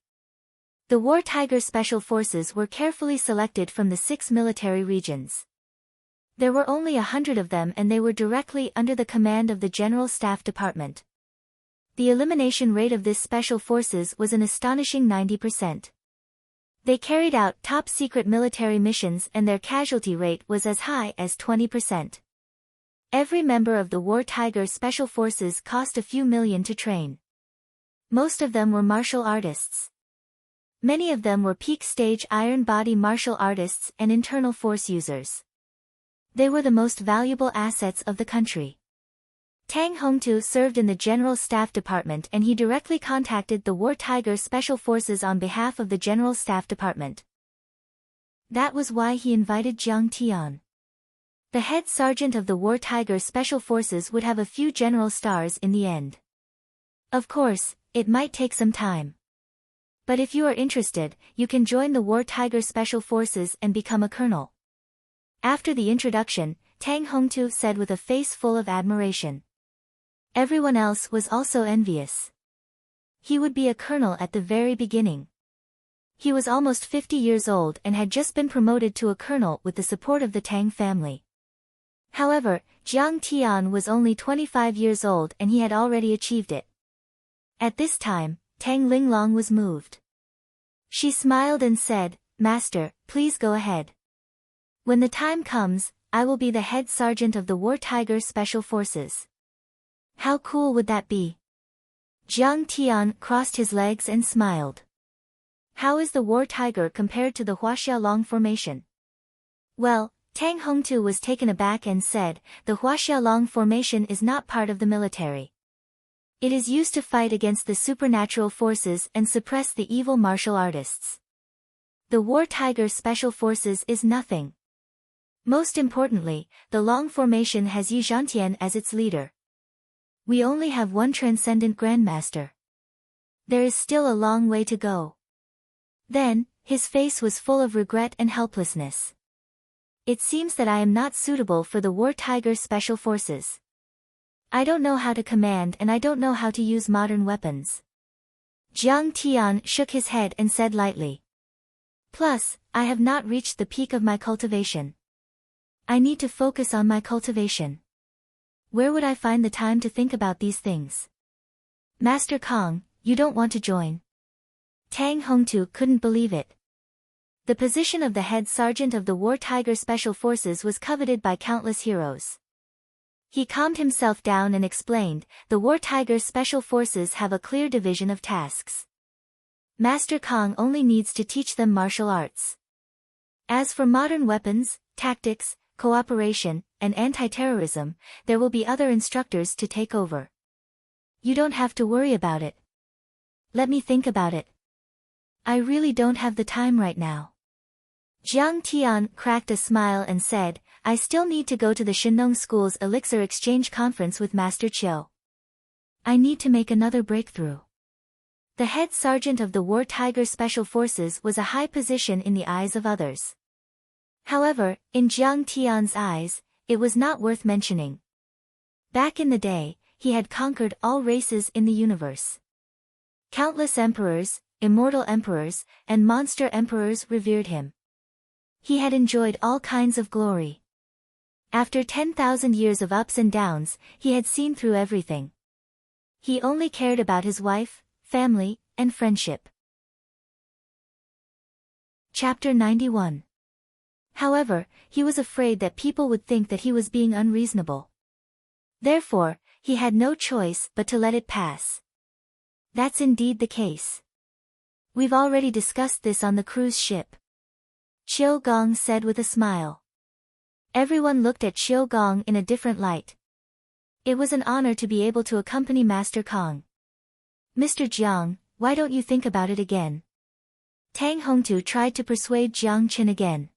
The War Tiger Special Forces were carefully selected from the 6 military regions. There were only 100 of them and they were directly under the command of the General Staff Department. The elimination rate of this special forces was an astonishing 90%. They carried out top-secret military missions and their casualty rate was as high as 20%. Every member of the War Tiger Special Forces cost a few million to train. Most of them were martial artists. Many of them were peak-stage iron body martial artists and internal force users. They were the most valuable assets of the country. Tang Hongtu served in the General Staff Department and he directly contacted the War Tiger Special Forces on behalf of the General Staff Department. That was why he invited Jiang Tian. The head sergeant of the War Tiger Special Forces would have a few general stars in the end. Of course, it might take some time. But if you are interested, you can join the War Tiger Special Forces and become a colonel. After the introduction, Tang Hongtu said with a face full of admiration. Everyone else was also envious. He would be a colonel at the very beginning. He was almost 50 years old and had just been promoted to a colonel with the support of the Tang family. However, Jiang Tian was only 25 years old and he had already achieved it. At this time, Tang Linglong was moved. She smiled and said, "Master, please go ahead. When the time comes, I will be the head sergeant of the War Tiger Special Forces." How cool would that be? Jiang Tian crossed his legs and smiled. How is the War Tiger compared to the Huaxiaolong formation? Well, Tang Hongtu was taken aback and said, the Huaxiaolong formation is not part of the military. It is used to fight against the supernatural forces and suppress the evil martial artists. The War Tiger Special Forces is nothing. Most importantly, the Long formation has Yi Zhantian as its leader. We only have one transcendent grandmaster. There is still a long way to go. Then, his face was full of regret and helplessness. It seems that I am not suitable for the War Tiger Special Forces. I don't know how to command and I don't know how to use modern weapons. Jiang Tian shook his head and said lightly. Plus, I have not reached the peak of my cultivation. I need to focus on my cultivation. Where would I find the time to think about these things? Master Kong, you don't want to join? Tang Hongtu couldn't believe it. The position of the head sergeant of the War Tiger Special Forces was coveted by countless heroes. He calmed himself down and explained, the War Tiger Special Forces have a clear division of tasks. Master Kong only needs to teach them martial arts. As for modern weapons, tactics, cooperation, and anti-terrorism, there will be other instructors to take over. You don't have to worry about it. Let me think about it. I really don't have the time right now. Jiang Tian cracked a smile and said, I still need to go to the Shinong School's Elixir Exchange Conference with Master Chiu. I need to make another breakthrough. The head sergeant of the War Tiger Special Forces was a high position in the eyes of others. However, in Jiang Tian's eyes, it was not worth mentioning. Back in the day, he had conquered all races in the universe. Countless emperors, immortal emperors, and monster emperors revered him. He had enjoyed all kinds of glory. After 10,000 years of ups and downs, he had seen through everything. He only cared about his wife, family, and friendship. Chapter 91. However, he was afraid that people would think that he was being unreasonable. Therefore, he had no choice but to let it pass. That's indeed the case. We've already discussed this on the cruise ship. Qiu Gong said with a smile. Everyone looked at Qiu Gong in a different light. It was an honor to be able to accompany Master Kong. Mr. Jiang, why don't you think about it again? Tang Hongtu tried to persuade Jiang Qin again.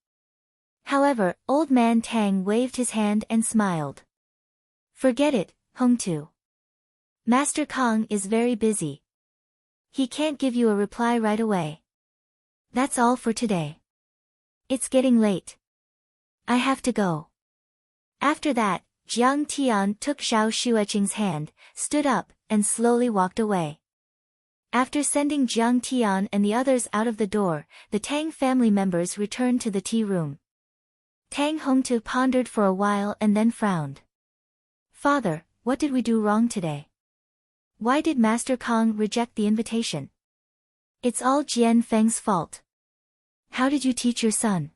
However, old man Tang waved his hand and smiled. Forget it, Hongtu. Master Kong is very busy. He can't give you a reply right away. That's all for today. It's getting late. I have to go. After that, Jiang Tian took Zhao Xueqing's hand, stood up, and slowly walked away. After sending Jiang Tian and the others out of the door, the Tang family members returned to the tea room. Tang Hongtu pondered for a while and then frowned. Father, what did we do wrong today? Why did Master Kong reject the invitation? It's all Jian Feng's fault. How did you teach your son?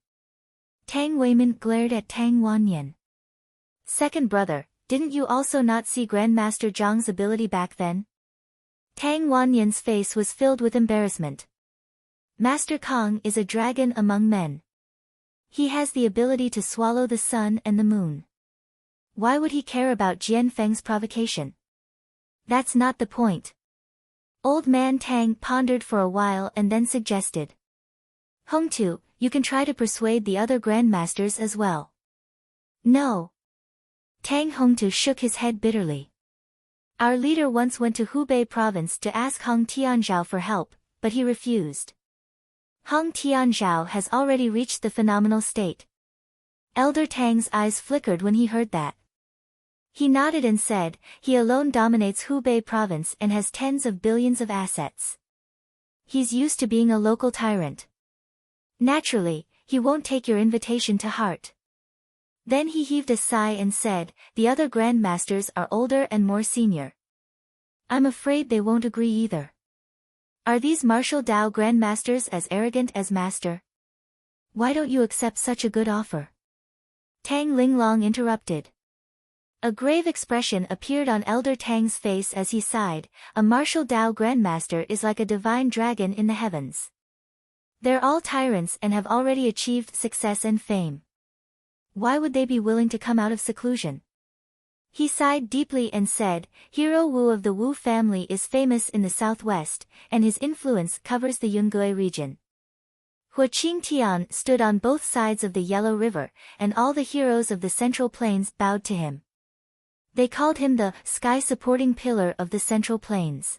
Tang Weimin glared at Tang Wanyan. Second brother, didn't you also not see Grandmaster Zhang's ability back then? Tang Wanyan's face was filled with embarrassment. Master Kong is a dragon among men. He has the ability to swallow the sun and the moon. Why would he care about Jian Feng's provocation? That's not the point. Old man Tang pondered for a while and then suggested. Hongtu, you can try to persuade the other grandmasters as well. No. Tang Hongtu shook his head bitterly. Our leader once went to Hubei province to ask Hong Tianzhao for help, but he refused. Hong Tianzhao has already reached the phenomenal state. Elder Tang's eyes flickered when he heard that. He nodded and said, he alone dominates Hubei province and has tens of billions of assets. He's used to being a local tyrant. Naturally, he won't take your invitation to heart. Then he heaved a sigh and said, the other grandmasters are older and more senior. I'm afraid they won't agree either. Are these martial Dao grandmasters as arrogant as master? Why don't you accept such a good offer? Tang Linglong interrupted. A grave expression appeared on Elder Tang's face as he sighed, a martial Dao grandmaster is like a divine dragon in the heavens. They're all tyrants and have already achieved success and fame. Why would they be willing to come out of seclusion? He sighed deeply and said, Hero Wu of the Wu family is famous in the southwest, and his influence covers the Yungue region. Hua Qingtian stood on both sides of the Yellow River, and all the heroes of the Central Plains bowed to him. They called him the sky-supporting pillar of the Central Plains.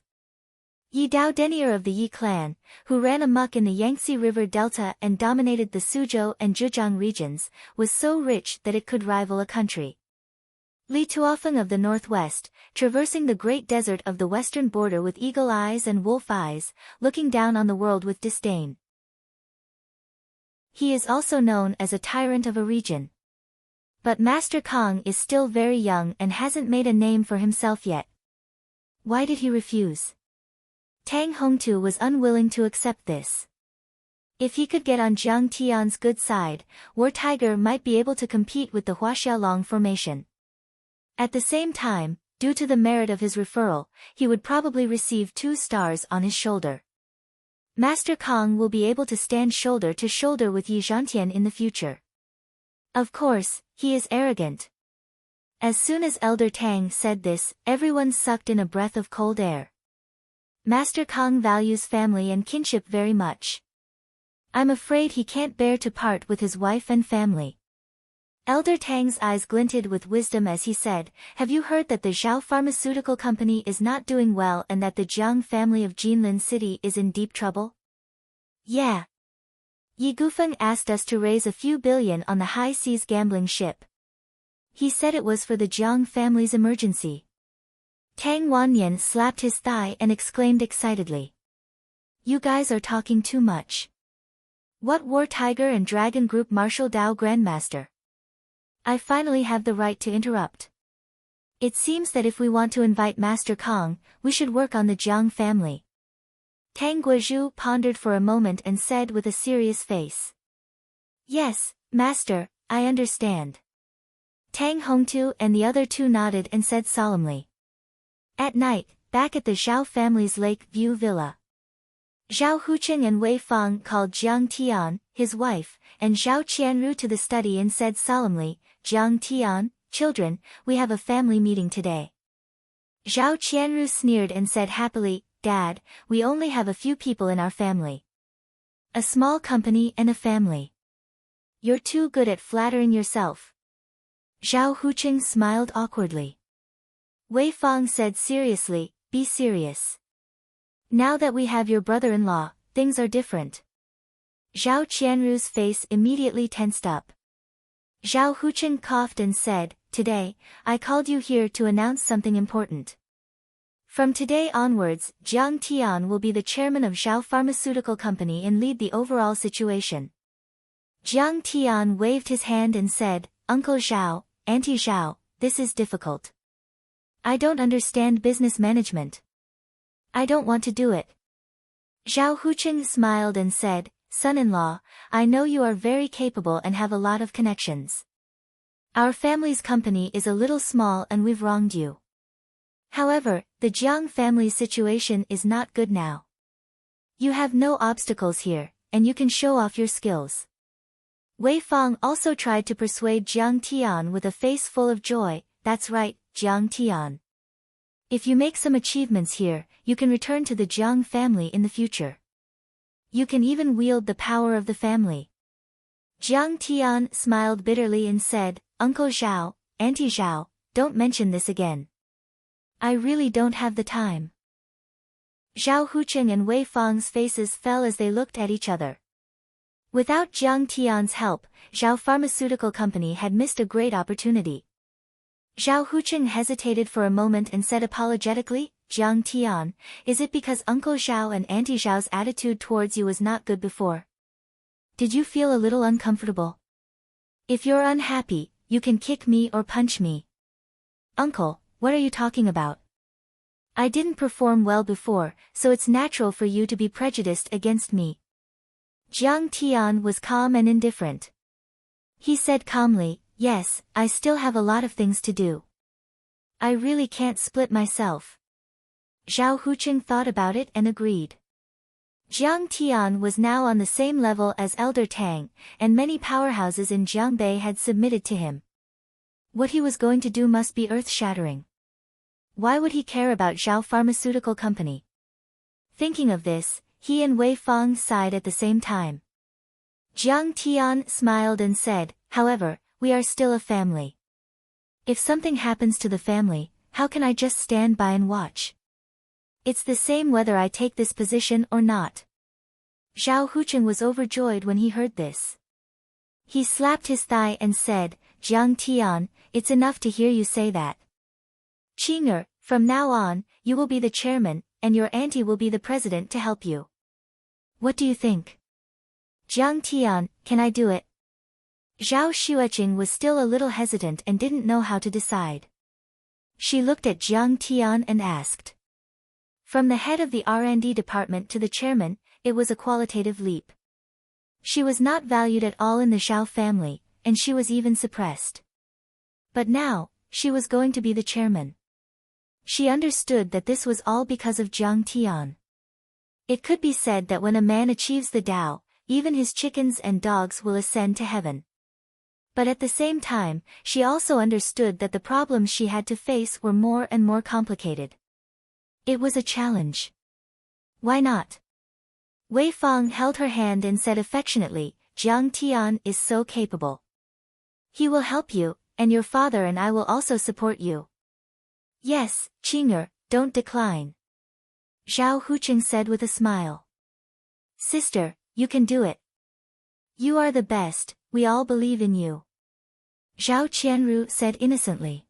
Yi Dao Denier of the Yi clan, who ran amok in the Yangtze River Delta and dominated the Suzhou and Zhejiang regions, was so rich that it could rival a country. Li Tuofeng of the northwest, traversing the great desert of the western border with eagle eyes and wolf eyes, looking down on the world with disdain. He is also known as a tyrant of a region. But Master Kong is still very young and hasn't made a name for himself yet. Why did he refuse? Tang Hongtu was unwilling to accept this. If he could get on Jiang Tian's good side, War Tiger might be able to compete with the Huaxiaolong formation. At the same time, due to the merit of his referral, he would probably receive 2 stars on his shoulder. Master Kong will be able to stand shoulder to shoulder with Yi Zhantian in the future. Of course, he is arrogant. As soon as Elder Tang said this, everyone sucked in a breath of cold air. Master Kong values family and kinship very much. I'm afraid he can't bear to part with his wife and family. Elder Tang's eyes glinted with wisdom as he said, have you heard that the Zhao Pharmaceutical Company is not doing well and that the Jiang family of Jinlin City is in deep trouble? Yeah. Yi Gufeng asked us to raise a few billion on the high seas gambling ship. He said it was for the Jiang family's emergency. Tang Wanyan slapped his thigh and exclaimed excitedly. You guys are talking too much. What War Tiger and Dragon Group Martial Dao Grandmaster? I finally have the right to interrupt. It seems that if we want to invite Master Kong, we should work on the Jiang family. Tang Guozhu pondered for a moment and said with a serious face. Yes, Master, I understand. Tang Hongtu and the other 2 nodded and said solemnly. At night, back at the Zhao family's Lake View Villa. Zhao Huqing and Wei Fang called Jiang Tian, his wife, and Zhao Qianru to the study and said solemnly, Jiang Tian, children, we have a family meeting today. Zhao Qianru sneered and said happily, Dad, we only have a few people in our family. A small company and a family. You're too good at flattering yourself. Zhao Huqing smiled awkwardly. Wei Fang said seriously, be serious. Now that we have your brother-in-law, things are different. Zhao Qianru's face immediately tensed up. Zhao Huqing coughed and said, Today, I called you here to announce something important. From today onwards, Jiang Tian will be the chairman of Zhao Pharmaceutical Company and lead the overall situation. Jiang Tian waved his hand and said, Uncle Zhao, Auntie Zhao, this is difficult. I don't understand business management. I don't want to do it. Zhao Huqing smiled and said, Son-in-law, I know you are very capable and have a lot of connections. Our family's company is a little small and we've wronged you. However, the Jiang family's situation is not good now. You have no obstacles here, and you can show off your skills. Wei Fang also tried to persuade Jiang Tian with a face full of joy. That's right, Jiang Tian. If you make some achievements here, you can return to the Jiang family in the future. You can even wield the power of the family. Jiang Tian smiled bitterly and said, Uncle Zhao, Auntie Zhao, don't mention this again. I really don't have the time. Zhao Hucheng and Wei Fang's faces fell as they looked at each other. Without Jiang Tian's help, Zhao Pharmaceutical Company had missed a great opportunity. Zhao Hucheng hesitated for a moment and said apologetically, Jiang Tian, is it because Uncle Zhao and Auntie Zhao's attitude towards you was not good before? Did you feel a little uncomfortable? If you're unhappy, you can kick me or punch me. Uncle, what are you talking about? I didn't perform well before, so it's natural for you to be prejudiced against me. Jiang Tian was calm and indifferent. He said calmly, yes, I still have a lot of things to do. I really can't split myself. Zhao Hucheng thought about it and agreed. Jiang Tian was now on the same level as Elder Tang, and many powerhouses in Jiangbei had submitted to him. What he was going to do must be earth-shattering. Why would he care about Zhao Pharmaceutical Company? Thinking of this, he and Wei Fang sighed at the same time. Jiang Tian smiled and said, however, we are still a family. If something happens to the family, how can I just stand by and watch? It's the same whether I take this position or not. Zhao Hucheng was overjoyed when he heard this. He slapped his thigh and said, Jiang Tian, it's enough to hear you say that. Qing'er, from now on, you will be the chairman, and your auntie will be the president to help you. What do you think? Jiang Tian, can I do it? Zhao Xueqing was still a little hesitant and didn't know how to decide. She looked at Jiang Tian and asked. From the head of the R&D department to the chairman, it was a qualitative leap. She was not valued at all in the Zhao family, and she was even suppressed. But now, she was going to be the chairman. She understood that this was all because of Jiang Tian. It could be said that when a man achieves the Tao, even his chickens and dogs will ascend to heaven. But at the same time, she also understood that the problems she had to face were more and more complicated. It was a challenge. Why not? Wei Fang held her hand and said affectionately, Jiang Tian is so capable. He will help you, and your father and I will also support you. Yes, Qing'er, don't decline. Zhao Hucheng said with a smile. Sister, you can do it. You are the best, we all believe in you. Zhao Qianru said innocently.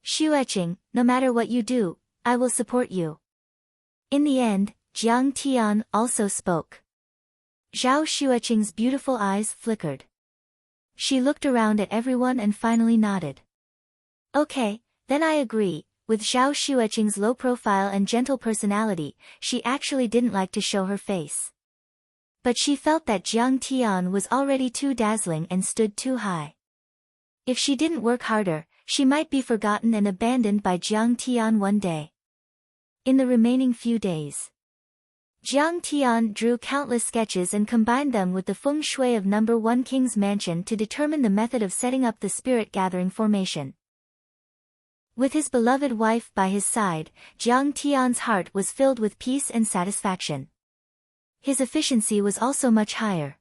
Xueqing, no matter what you do, I will support you. In the end, Jiang Tian also spoke. Zhao Xueqing's beautiful eyes flickered. She looked around at everyone and finally nodded. Okay, then I agree. With Zhao Xueqing's low profile and gentle personality, she actually didn't like to show her face. But she felt that Jiang Tian was already too dazzling and stood too high. If she didn't work harder, she might be forgotten and abandoned by Jiang Tian one day. In the remaining few days, Jiang Tian drew countless sketches and combined them with the feng shui of No. 1 King's Mansion to determine the method of setting up the spirit-gathering formation. With his beloved wife by his side, Jiang Tian's heart was filled with peace and satisfaction. His efficiency was also much higher.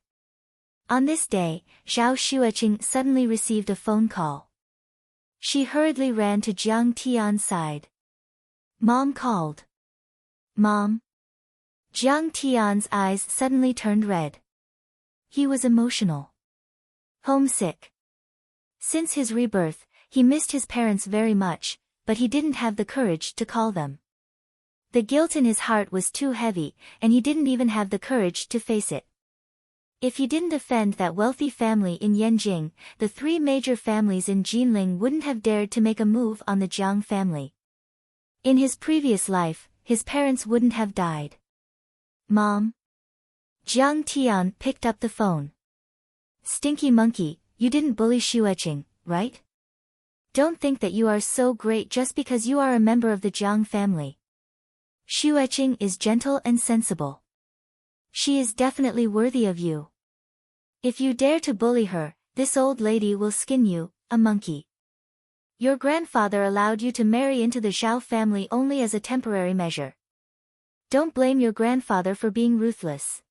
On this day, Zhao Xueqing suddenly received a phone call. She hurriedly ran to Jiang Tian's side. Mom called. Mom? Jiang Tian's eyes suddenly turned red. He was emotional. Homesick. Since his rebirth, he missed his parents very much, but he didn't have the courage to call them. The guilt in his heart was too heavy, and he didn't even have the courage to face it. If he didn't offend that wealthy family in Yanjing, the three major families in Jinling wouldn't have dared to make a move on the Jiang family. In his previous life, his parents wouldn't have died. Mom? Jiang Tian picked up the phone. Stinky monkey, you didn't bully Xueqing, right? Don't think that you are so great just because you are a member of the Jiang family. Xueqing is gentle and sensible. She is definitely worthy of you. If you dare to bully her, this old lady will skin you, a monkey. Your grandfather allowed you to marry into the Zhao family only as a temporary measure. Don't blame your grandfather for being ruthless.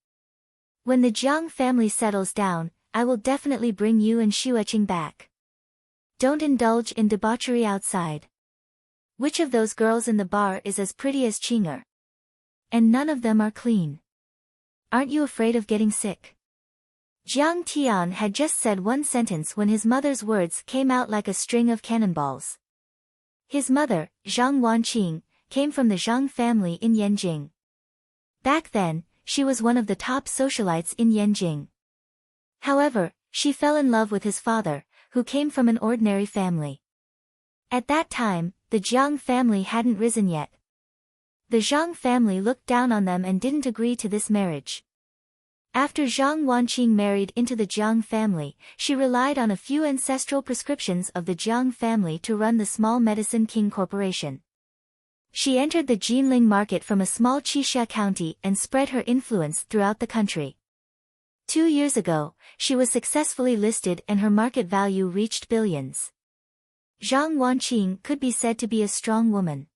When the Jiang family settles down, I will definitely bring you and Xueqing back. Don't indulge in debauchery outside. Which of those girls in the bar is as pretty as Qing'er? And none of them are clean. Aren't you afraid of getting sick? Jiang Tian had just said one sentence when his mother's words came out like a string of cannonballs. His mother, Zhang Wanqing, came from the Zhang family in Yanjing. Back then, she was one of the top socialites in Yanjing. However, she fell in love with his father, who came from an ordinary family. At that time, the Jiang family hadn't risen yet. The Zhang family looked down on them and didn't agree to this marriage. After Zhang Wanqing married into the Jiang family, she relied on a few ancestral prescriptions of the Jiang family to run the small Medicine King Corporation. She entered the Jinling market from a small Qixia county and spread her influence throughout the country. 2 years ago, she was successfully listed and her market value reached billions. Zhang Wanqing could be said to be a strong woman.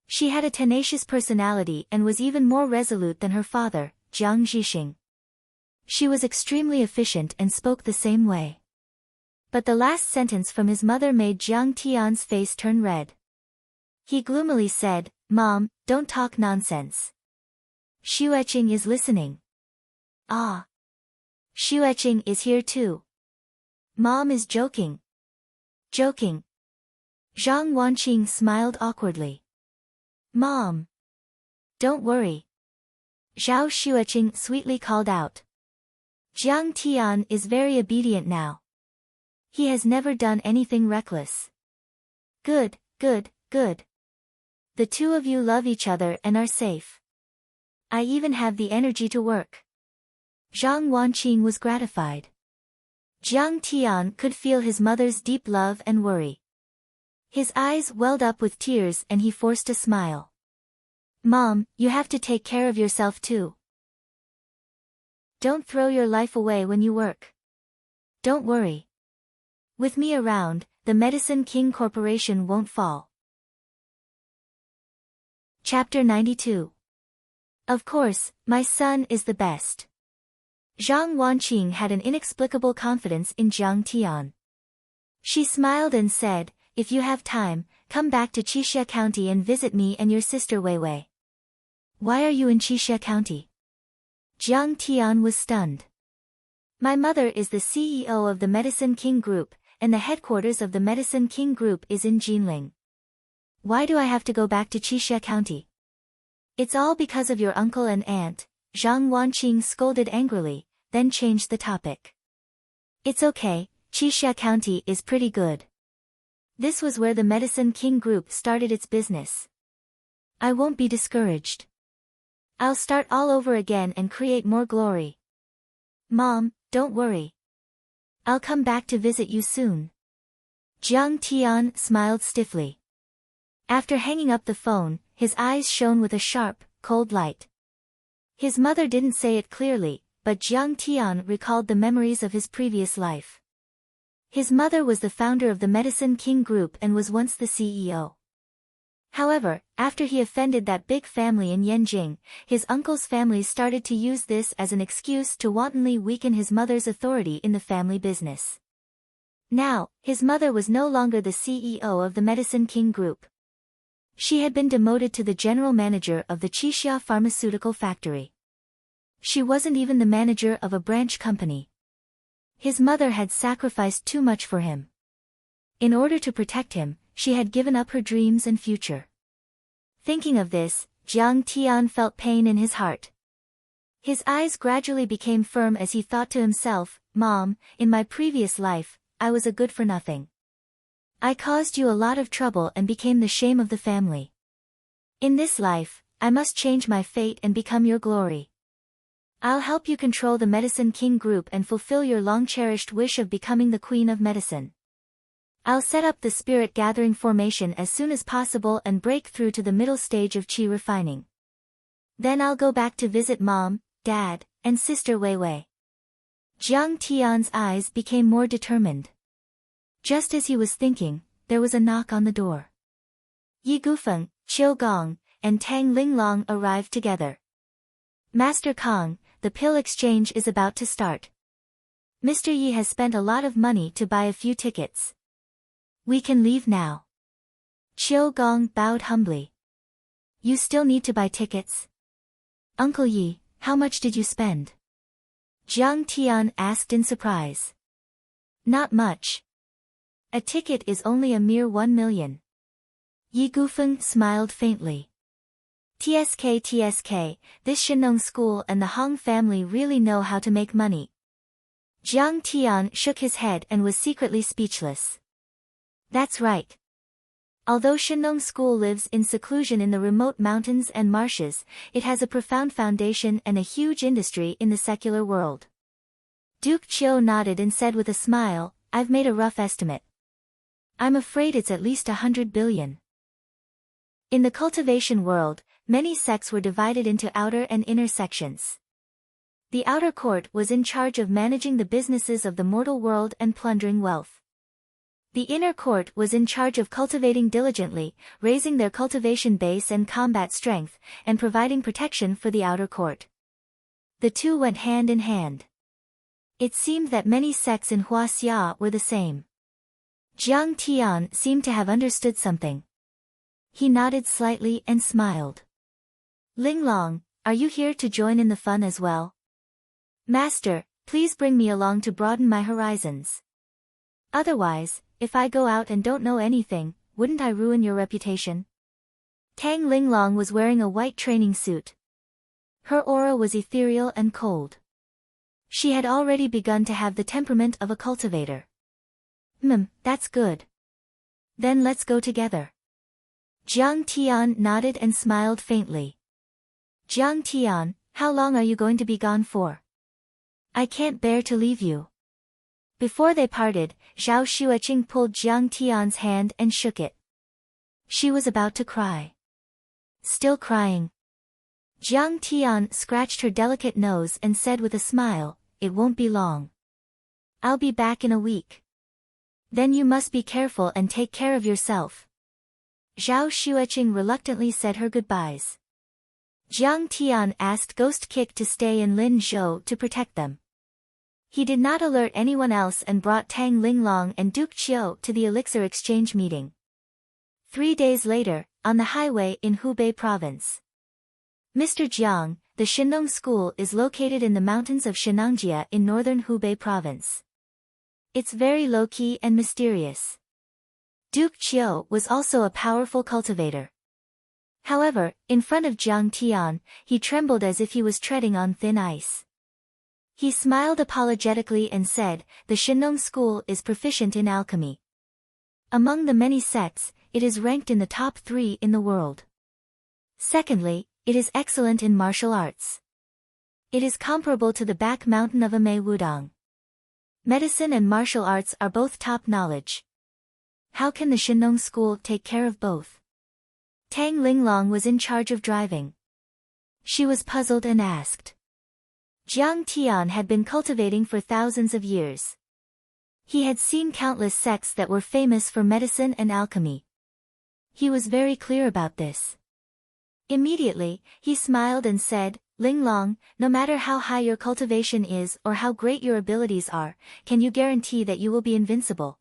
She had a tenacious personality and was even more resolute than her father, Jiang Zhixing. She was extremely efficient and spoke the same way. But the last sentence from his mother made Jiang Tian's face turn red. He gloomily said, "Mom, don't talk nonsense. Xueqing is listening." "Ah. Xueqing is here too. Mom is joking." "Joking?" Zhang Wanqing smiled awkwardly. "Mom. Don't worry." Zhao Xueqing sweetly called out. "Jiang Tian is very obedient now. He has never done anything reckless." "Good, good, good. The two of you love each other and are safe. I even have the energy to work." Zhang Wanqing was gratified. Jiang Tian could feel his mother's deep love and worry. His eyes welled up with tears and he forced a smile. "Mom, you have to take care of yourself too. Don't throw your life away when you work. Don't worry. With me around, the Medicine King Corporation won't fall." Chapter 92. Of course, my son is the best. Zhang Wanqing had an inexplicable confidence in Jiang Tian. She smiled and said, "If you have time, come back to Qixia County and visit me and your sister Weiwei." "Why are you in Qixia County?" Jiang Tian was stunned. "My mother is the CEO of the Medicine King Group, and the headquarters of the Medicine King Group is in Jinling. Why do I have to go back to Qixia County?" "It's all because of your uncle and aunt," Zhang Wanqing scolded angrily, then changed the topic. "It's okay, Qixia County is pretty good. This was where the Medicine King Group started its business. I won't be discouraged. I'll start all over again and create more glory. Mom, don't worry. I'll come back to visit you soon." Jiang Tian smiled stiffly. After hanging up the phone, his eyes shone with a sharp, cold light. His mother didn't say it clearly, but Jiang Tian recalled the memories of his previous life. His mother was the founder of the Medicine King Group and was once the CEO. However, after he offended that big family in Yanjing, his uncle's family started to use this as an excuse to wantonly weaken his mother's authority in the family business. Now, his mother was no longer the CEO of the Medicine King Group. She had been demoted to the general manager of the Qixia pharmaceutical factory. She wasn't even the manager of a branch company. His mother had sacrificed too much for him. In order to protect him, she had given up her dreams and future. Thinking of this, Jiang Tian felt pain in his heart. His eyes gradually became firm as he thought to himself, "Mom, in my previous life, I was a good-for-nothing. I caused you a lot of trouble and became the shame of the family. In this life, I must change my fate and become your glory. I'll help you control the Medicine King Group and fulfill your long-cherished wish of becoming the Queen of Medicine. I'll set up the spirit gathering formation as soon as possible and break through to the middle stage of qi refining. Then I'll go back to visit Mom, Dad, and Sister Weiwei. Jiang Tian's eyes became more determined. Just as he was thinking, there was a knock on the door. Yi Gufeng, Qiu Gong, and Tang Linglong arrived together. Master Kong, the pill exchange is about to start. Mr. Yi has spent a lot of money to buy a few tickets. We can leave now. Qiu Gong bowed humbly. You still need to buy tickets? Uncle Yi, how much did you spend? Jiang Tian asked in surprise. Not much. A ticket is only a mere 1 million. Yi Gufeng smiled faintly. TSK, this Shenong school and the Hong family really know how to make money. Jiang Tian shook his head and was secretly speechless. That's right. Although Shenong School lives in seclusion in the remote mountains and marshes, it has a profound foundation and a huge industry in the secular world. Duke Qiu nodded and said with a smile, I've made a rough estimate. I'm afraid it's at least 100 billion. In the cultivation world, many sects were divided into outer and inner sections. The outer court was in charge of managing the businesses of the mortal world and plundering wealth. The inner court was in charge of cultivating diligently, raising their cultivation base and combat strength, and providing protection for the outer court. The two went hand in hand. It seemed that many sects in Huaxia were the same. Jiang Tian seemed to have understood something. He nodded slightly and smiled. Linglong, are you here to join in the fun as well? Master, please bring me along to broaden my horizons. Otherwise, if I go out and don't know anything, wouldn't I ruin your reputation? Tang Linglong was wearing a white training suit. Her aura was ethereal and cold. She had already begun to have the temperament of a cultivator. That's good. Then let's go together. Jiang Tian nodded and smiled faintly. Jiang Tian, how long are you going to be gone for? I can't bear to leave you. Before they parted, Zhao Xueqing pulled Jiang Tian's hand and shook it. She was about to cry. Still crying. Jiang Tian scratched her delicate nose and said with a smile, it won't be long. I'll be back in a week. Then you must be careful and take care of yourself. Zhao Xueqing reluctantly said her goodbyes. Jiang Tian asked Ghost Kick to stay in Lin Zhou to protect them. He did not alert anyone else and brought Tang Linglong and Duke Qiu to the elixir exchange meeting. 3 days later, on the highway in Hubei province. Mr. Jiang, the Shenong School is located in the mountains of Shenangjia in northern Hubei province. It's very low-key and mysterious. Duke Qiu was also a powerful cultivator. However, in front of Jiang Tian, he trembled as if he was treading on thin ice. He smiled apologetically and said, the Shenong School is proficient in alchemy. Among the many sects, it is ranked in the top 3 in the world. Secondly, it is excellent in martial arts. It is comparable to the back mountain of Amei Wudong. Medicine and martial arts are both top knowledge. How can the Shenong School take care of both? Tang Linglong was in charge of driving. She was puzzled and asked. Jiang Tian had been cultivating for thousands of years. He had seen countless sects that were famous for medicine and alchemy. He was very clear about this. Immediately, he smiled and said, Linglong, no matter how high your cultivation is or how great your abilities are, can you guarantee that you will be invincible?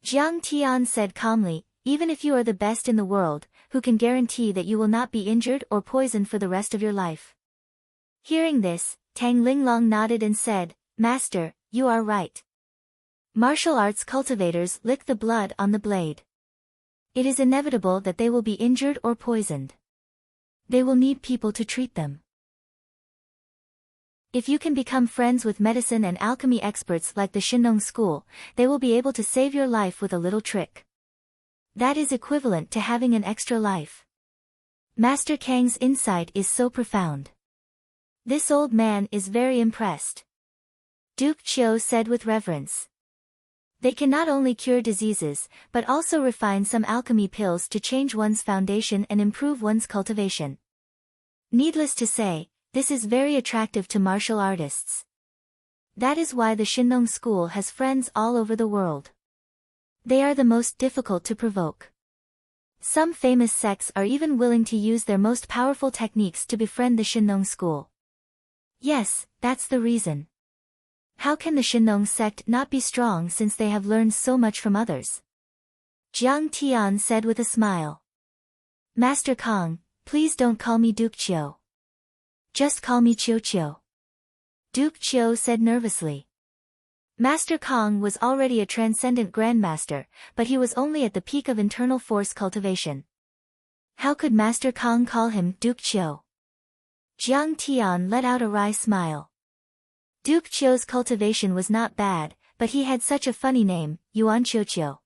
Jiang Tian said calmly, even if you are the best in the world, who can guarantee that you will not be injured or poisoned for the rest of your life? Hearing this, Tang Linglong nodded and said, Master, you are right. Martial arts cultivators lick the blood on the blade. It is inevitable that they will be injured or poisoned. They will need people to treat them. If you can become friends with medicine and alchemy experts like the Shenong School, they will be able to save your life with a little trick. That is equivalent to having an extra life. Master Kang's insight is so profound. This old man is very impressed. Duke Qiu said with reverence. They can not only cure diseases, but also refine some alchemy pills to change one's foundation and improve one's cultivation. Needless to say, this is very attractive to martial artists. That is why the Shinong school has friends all over the world. They are the most difficult to provoke. Some famous sects are even willing to use their most powerful techniques to befriend the Shinong school. Yes, that's the reason. How can the Shinong sect not be strong since they have learned so much from others? Jiang Tian said with a smile. Master Kong, please don't call me Duke Chiu. Just call me Chiu Chiu. Duke Chiu said nervously. Master Kong was already a transcendent grandmaster, but he was only at the peak of internal force cultivation. How could Master Kong call him Duke Chiu? Jiang Tian let out a wry smile. Duke Chiu's cultivation was not bad, but he had such a funny name, Yuan Chiu Chiu.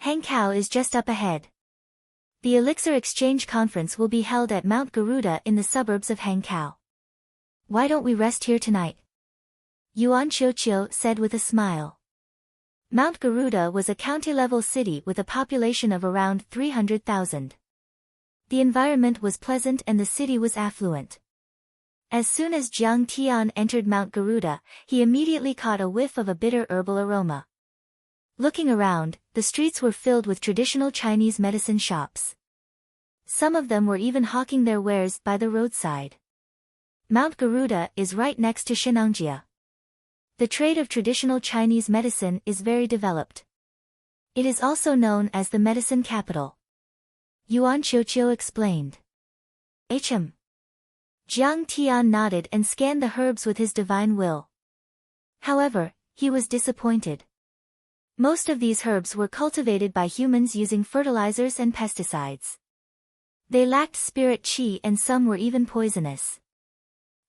Hangkou is just up ahead. The Elixir Exchange Conference will be held at Mount Garuda in the suburbs of Hangkou. Why don't we rest here tonight? Yuan Chiu Chiu said with a smile. Mount Garuda was a county-level city with a population of around 300,000. The environment was pleasant and the city was affluent. As soon as Jiang Tian entered Mount Garuda, he immediately caught a whiff of a bitter herbal aroma. Looking around, the streets were filled with traditional Chinese medicine shops. Some of them were even hawking their wares by the roadside. Mount Garuda is right next to Shenangjia. The trade of traditional Chinese medicine is very developed. It is also known as the medicine capital. Yuan Qiuqiu explained. Hm. Jiang Tian nodded and scanned the herbs with his divine will. However, he was disappointed. Most of these herbs were cultivated by humans using fertilizers and pesticides. They lacked spirit qi and some were even poisonous.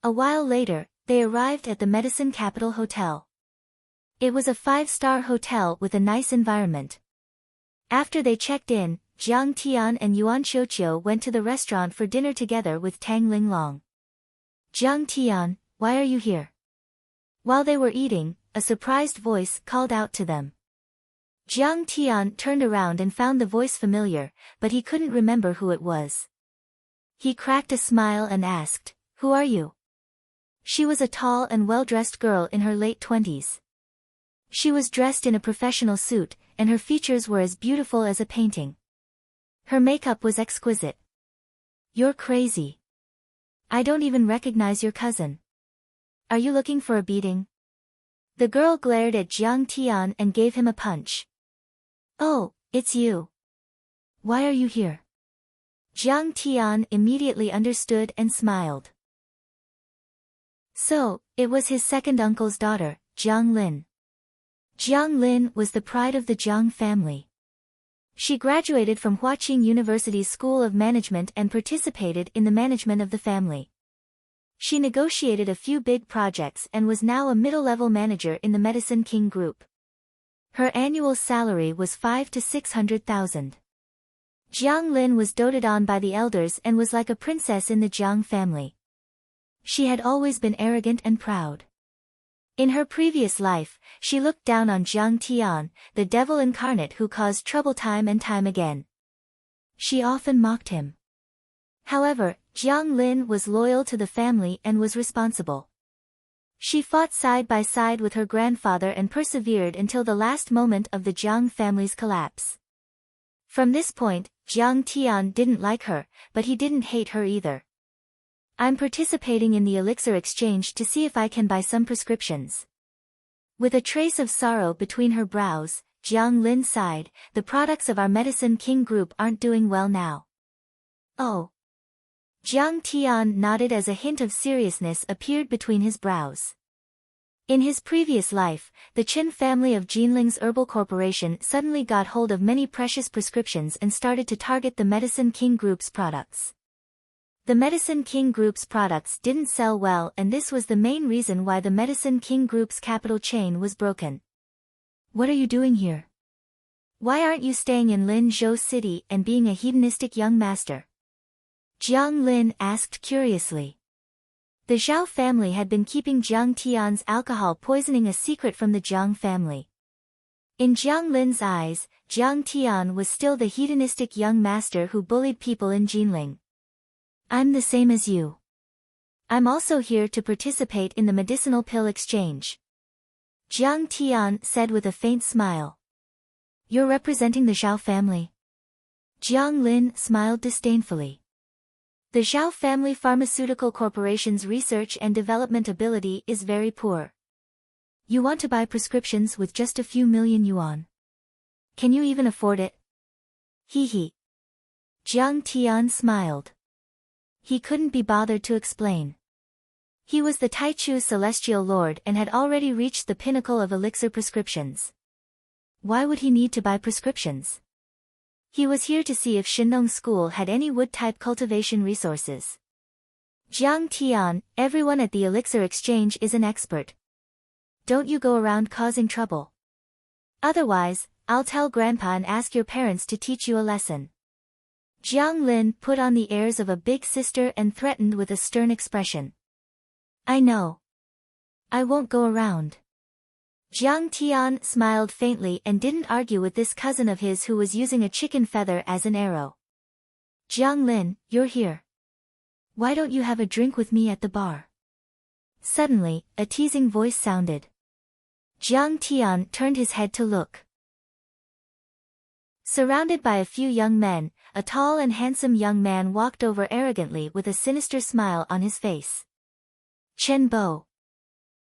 A while later, they arrived at the Medicine Capital Hotel. It was a 5-star hotel with a nice environment. After they checked in, Jiang Tian and Yuan Qiuqiu went to the restaurant for dinner together with Tang Linglong. Jiang Tian, why are you here? While they were eating, a surprised voice called out to them. Jiang Tian turned around and found the voice familiar, but he couldn't remember who it was. He cracked a smile and asked, "Who are you?" She was a tall and well-dressed girl in her late 20s. She was dressed in a professional suit, and her features were as beautiful as a painting. Her makeup was exquisite. You're crazy. I don't even recognize your cousin. Are you looking for a beating? The girl glared at Jiang Tian and gave him a punch. Oh, it's you. Why are you here? Jiang Tian immediately understood and smiled. So, it was his second uncle's daughter, Jiang Lin. Jiang Lin was the pride of the Jiang family. She graduated from Huaqing University's School of Management and participated in the management of the family. She negotiated a few big projects and was now a middle-level manager in the Medicine King Group. Her annual salary was 5 to 600,000. Jiang Lin was doted on by the elders and was like a princess in the Jiang family. She had always been arrogant and proud. In her previous life, she looked down on Jiang Tian, the devil incarnate who caused trouble time and time again. She often mocked him. However, Jiang Lin was loyal to the family and was responsible. She fought side by side with her grandfather and persevered until the last moment of the Jiang family's collapse. From this point, Jiang Tian didn't like her, but he didn't hate her either. I'm participating in the elixir exchange to see if I can buy some prescriptions. With a trace of sorrow between her brows, Jiang Lin sighed, the products of our Medicine King group aren't doing well now. Oh. Jiang Tian nodded as a hint of seriousness appeared between his brows. In his previous life, the Qin family of Jinling's Herbal Corporation suddenly got hold of many precious prescriptions and started to target the Medicine King Group's products. The Medicine King Group's products didn't sell well, and this was the main reason why the Medicine King Group's capital chain was broken. What are you doing here? Why aren't you staying in Linzhou City and being a hedonistic young master? Jiang Lin asked curiously. The Zhao family had been keeping Jiang Tian's alcohol poisoning a secret from the Jiang family. In Jiang Lin's eyes, Jiang Tian was still the hedonistic young master who bullied people in Jinling. I'm the same as you. I'm also here to participate in the medicinal pill exchange. Jiang Tian said with a faint smile. You're representing the Zhao family? Jiang Lin smiled disdainfully. The Zhao family pharmaceutical corporation's research and development ability is very poor. You want to buy prescriptions with just a few million yuan. Can you even afford it? Hee hee. Jiang Tian smiled. He couldn't be bothered to explain. He was the Taichu Celestial Lord and had already reached the pinnacle of elixir prescriptions. Why would he need to buy prescriptions? He was here to see if Shinong School had any wood-type cultivation resources. Jiang Tian, everyone at the elixir exchange is an expert. Don't you go around causing trouble. Otherwise, I'll tell Grandpa and ask your parents to teach you a lesson. Jiang Lin put on the airs of a big sister and threatened with a stern expression. I know. I won't go around. Jiang Tian smiled faintly and didn't argue with this cousin of his who was using a chicken feather as an arrow. Jiang Lin, you're here. Why don't you have a drink with me at the bar? Suddenly, a teasing voice sounded. Jiang Tian turned his head to look. Surrounded by a few young men, a tall and handsome young man walked over arrogantly with a sinister smile on his face. Chen Bo.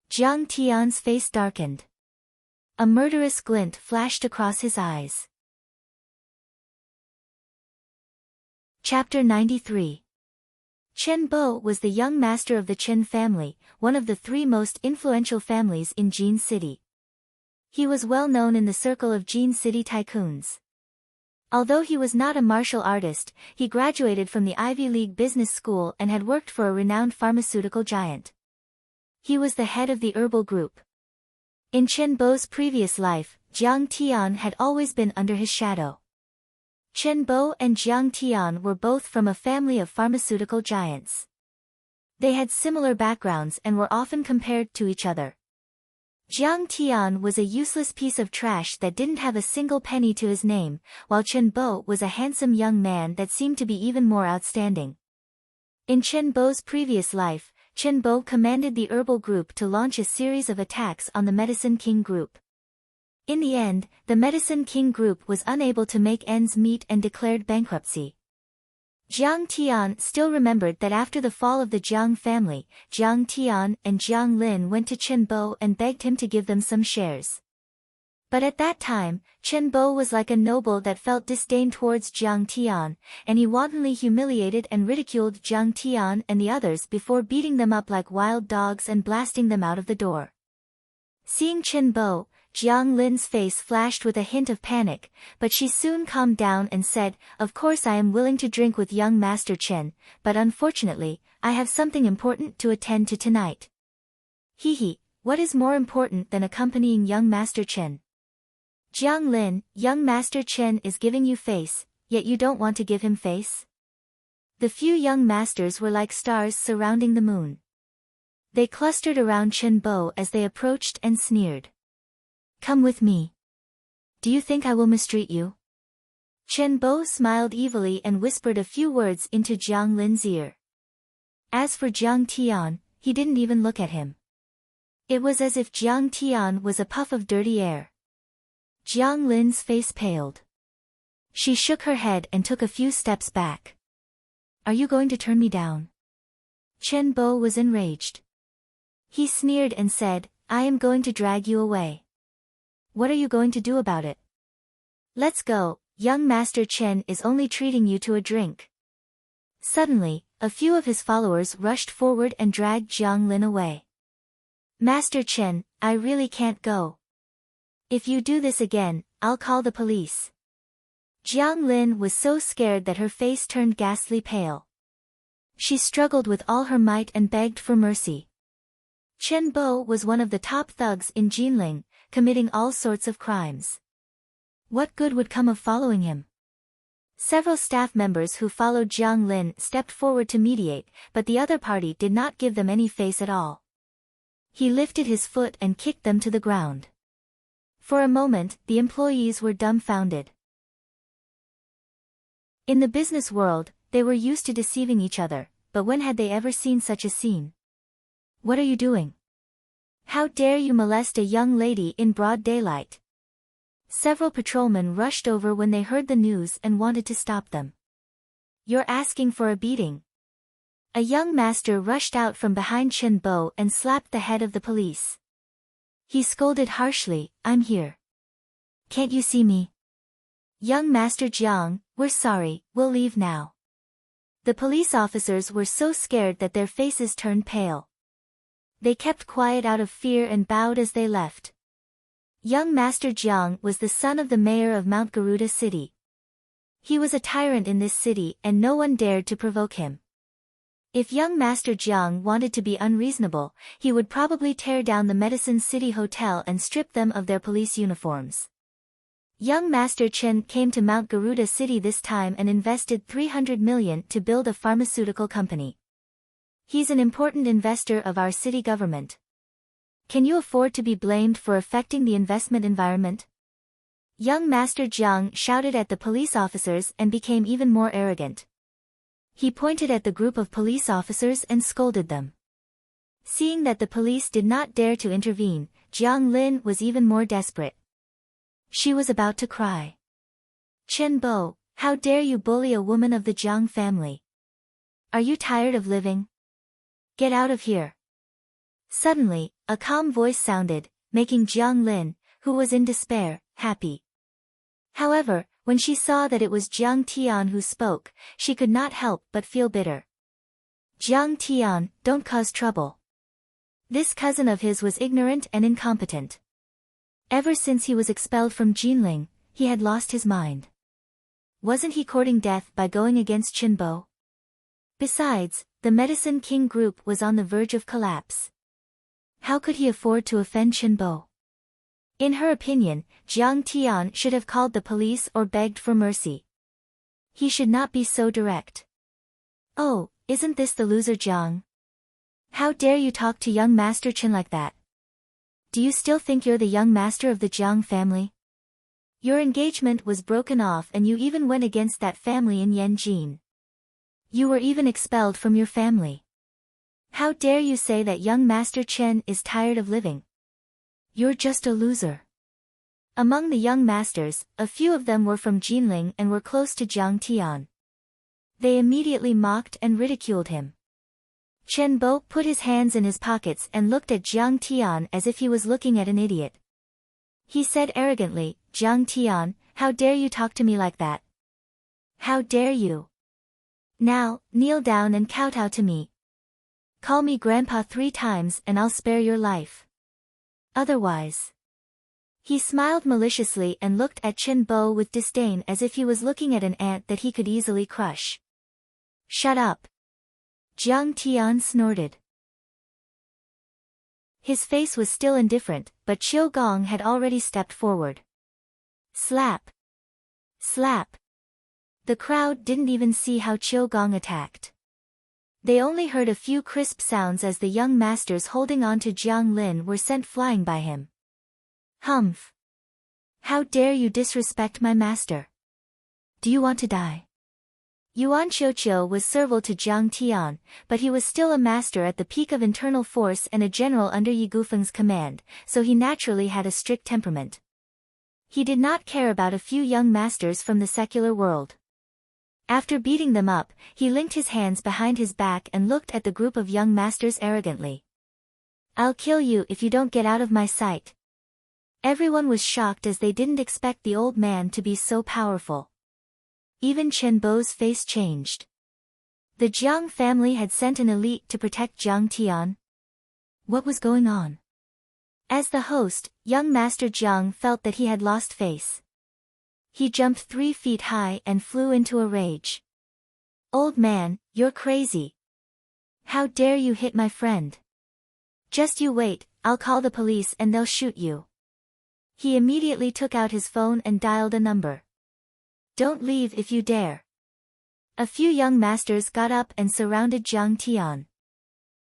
Jiang Tian's face darkened. A murderous glint flashed across his eyes. Chapter 93. Chen Bo was the young master of the Chen family, one of the three most influential families in Jin City. He was well known in the circle of Jin City tycoons. Although he was not a martial artist, he graduated from the Ivy League Business School and had worked for a renowned pharmaceutical giant. He was the head of the herbal group. In Chen Bo's previous life, Jiang Tian had always been under his shadow. Chen Bo and Jiang Tian were both from a family of pharmaceutical giants. They had similar backgrounds and were often compared to each other. Jiang Tian was a useless piece of trash that didn't have a single penny to his name, while Chen Bo was a handsome young man that seemed to be even more outstanding. In Chen Bo's previous life, Chen Bo commanded the herbal group to launch a series of attacks on the Medicine King group. In the end, the Medicine King group was unable to make ends meet and declared bankruptcy. Jiang Tian still remembered that after the fall of the Jiang family, Jiang Tian and Jiang Lin went to Chen Bo and begged him to give them some shares. But at that time, Chen Bo was like a noble that felt disdain towards Jiang Tian, and he wantonly humiliated and ridiculed Jiang Tian and the others before beating them up like wild dogs and blasting them out of the door. Seeing Chen Bo, Jiang Lin's face flashed with a hint of panic, but she soon calmed down and said, "Of course I am willing to drink with young Master Chen, but unfortunately, I have something important to attend to tonight." Hee hee, what is more important than accompanying young Master Chen? Jiang Lin, young Master Chen is giving you face, yet you don't want to give him face? The few young masters were like stars surrounding the moon. They clustered around Chen Bo as they approached and sneered. Come with me. Do you think I will mistreat you? Chen Bo smiled evilly and whispered a few words into Jiang Lin's ear. As for Jiang Tian, he didn't even look at him. It was as if Jiang Tian was a puff of dirty air. Jiang Lin's face paled. She shook her head and took a few steps back. Are you going to turn me down? Chen Bo was enraged. He sneered and said, I am going to drag you away. What are you going to do about it? Let's go, young Master Chen is only treating you to a drink. Suddenly, a few of his followers rushed forward and dragged Jiang Lin away. Master Chen, I really can't go. If you do this again, I'll call the police. Jiang Lin was so scared that her face turned ghastly pale. She struggled with all her might and begged for mercy. Chen Bo was one of the top thugs in Jinling, committing all sorts of crimes. What good would come of following him? Several staff members who followed Jiang Lin stepped forward to mediate, but the other party did not give them any face at all. He lifted his foot and kicked them to the ground. For a moment, the employees were dumbfounded. In the business world, they were used to deceiving each other, but when had they ever seen such a scene? What are you doing? How dare you molest a young lady in broad daylight? Several patrolmen rushed over when they heard the news and wanted to stop them. You're asking for a beating. A young master rushed out from behind Chen Bo and slapped the head of the police. He scolded harshly, I'm here. Can't you see me? Young Master Jiang, we're sorry, we'll leave now. The police officers were so scared that their faces turned pale. They kept quiet out of fear and bowed as they left. Young Master Jiang was the son of the mayor of Mount Garuda City. He was a tyrant in this city and no one dared to provoke him. If young Master Jiang wanted to be unreasonable, he would probably tear down the Medicine City Hotel and strip them of their police uniforms. Young Master Chen came to Mount Garuda City this time and invested 300 million to build a pharmaceutical company. He's an important investor of our city government. Can you afford to be blamed for affecting the investment environment? Young Master Jiang shouted at the police officers and became even more arrogant. He pointed at the group of police officers and scolded them. Seeing that the police did not dare to intervene, Jiang Lin was even more desperate. She was about to cry. Chen Bo, how dare you bully a woman of the Jiang family? Are you tired of living? Get out of here. Suddenly, a calm voice sounded, making Jiang Lin, who was in despair, happy. However, when she saw that it was Jiang Tian who spoke, she could not help but feel bitter. Jiang Tian, don't cause trouble. This cousin of his was ignorant and incompetent. Ever since he was expelled from Jinling, he had lost his mind. Wasn't he courting death by going against Qinbo? Besides, the Medicine King group was on the verge of collapse. How could he afford to offend Qinbo? In her opinion, Jiang Tian should have called the police or begged for mercy. He should not be so direct. Oh, isn't this the loser Jiang? How dare you talk to young Master Chen like that? Do you still think you're the young master of the Jiang family? Your engagement was broken off and you even went against that family in Yanjin. You were even expelled from your family. How dare you say that young Master Chen is tired of living? You're just a loser. Among the young masters, a few of them were from Jinling and were close to Jiang Tian. They immediately mocked and ridiculed him. Chen Bo put his hands in his pockets and looked at Jiang Tian as if he was looking at an idiot. He said arrogantly, Jiang Tian, how dare you talk to me like that? How dare you? Now, kneel down and kowtow to me. Call me Grandpa 3 times and I'll spare your life. Otherwise. He smiled maliciously and looked at Chen Bo with disdain as if he was looking at an ant that he could easily crush. Shut up. Jiang Tian snorted. His face was still indifferent, but Qiu Gong had already stepped forward. Slap. Slap. The crowd didn't even see how Qiu Gong attacked. They only heard a few crisp sounds as the young masters holding on to Jiang Lin were sent flying by him. Humph! How dare you disrespect my master? Do you want to die? Yuan Qiuqiu was servile to Jiang Tian, but he was still a master at the peak of internal force and a general under Yi Gufeng's command, so he naturally had a strict temperament. He did not care about a few young masters from the secular world. After beating them up, he linked his hands behind his back and looked at the group of young masters arrogantly. I'll kill you if you don't get out of my sight. Everyone was shocked as they didn't expect the old man to be so powerful. Even Chen Bo's face changed. The Jiang family had sent an elite to protect Jiang Tian. What was going on? As the host, young Master Jiang felt that he had lost face. He jumped 3 feet high and flew into a rage. Old man, you're crazy. How dare you hit my friend? Just you wait, I'll call the police and they'll shoot you. He immediately took out his phone and dialed a number. Don't leave if you dare. A few young masters got up and surrounded Jiang Tian.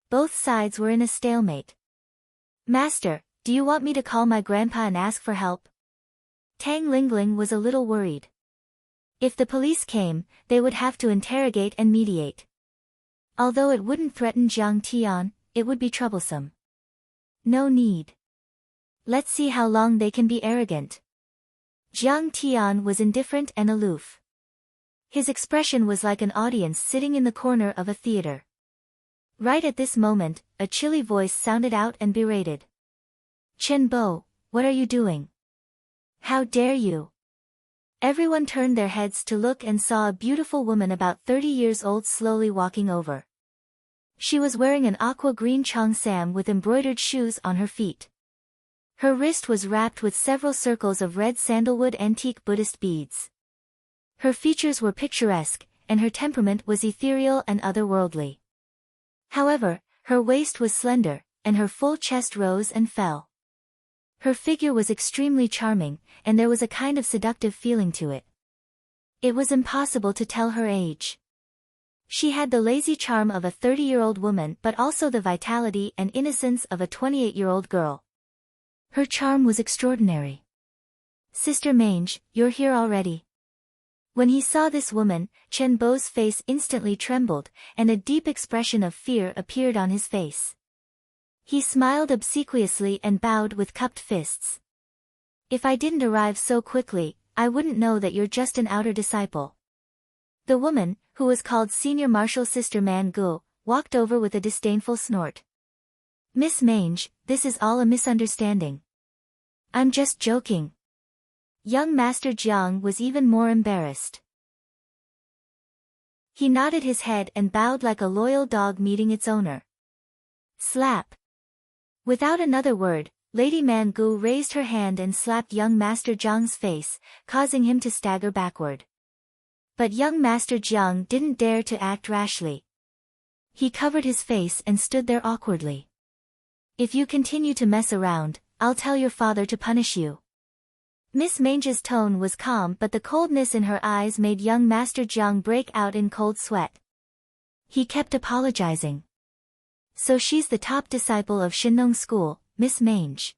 Both sides were in a stalemate. Master, do you want me to call my grandpa and ask for help? Tang Lingling was a little worried. If the police came, they would have to interrogate and mediate. Although it wouldn't threaten Jiang Tian, it would be troublesome. No need. Let's see how long they can be arrogant. Jiang Tian was indifferent and aloof. His expression was like an audience sitting in the corner of a theater. Right at this moment, a chilly voice sounded out and berated. Chen Bo, what are you doing? How dare you? Everyone turned their heads to look and saw a beautiful woman about 30 years old slowly walking over. She was wearing an aqua green cheongsam with embroidered shoes on her feet. Her wrist was wrapped with several circles of red sandalwood antique Buddhist beads. Her features were picturesque, and her temperament was ethereal and otherworldly. However, her waist was slender, and her full chest rose and fell. Her figure was extremely charming, and there was a kind of seductive feeling to it. It was impossible to tell her age. She had the lazy charm of a 30-year-old woman but also the vitality and innocence of a 28-year-old girl. Her charm was extraordinary. Sister Mange, you're here already. When he saw this woman, Chen Bo's face instantly trembled, and a deep expression of fear appeared on his face. He smiled obsequiously and bowed with cupped fists. If I didn't arrive so quickly, I wouldn't know that you're just an outer disciple. The woman, who was called Senior Marshal Sister Man Gu, walked over with a disdainful snort. Miss Mange, this is all a misunderstanding. I'm just joking. Young Master Jiang was even more embarrassed. He nodded his head and bowed like a loyal dog meeting its owner. Slap. Without another word, Lady Man Gu raised her hand and slapped young Master Jiang's face, causing him to stagger backward. But young Master Jiang didn't dare to act rashly. He covered his face and stood there awkwardly. If you continue to mess around, I'll tell your father to punish you. Miss Mange's tone was calm, but the coldness in her eyes made young Master Jiang break out in cold sweat. He kept apologizing. So she's the top disciple of Shinong School, Miss Mange.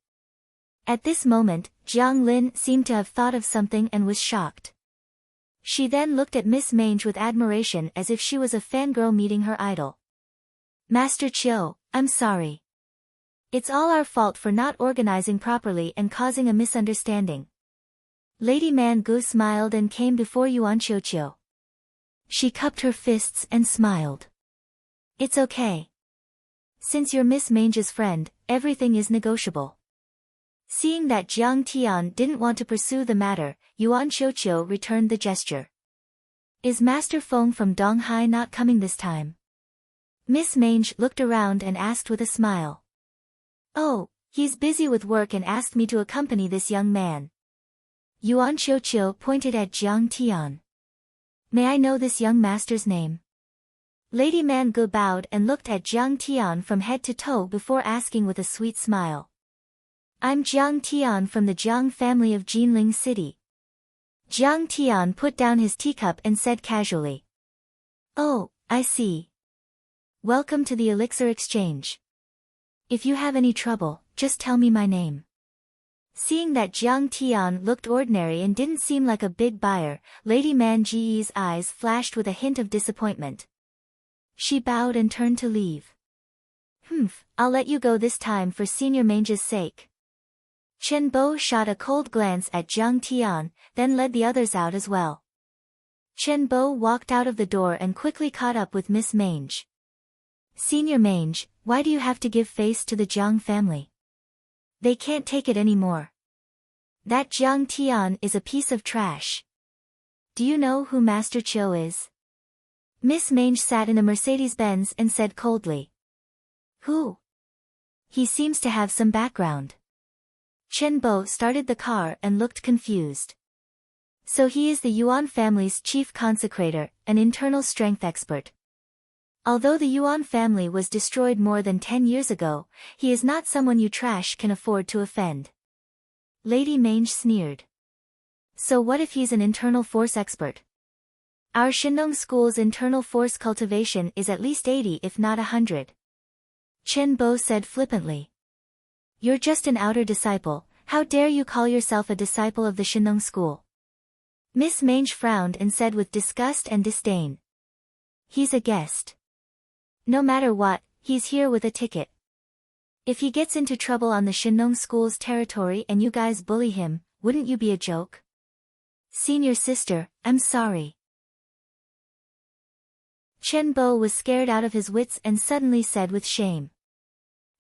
At this moment, Jiang Lin seemed to have thought of something and was shocked. She then looked at Miss Mange with admiration as if she was a fangirl meeting her idol. Master Chiu, I'm sorry. It's all our fault for not organizing properly and causing a misunderstanding. Lady Man Gu smiled and came before Yuan Qiuqiu. She cupped her fists and smiled. It's okay. Since you're Miss Mange's friend, everything is negotiable. Seeing that Jiang Tian didn't want to pursue the matter, Yuan Qiuqiu returned the gesture. Is Master Feng from Donghai not coming this time? Miss Mange looked around and asked with a smile. Oh, he's busy with work and asked me to accompany this young man. Yuan Qiuqiu pointed at Jiang Tian. May I know this young master's name? Lady Man Gu bowed and looked at Jiang Tian from head to toe before asking with a sweet smile. I'm Jiang Tian from the Jiang family of Jinling City. Jiang Tian put down his teacup and said casually. Oh, I see. Welcome to the Elixir Exchange. If you have any trouble, just tell me my name. Seeing that Jiang Tian looked ordinary and didn't seem like a big buyer, Lady Man Ji's eyes flashed with a hint of disappointment. She bowed and turned to leave. I'll let you go this time for Senior Mange's sake. Chen Bo shot a cold glance at Jiang Tian, then led the others out as well. Chen Bo walked out of the door and quickly caught up with Miss Mange. Senior Mange, why do you have to give face to the Jiang family? They can't take it anymore. That Jiang Tian is a piece of trash. Do you know who Master Chiu is? Miss Mange sat in a Mercedes-Benz and said coldly. Who? He seems to have some background. Chen Bo started the car and looked confused. So he is the Yuan family's chief consecrator, an internal strength expert. Although the Yuan family was destroyed more than 10 years ago, he is not someone you trash can afford to offend. Lady Mange sneered. So what if he's an internal force expert? Our Shinong School's internal force cultivation is at least 80 if not 100. Chen Bo said flippantly. You're just an outer disciple, how dare you call yourself a disciple of the Shinong School? Miss Mange frowned and said with disgust and disdain. He's a guest. No matter what, he's here with a ticket. If he gets into trouble on the Shinong School's territory and you guys bully him, wouldn't you be a joke? Senior sister, I'm sorry. Chen Bo was scared out of his wits and suddenly said with shame.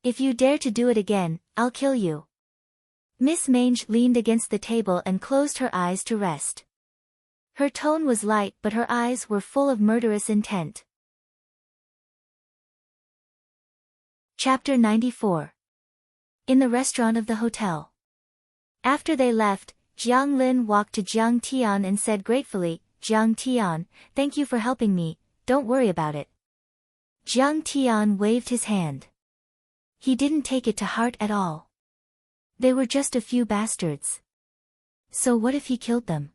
If you dare to do it again, I'll kill you. Miss Mange leaned against the table and closed her eyes to rest. Her tone was light but her eyes were full of murderous intent. Chapter 94. In the restaurant of the hotel. After they left, Jiang Lin walked to Jiang Tian and said gratefully, Jiang Tian, thank you for helping me, don't worry about it. Jiang Tian waved his hand. He didn't take it to heart at all. They were just a few bastards. So what if he killed them?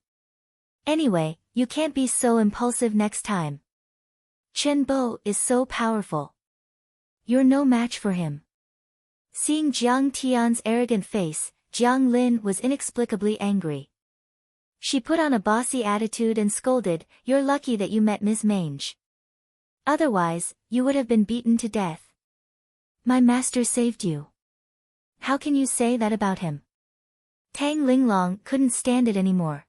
Anyway, you can't be so impulsive next time. Chen Bo is so powerful. You're no match for him. Seeing Jiang Tian's arrogant face, Jiang Lin was inexplicably angry. She put on a bossy attitude and scolded, you're lucky that you met Miss Mange. Otherwise, you would have been beaten to death. My master saved you. How can you say that about him? Tang Linglong couldn't stand it anymore.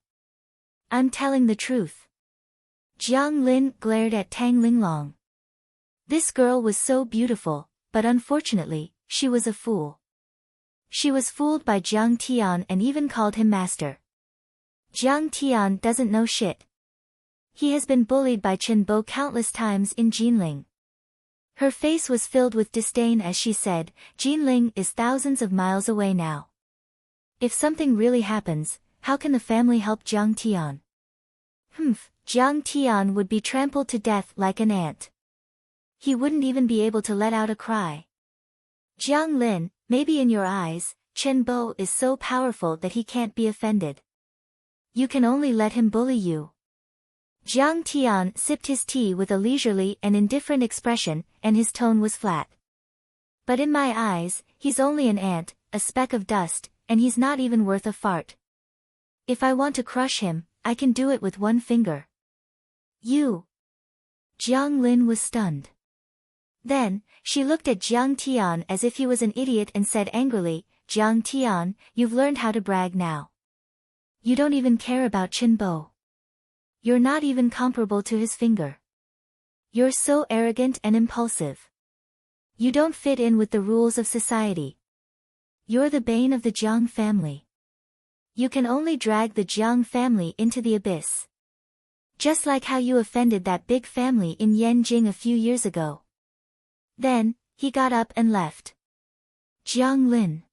I'm telling the truth. Jiang Lin glared at Tang Linglong. This girl was so beautiful, but unfortunately, she was a fool. She was fooled by Jiang Tian and even called him master. Jiang Tian doesn't know shit. He has been bullied by Chen Bo countless times in Jinling. Her face was filled with disdain as she said, Jinling is thousands of miles away now. If something really happens, how can the family help Jiang Tian? Jiang Tian would be trampled to death like an ant. He wouldn't even be able to let out a cry. Jiang Lin, maybe in your eyes, Chen Bo is so powerful that he can't be offended. You can only let him bully you. Jiang Tian sipped his tea with a leisurely and indifferent expression, and his tone was flat. But in my eyes, he's only an ant, a speck of dust, and he's not even worth a fart. If I want to crush him, I can do it with one finger. You. Jiang Lin was stunned. Then, she looked at Jiang Tian as if he was an idiot and said angrily, Jiang Tian, you've learned how to brag now. You don't even care about Chen Bo. You're not even comparable to his finger. You're so arrogant and impulsive. You don't fit in with the rules of society. You're the bane of the Jiang family. You can only drag the Jiang family into the abyss. Just like how you offended that big family in Yanjing a few years ago. Then, he got up and left. Jiang Lin.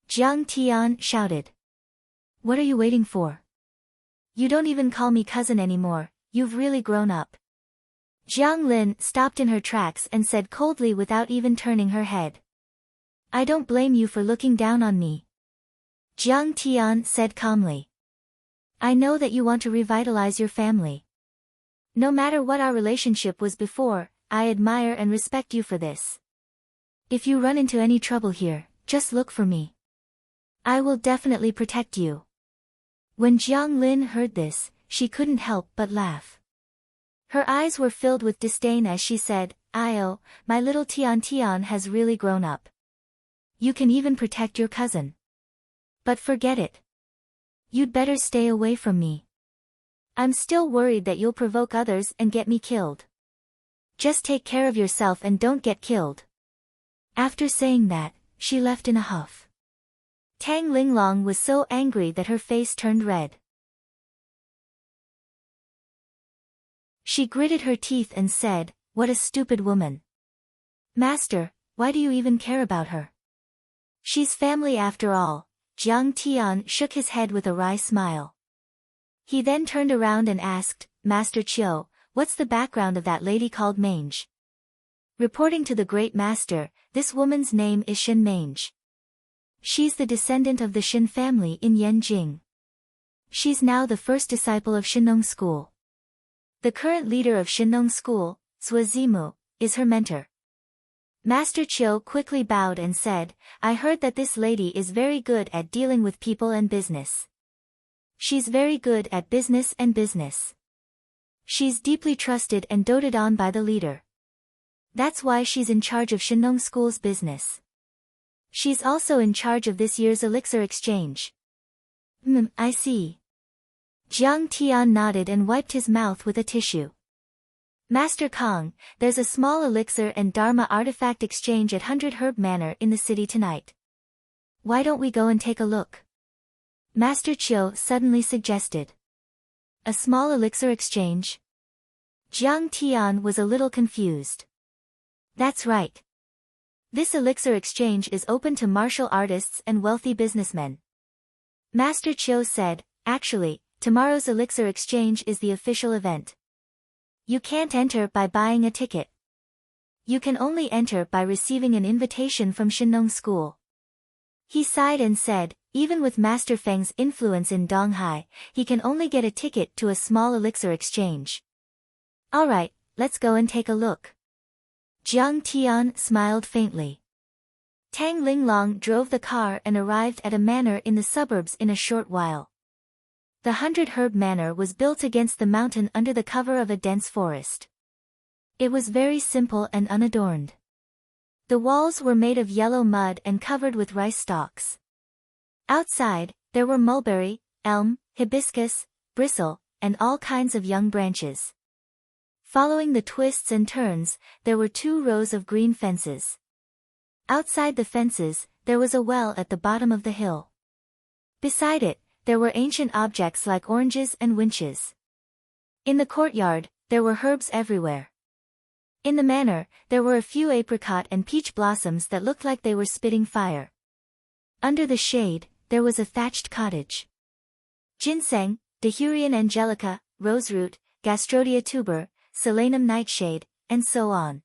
Jiang Tian shouted. What are you waiting for? You don't even call me cousin anymore, you've really grown up. Jiang Lin stopped in her tracks and said coldly without even turning her head. I don't blame you for looking down on me. Jiang Tian said calmly. I know that you want to revitalize your family. No matter what our relationship was before, I admire and respect you for this. If you run into any trouble here, just look for me. I will definitely protect you. When Jiang Lin heard this, she couldn't help but laugh. Her eyes were filled with disdain as she said, Io, my little Tian Tian has really grown up. You can even protect your cousin. But forget it. You'd better stay away from me. I'm still worried that you'll provoke others and get me killed. Just take care of yourself and don't get killed. After saying that, she left in a huff. Tang Linglong was so angry that her face turned red. She gritted her teeth and said, what a stupid woman. Master, why do you even care about her? She's family after all. Jiang Tian shook his head with a wry smile. He then turned around and asked, Master Chiu, what's the background of that lady called Mange? Reporting to the great master, this woman's name is Shin Mange. She's the descendant of the Shin family in Yanjing. She's now the first disciple of Shinong School. The current leader of Shinong School, Zhou Zimu, is her mentor. Master Chiu quickly bowed and said, I heard that this lady is very good at dealing with people and business. She's very good at business and business. She's deeply trusted and doted on by the leader. That's why she's in charge of Shinong School's business. She's also in charge of this year's elixir exchange. I see. Jiang Tian nodded and wiped his mouth with a tissue. Master Kong, there's a small elixir and Dharma artifact exchange at 100 Herb Manor in the city tonight. Why don't we go and take a look? Master Chiu suddenly suggested. A small elixir exchange? Jiang Tian was a little confused. That's right. This elixir exchange is open to martial artists and wealthy businessmen. Master Chiu said, actually, tomorrow's elixir exchange is the official event. You can't enter by buying a ticket. You can only enter by receiving an invitation from Shinong School. He sighed and said, even with Master Feng's influence in Donghai, he can only get a ticket to a small elixir exchange. Alright, let's go and take a look. Jiang Tian smiled faintly. Tang Linglong drove the car and arrived at a manor in the suburbs in a short while. The 100 Herb Manor was built against the mountain under the cover of a dense forest. It was very simple and unadorned. The walls were made of yellow mud and covered with rice stalks. Outside, there were mulberry, elm, hibiscus, bristle, and all kinds of young branches. Following the twists and turns, there were 2 rows of green fences. Outside the fences, there was a well at the bottom of the hill. Beside it, there were ancient objects like oranges and winches. In the courtyard, there were herbs everywhere. In the manor, there were a few apricot and peach blossoms that looked like they were spitting fire. Under the shade, there was a thatched cottage. Ginseng, Dahurian angelica, roseroot, gastrodia tuber, solanum nightshade, and so on.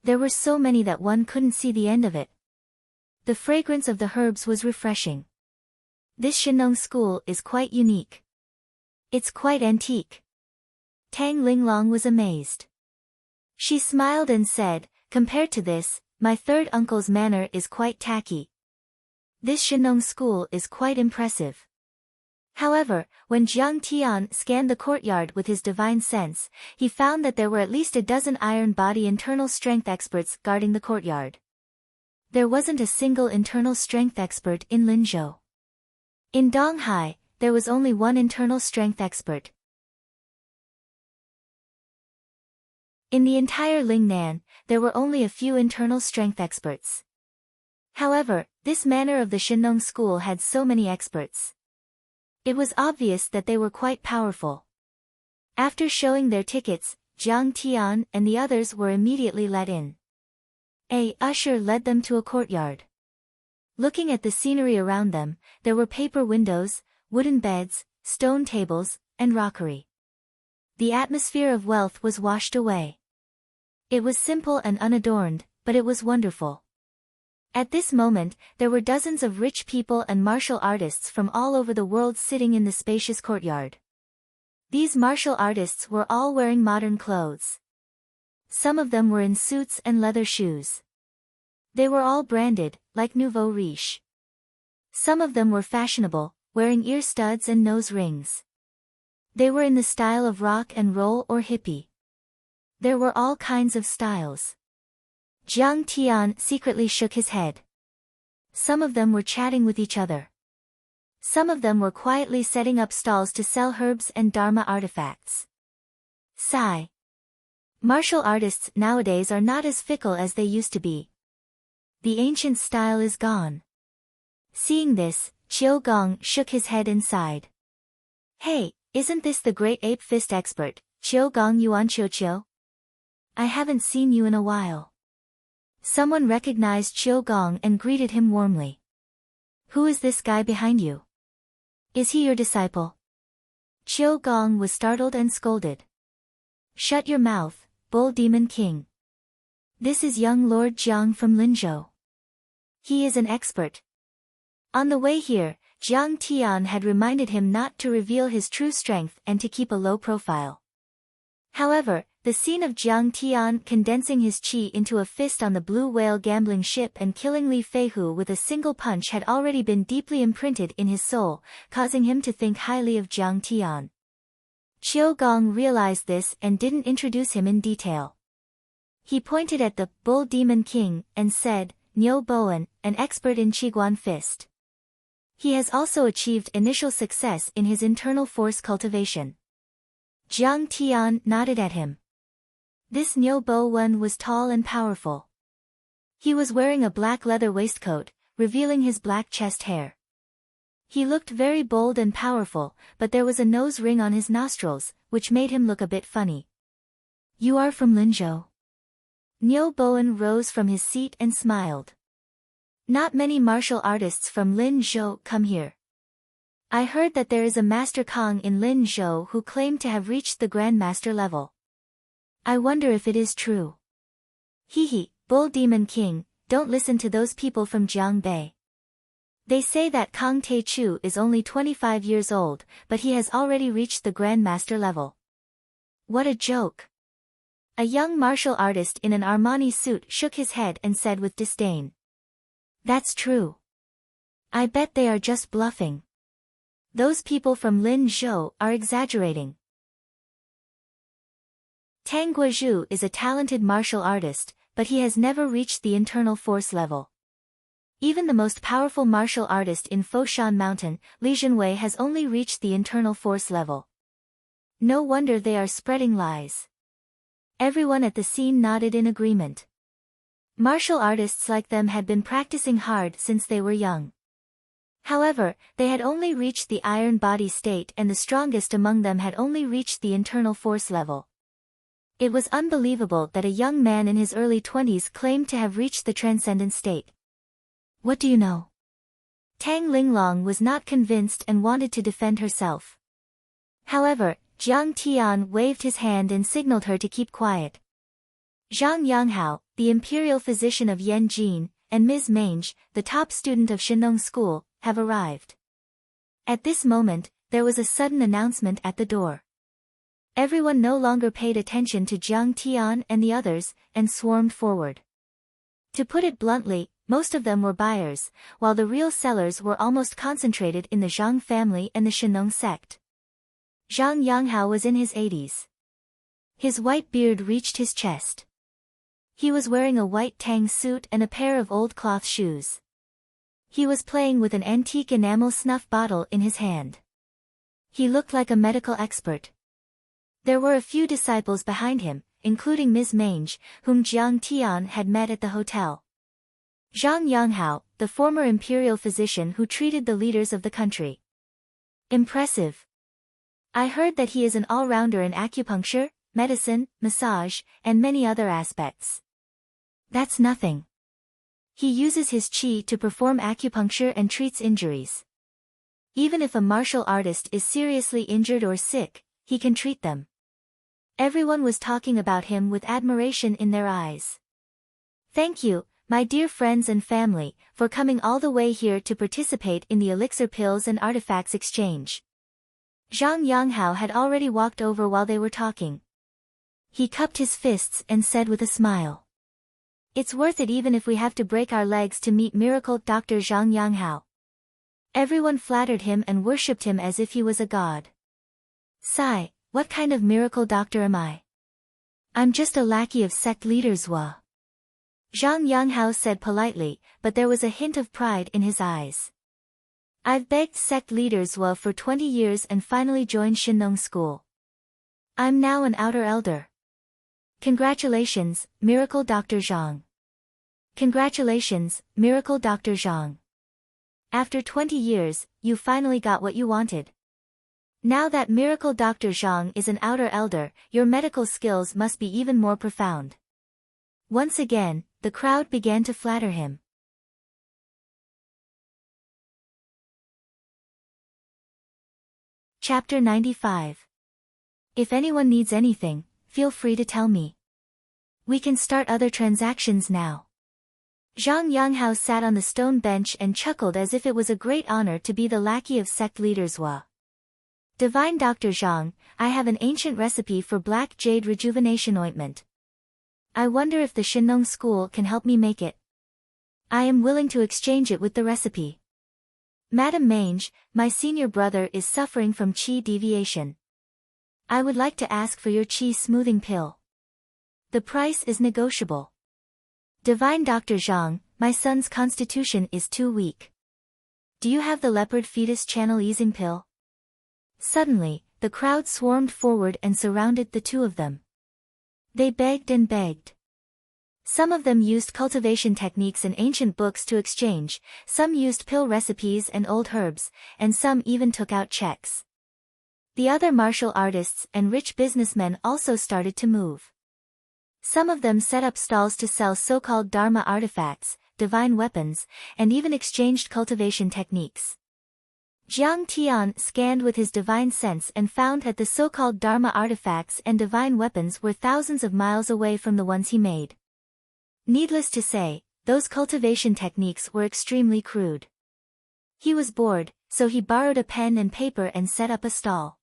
There were so many that one couldn't see the end of it. The fragrance of the herbs was refreshing. This Shinong school is quite unique. It's quite antique. Tang Linglong was amazed. She smiled and said, compared to this, my third uncle's manor is quite tacky. This Shinong school is quite impressive. However, when Jiang Tian scanned the courtyard with his divine sense, he found that there were at least a dozen iron body internal strength experts guarding the courtyard. There wasn't a single internal strength expert in Linzhou. In Donghai, there was only one internal strength expert. In the entire Lingnan, there were only a few internal strength experts. However, this manor of the Shinong school had so many experts. It was obvious that they were quite powerful. After showing their tickets, Jiang Tian and the others were immediately let in. A usher led them to a courtyard. Looking at the scenery around them, there were paper windows, wooden beds, stone tables, and rockery. The atmosphere of wealth was washed away. It was simple and unadorned, but it was wonderful. At this moment, there were dozens of rich people and martial artists from all over the world sitting in the spacious courtyard. These martial artists were all wearing modern clothes. Some of them were in suits and leather shoes. They were all branded, like nouveau riche. Some of them were fashionable, wearing ear studs and nose rings. They were in the style of rock and roll or hippie. There were all kinds of styles. Jiang Tian secretly shook his head. Some of them were chatting with each other. Some of them were quietly setting up stalls to sell herbs and Dharma artifacts. Sigh. Martial artists nowadays are not as fickle as they used to be. The ancient style is gone. Seeing this, Chiu Gong shook his head and sighed. Hey, isn't this the great ape fist expert, Chiu Gong Yuan Chiu Chiu? I haven't seen you in a while. Someone recognized Chiu Gong and greeted him warmly. Who is this guy behind you? Is he your disciple? Chiu Gong was startled and scolded. Shut your mouth, Bull Demon King. This is young Lord Jiang from Linzhou. He is an expert. On the way here, Jiang Tian had reminded him not to reveal his true strength and to keep a low profile. However, the scene of Jiang Tian condensing his chi into a fist on the blue whale gambling ship and killing Li Feihu with a single punch had already been deeply imprinted in his soul, causing him to think highly of Jiang Tian. Chiu Gong realized this and didn't introduce him in detail. He pointed at the Bull Demon King and said, Niu Bowen, an expert in Qiguan fist. He has also achieved initial success in his internal force cultivation. Jiang Tian nodded at him. This Niu Bowen was tall and powerful. He was wearing a black leather waistcoat, revealing his black chest hair. He looked very bold and powerful, but there was a nose ring on his nostrils, which made him look a bit funny. You are from Linzhou? Niu Bowen rose from his seat and smiled. Not many martial artists from Linzhou come here. I heard that there is a Master Kong in Linzhou who claimed to have reached the Grandmaster level. I wonder if it is true. Hehe, Bull Demon King, don't listen to those people from Jiangbei. They say that Kong Teichu is only 25 years old, but he has already reached the Grandmaster level. What a joke. A young martial artist in an Armani suit shook his head and said with disdain. That's true. I bet they are just bluffing. Those people from Linzhou are exaggerating. Tang Guozhu is a talented martial artist, but he has never reached the internal force level. Even the most powerful martial artist in Foshan Mountain, Li Zhenwei, has only reached the internal force level. No wonder they are spreading lies. Everyone at the scene nodded in agreement. Martial artists like them had been practicing hard since they were young. However, they had only reached the iron body state, and the strongest among them had only reached the internal force level. It was unbelievable that a young man in his early 20s claimed to have reached the transcendent state. What do you know? Tang Linglong was not convinced and wanted to defend herself. However, Jiang Tian waved his hand and signaled her to keep quiet. Zhang Yanghao, the imperial physician of Yanjin, and Ms. Mange, the top student of Shenong School, have arrived. At this moment, there was a sudden announcement at the door. Everyone no longer paid attention to Jiang Tian and the others, and swarmed forward. To put it bluntly, most of them were buyers, while the real sellers were almost concentrated in the Zhang family and the Shenong sect. Zhang Yanghao was in his 80s. His white beard reached his chest. He was wearing a white tang suit and a pair of old cloth shoes. He was playing with an antique enamel snuff bottle in his hand. He looked like a medical expert. There were a few disciples behind him, including Ms. Mange, whom Jiang Tian had met at the hotel. Zhang Yanghao, the former imperial physician who treated the leaders of the country. Impressive. I heard that he is an all-rounder in acupuncture, medicine, massage, and many other aspects. That's nothing. He uses his qi to perform acupuncture and treats injuries. Even if a martial artist is seriously injured or sick, he can treat them. Everyone was talking about him with admiration in their eyes. Thank you, my dear friends and family, for coming all the way here to participate in the elixir pills and artifacts exchange. Zhang Yanghao had already walked over while they were talking. He cupped his fists and said with a smile. It's worth it even if we have to break our legs to meet miracle Dr. Zhang Yanghao. Everyone flattered him and worshipped him as if he was a god. Sigh, what kind of miracle doctor am I? I'm just a lackey of sect leader Zhua. Zhang Yanghao said politely, but there was a hint of pride in his eyes. I've begged sect leader Zhua for 20 years and finally joined Shenong School. I'm now an outer elder. Congratulations, Miracle Dr. Zhang. Congratulations, Miracle Dr. Zhang. After 20 years, you finally got what you wanted. Now that Miracle Dr. Zhang is an outer elder, your medical skills must be even more profound. Once again, the crowd began to flatter him. Chapter 95. If anyone needs anything, feel free to tell me. We can start other transactions now. Zhang Yanghao sat on the stone bench and chuckled as if it was a great honor to be the lackey of sect leader Zhua. Divine Dr. Zhang, I have an ancient recipe for black jade rejuvenation ointment. I wonder if the Shenong School can help me make it. I am willing to exchange it with the recipe. Madam Mange, my senior brother is suffering from qi deviation. I would like to ask for your qi smoothing pill. The price is negotiable. Divine Dr. Zhang, my son's constitution is too weak. Do you have the leopard fetus channel easing pill? Suddenly, the crowd swarmed forward and surrounded the two of them. They begged and begged. Some of them used cultivation techniques and ancient books to exchange, some used pill recipes and old herbs, and some even took out checks. The other martial artists and rich businessmen also started to move. Some of them set up stalls to sell so-called Dharma artifacts, divine weapons, and even exchanged cultivation techniques. Jiang Tian scanned with his divine sense and found that the so-called Dharma artifacts and divine weapons were thousands of miles away from the ones he made. Needless to say, those cultivation techniques were extremely crude. He was bored, so he borrowed a pen and paper and set up a stall.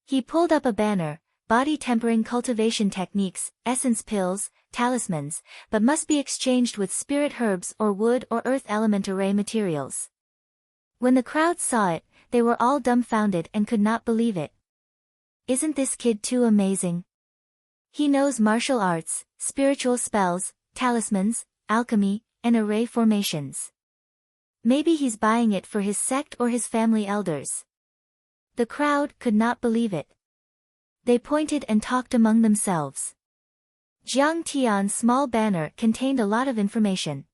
He pulled up a banner, body tempering cultivation techniques, essence pills, talismans, but must be exchanged with spirit herbs or wood or earth element array materials. When the crowd saw it, they were all dumbfounded and could not believe it. Isn't this kid too amazing? He knows martial arts, spiritual spells, talismans, alchemy, and array formations. Maybe he's buying it for his sect or his family elders. The crowd could not believe it. They pointed and talked among themselves. Jiang Tian's small banner contained a lot of information.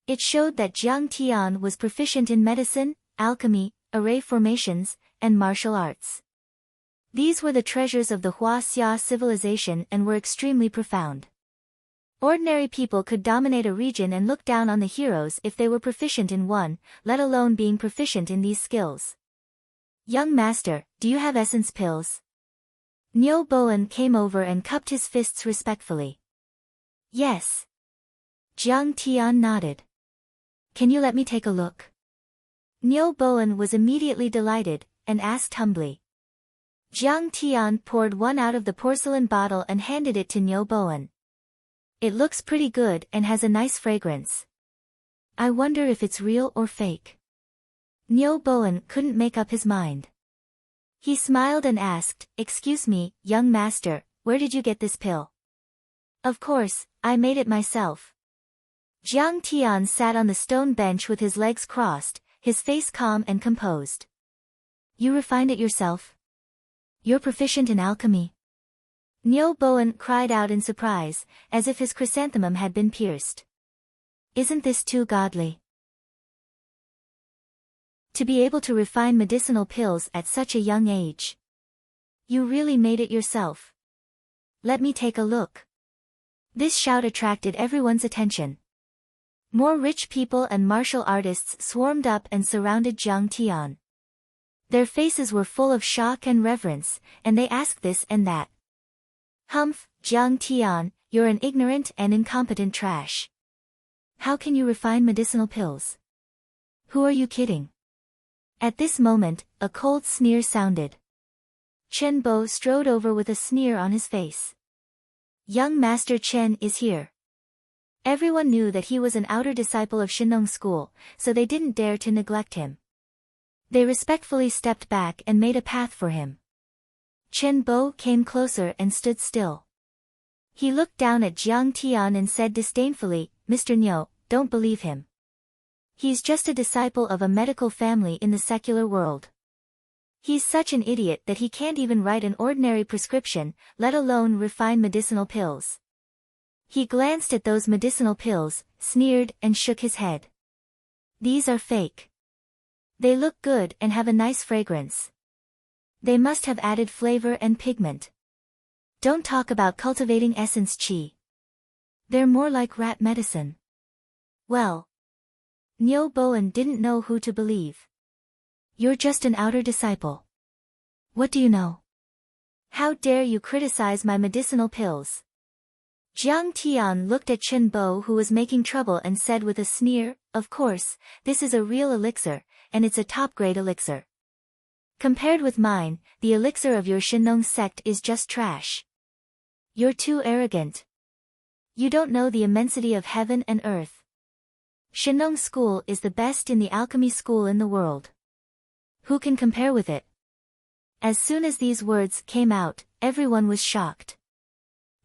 It showed that Jiang Tian was proficient in medicine, alchemy, array formations, and martial arts. These were the treasures of the Huaxia civilization and were extremely profound. Ordinary people could dominate a region and look down on the heroes if they were proficient in one, let alone being proficient in these skills. Young master, do you have essence pills? Niu Bowen came over and cupped his fists respectfully. Yes. Jiang Tian nodded. Can you let me take a look? Niu Bowen was immediately delighted, and asked humbly. Jiang Tian poured one out of the porcelain bottle and handed it to Niu Bowen. It looks pretty good and has a nice fragrance. I wonder if it's real or fake. Niu Bowen couldn't make up his mind. He smiled and asked, Excuse me, young master, where did you get this pill? Of course, I made it myself. Jiang Tian sat on the stone bench with his legs crossed, his face calm and composed. You refined it yourself? You're proficient in alchemy? Niu Bowen cried out in surprise, as if his chrysanthemum had been pierced. Isn't this too godly? To be able to refine medicinal pills at such a young age. You really made it yourself. Let me take a look. This shout attracted everyone's attention. More rich people and martial artists swarmed up and surrounded Jiang Tian. Their faces were full of shock and reverence, and they asked this and that. Humph, Jiang Tian, you're an ignorant and incompetent trash. How can you refine medicinal pills? Who are you kidding? At this moment, a cold sneer sounded. Chen Bo strode over with a sneer on his face. Young Master Chen is here. Everyone knew that he was an outer disciple of Shinong School, so they didn't dare to neglect him. They respectfully stepped back and made a path for him. Chen Bo came closer and stood still. He looked down at Jiang Tian and said disdainfully, Mr. Niu, don't believe him. He's just a disciple of a medical family in the secular world. He's such an idiot that he can't even write an ordinary prescription, let alone refine medicinal pills. He glanced at those medicinal pills, sneered and shook his head. These are fake. They look good and have a nice fragrance. They must have added flavor and pigment. Don't talk about cultivating essence qi. They're more like rat medicine. Well. Niu Bowen didn't know who to believe. You're just an outer disciple. What do you know? How dare you criticize my medicinal pills? Jiang Tian looked at Chen Bo, who was making trouble, and said with a sneer, Of course, this is a real elixir, and it's a top-grade elixir. Compared with mine, the elixir of your Shinong sect is just trash. You're too arrogant. You don't know the immensity of heaven and earth. Shinong School is the best in the alchemy school in the world. Who can compare with it? As soon as these words came out, everyone was shocked.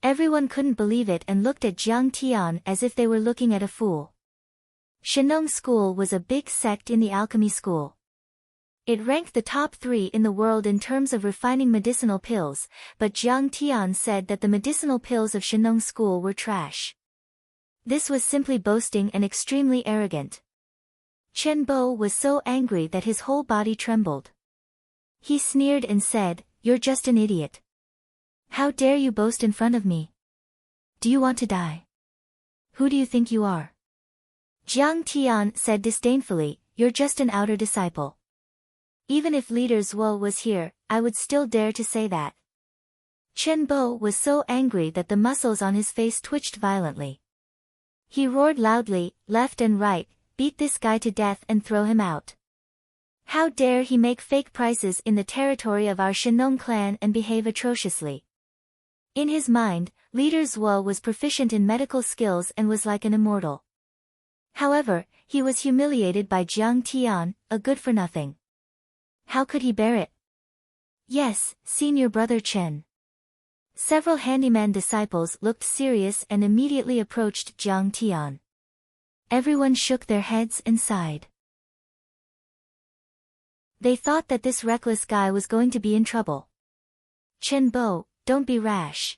Everyone couldn't believe it and looked at Jiang Tian as if they were looking at a fool. Shenong School was a big sect in the alchemy school. It ranked the top 3 in the world in terms of refining medicinal pills, but Jiang Tian said that the medicinal pills of Shenong School were trash. This was simply boasting and extremely arrogant. Chen Bo was so angry that his whole body trembled. He sneered and said, "You're just an idiot. How dare you boast in front of me? Do you want to die? Who do you think you are?" Jiang Tian said disdainfully, "You're just an outer disciple. Even if Leader Zhuo was here, I would still dare to say that." Chen Bo was so angry that the muscles on his face twitched violently. He roared loudly, left and right, "Beat this guy to death and throw him out. How dare he make fake prices in the territory of our Shenong clan and behave atrociously." In his mind, Leader Zhuo was proficient in medical skills and was like an immortal. However, he was humiliated by Jiang Tian, a good-for-nothing. How could he bear it? "Yes, senior brother Chen." Several handyman disciples looked serious and immediately approached Jiang Tian. Everyone shook their heads and sighed. They thought that this reckless guy was going to be in trouble. "Chen Bo, don't be rash."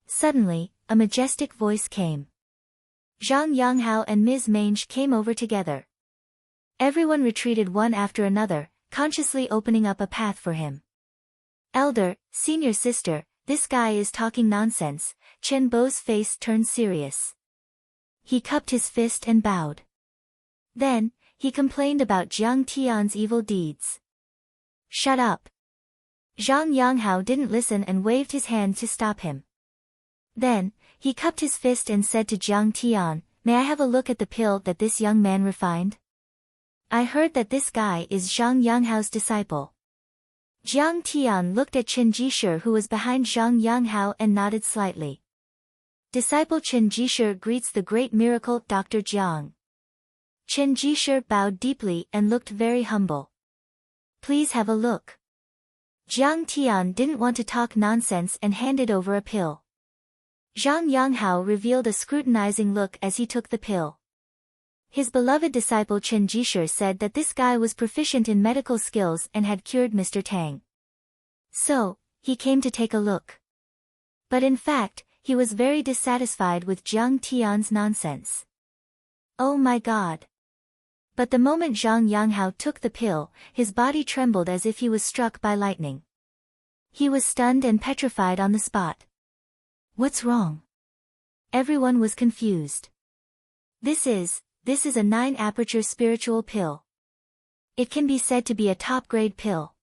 Suddenly, a majestic voice came. Zhang Yanghao and Ms. Mange came over together. Everyone retreated one after another, consciously opening up a path for him. "Elder, senior sister, this guy is talking nonsense." Chen Bo's face turned serious. He cupped his fist and bowed. Then, he complained about Jiang Tian's evil deeds. "Shut up." Zhang Yanghao didn't listen and waved his hand to stop him. Then, he cupped his fist and said to Jiang Tian, "May I have a look at the pill that this young man refined? I heard that this guy is Zhang Yanghao's disciple." Jiang Tian looked at Chen Jisher who was behind Zhang Yanghao and nodded slightly. "Disciple Chen Jisher greets the great miracle Dr. Jiang." Chen Jisher bowed deeply and looked very humble. "Please have a look." Jiang Tian didn't want to talk nonsense and handed over a pill. Zhang Yanghao revealed a scrutinizing look as he took the pill. His beloved disciple Chen Jisher said that this guy was proficient in medical skills and had cured Mr. Tang. So, he came to take a look. But in fact, he was very dissatisfied with Jiang Tian's nonsense. Oh my God! But the moment Zhang Yanghao took the pill, his body trembled as if he was struck by lightning. He was stunned and petrified on the spot. What's wrong? Everyone was confused. This is a 9-aperture spiritual pill. It can be said to be a top-grade pill.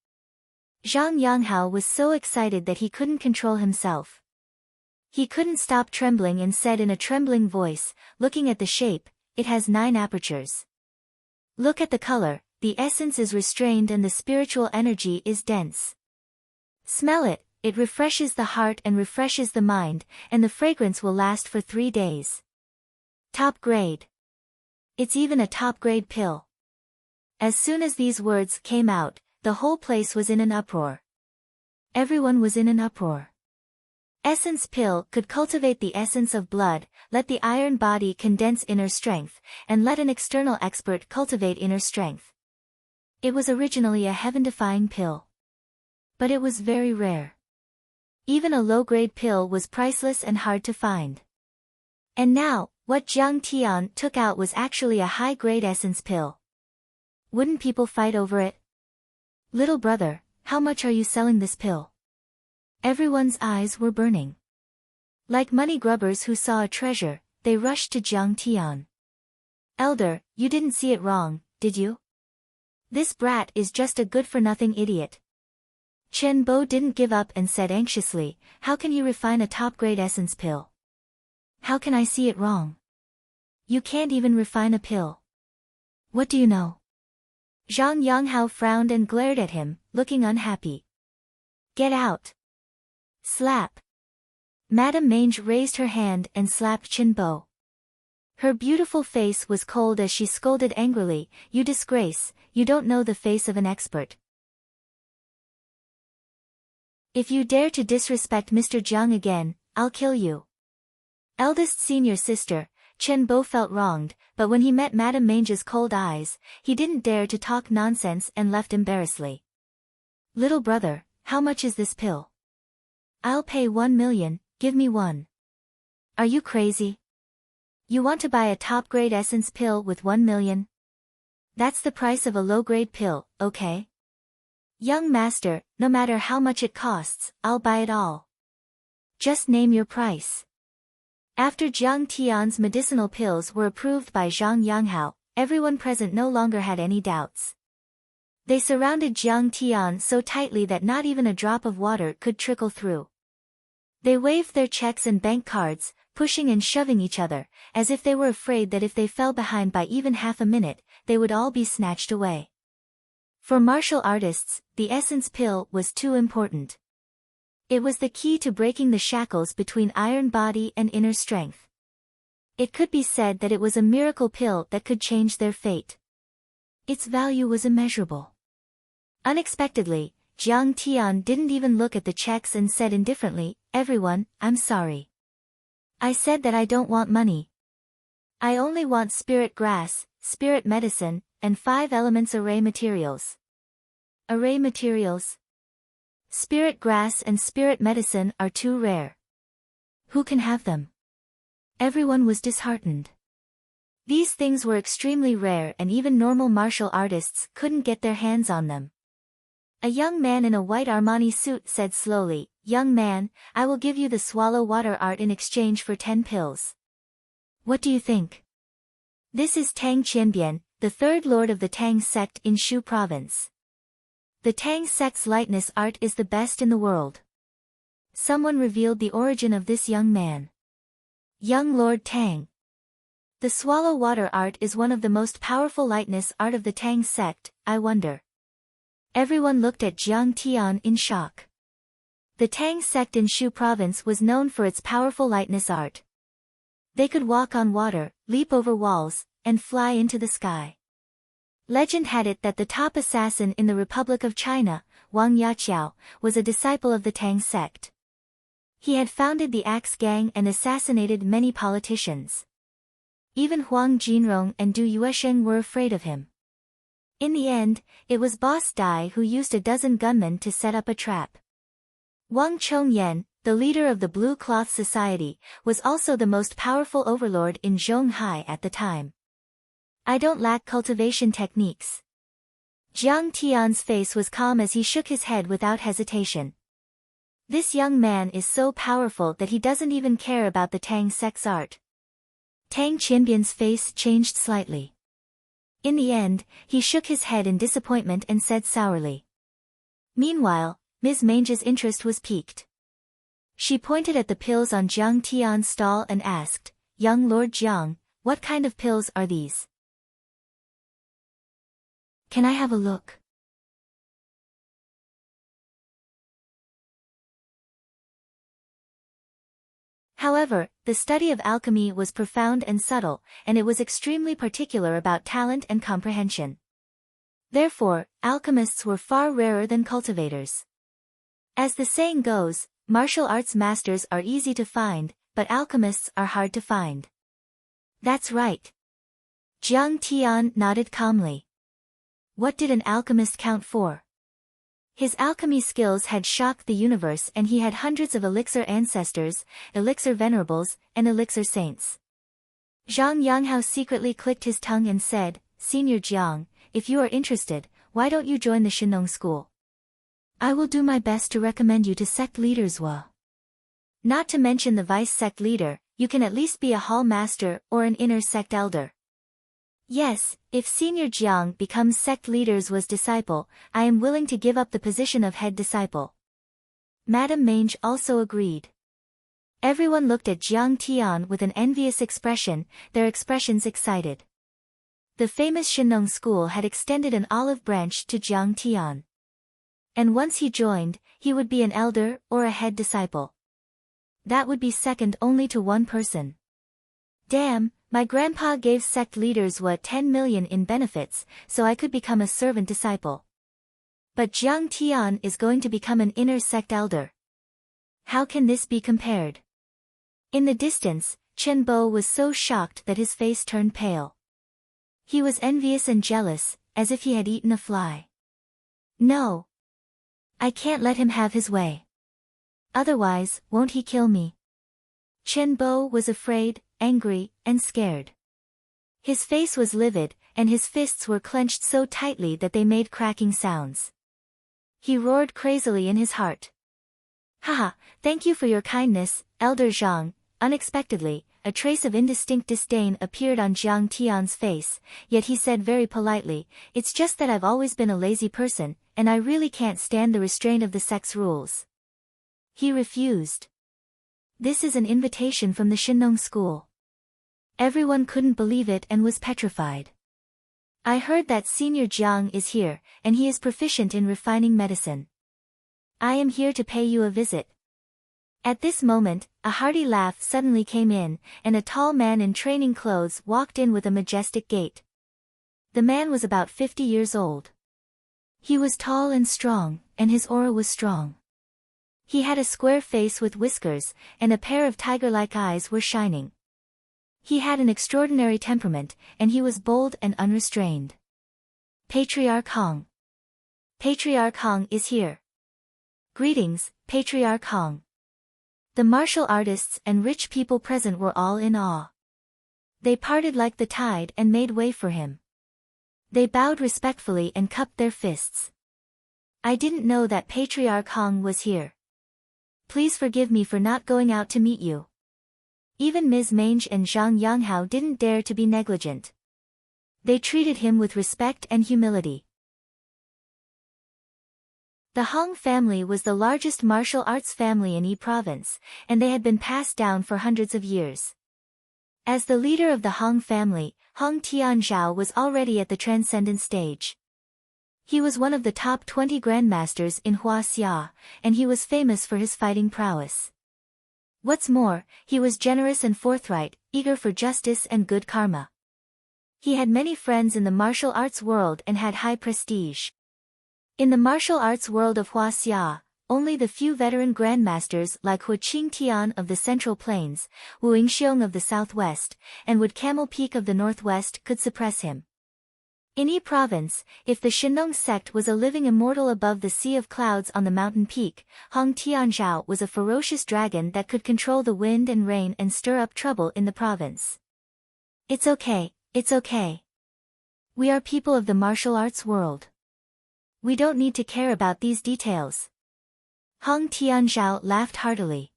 Zhang Yanghao was so excited that he couldn't control himself. He couldn't stop trembling and said in a trembling voice, looking at the shape, "It has 9 apertures. Look at the color, the essence is restrained and the spiritual energy is dense. Smell it, it refreshes the heart and refreshes the mind, and the fragrance will last for 3 days. Top grade. It's even a top-grade pill." As soon as these words came out, the whole place was in an uproar. Everyone was in an uproar. Essence pill could cultivate the essence of blood, let the iron body condense inner strength, and let an external expert cultivate inner strength. It was originally a heaven-defying pill. But it was very rare. Even a low-grade pill was priceless and hard to find. And now, what Jiang Tian took out was actually a high-grade essence pill. Wouldn't people fight over it? "Little brother, how much are you selling this pill?" Everyone's eyes were burning. Like money grubbers who saw a treasure, they rushed to Jiang Tian. "Elder, you didn't see it wrong, did you? This brat is just a good-for-nothing idiot." Chen Bo didn't give up and said anxiously, "How can you refine a top-grade essence pill? How can I see it wrong? You can't even refine a pill. What do you know?" Zhang Yanghao frowned and glared at him, looking unhappy. "Get out." Slap. Madame Mange raised her hand and slapped Chen Bo. Her beautiful face was cold as she scolded angrily, "You disgrace, you don't know the face of an expert. If you dare to disrespect Mr. Jiang again, I'll kill you." Eldest senior sister, Chen Bo felt wronged, but when he met Madame Mange's cold eyes, he didn't dare to talk nonsense and left embarrassedly. Little brother, how much is this pill? I'll pay 1 million, give me one. Are you crazy? You want to buy a top-grade essence pill with 1 million? That's the price of a low-grade pill, okay? Young master, no matter how much it costs, I'll buy it all. Just name your price. After Jiang Tian's medicinal pills were approved by Zhang Yanghao, everyone present no longer had any doubts. They surrounded Jiang Tian so tightly that not even a drop of water could trickle through. They waved their checks and bank cards, pushing and shoving each other, as if they were afraid that if they fell behind by even half a minute, they would all be snatched away. For martial artists, the essence pill was too important. It was the key to breaking the shackles between iron body and inner strength. It could be said that it was a miracle pill that could change their fate. Its value was immeasurable. Unexpectedly, Jiang Tian didn't even look at the checks and said indifferently, "Everyone, I'm sorry. I said that I don't want money. I only want spirit grass, spirit medicine, and 5 elements array materials." Array materials? Spirit grass and spirit medicine are too rare. Who can have them? Everyone was disheartened. These things were extremely rare and even normal martial artists couldn't get their hands on them. A young man in a white Armani suit said slowly, "Young man, I will give you the swallow water art in exchange for 10 pills. What do you think?" This is Tang Qianbian, the third lord of the Tang sect in Shu province. The Tang sect's lightness art is the best in the world. Someone revealed the origin of this young man. Young Lord Tang. The swallow water art is one of the most powerful lightness art of the Tang sect, I wonder. Everyone looked at Jiang Tian in shock. The Tang sect in Shu province was known for its powerful lightness art. They could walk on water, leap over walls, and fly into the sky. Legend had it that the top assassin in the Republic of China, Wang Yaqiao, was a disciple of the Tang sect. He had founded the Axe Gang and assassinated many politicians. Even Huang Jinrong and Du Yuesheng were afraid of him. In the end, it was Boss Dai who used a dozen gunmen to set up a trap. Wang Chongyan, the leader of the Blue Cloth Society, was also the most powerful overlord in Zhonghai at the time. I don't lack cultivation techniques. Jiang Tian's face was calm as he shook his head without hesitation. This young man is so powerful that he doesn't even care about the Tang sect's art. Tang Qianbian's face changed slightly. In the end, he shook his head in disappointment and said sourly. Meanwhile, Ms. Mange's interest was piqued. She pointed at the pills on Jiang Tian's stall and asked, "Young Lord Jiang, what kind of pills are these? Can I have a look?" However, the study of alchemy was profound and subtle, and it was extremely particular about talent and comprehension. Therefore, alchemists were far rarer than cultivators. As the saying goes, martial arts masters are easy to find, but alchemists are hard to find. That's right. Jiang Tian nodded calmly. What did an alchemist count for? His alchemy skills had shocked the universe, and he had hundreds of elixir ancestors, elixir venerables, and elixir saints. Zhang Yanghao secretly clicked his tongue and said, "Senior Jiang, if you are interested, why don't you join the Shinong school? I will do my best to recommend you to sect leaders Wa. Not to mention the vice sect leader, you can at least be a hall master or an inner sect elder." Yes, if Senior Jiang becomes sect leader's was disciple, I am willing to give up the position of head disciple. Madame Mange also agreed. Everyone looked at Jiang Tian with an envious expression, their expressions excited. The famous Shinong school had extended an olive branch to Jiang Tian. And once he joined, he would be an elder or a head disciple. That would be second only to one person. Damn, my grandpa gave sect leaders 10 million in benefits, so I could become a servant disciple. But Jiang Tian is going to become an inner sect elder. How can this be compared? In the distance, Chen Bo was so shocked that his face turned pale. He was envious and jealous, as if he had eaten a fly. No. I can't let him have his way. Otherwise, won't he kill me? Chen Bo was afraid, angry, and scared. His face was livid, and his fists were clenched so tightly that they made cracking sounds. He roared crazily in his heart. Haha, thank you for your kindness, Elder Zhang. Unexpectedly, a trace of indistinct disdain appeared on Jiang Tian's face, yet he said very politely, it's just that I've always been a lazy person, and I really can't stand the restraint of the sex rules. He refused. This is an invitation from the Shinong school. Everyone couldn't believe it and was petrified. I heard that Senior Jiang is here, and he is proficient in refining medicine. I am here to pay you a visit. At this moment, a hearty laugh suddenly came in, and a tall man in training clothes walked in with a majestic gait. The man was about 50 years old. He was tall and strong, and his aura was strong. He had a square face with whiskers, and a pair of tiger-like eyes were shining. He had an extraordinary temperament, and he was bold and unrestrained. Patriarch Hong. Patriarch Hong is here. Greetings, Patriarch Hong. The martial artists and rich people present were all in awe. They parted like the tide and made way for him. They bowed respectfully and cupped their fists. I didn't know that Patriarch Hong was here. Please forgive me for not going out to meet you. Even Ms. Mange and Zhang Yanghao didn't dare to be negligent. They treated him with respect and humility. The Hong family was the largest martial arts family in Yi province, and they had been passed down for hundreds of years. As the leader of the Hong family, Hong Tianzhao was already at the transcendent stage. He was one of the top 20 grandmasters in Huaxia, and he was famous for his fighting prowess. What's more, he was generous and forthright, eager for justice and good karma. He had many friends in the martial arts world and had high prestige. In the martial arts world of Huaxia, only the few veteran grandmasters like Hu Qingtian of the Central Plains, Wu Yingxiong of the Southwest, and Wood Camel Peak of the Northwest could suppress him. In Yi province, if the Shinong sect was a living immortal above the sea of clouds on the mountain peak, Hong Tianzhao was a ferocious dragon that could control the wind and rain and stir up trouble in the province. It's okay, it's okay. We are people of the martial arts world. We don't need to care about these details. Hong Tianzhao laughed heartily.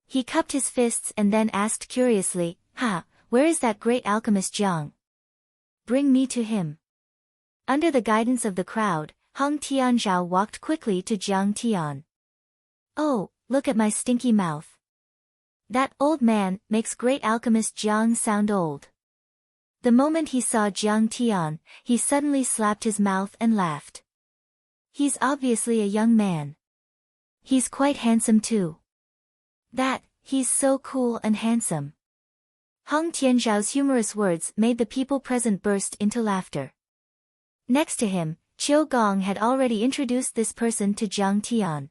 He cupped his fists and then asked curiously, where is that great alchemist Jiang? Bring me to him. Under the guidance of the crowd, Hong Tianzhao walked quickly to Jiang Tian. Oh, look at my stinky mouth. That old man makes great alchemist Jiang sound old. The moment he saw Jiang Tian, he suddenly slapped his mouth and laughed. He's obviously a young man. He's quite handsome too. He's so cool and handsome. Hong Tianzhao's humorous words made the people present burst into laughter. Next to him, Qiu Gong had already introduced this person to Jiang Tian.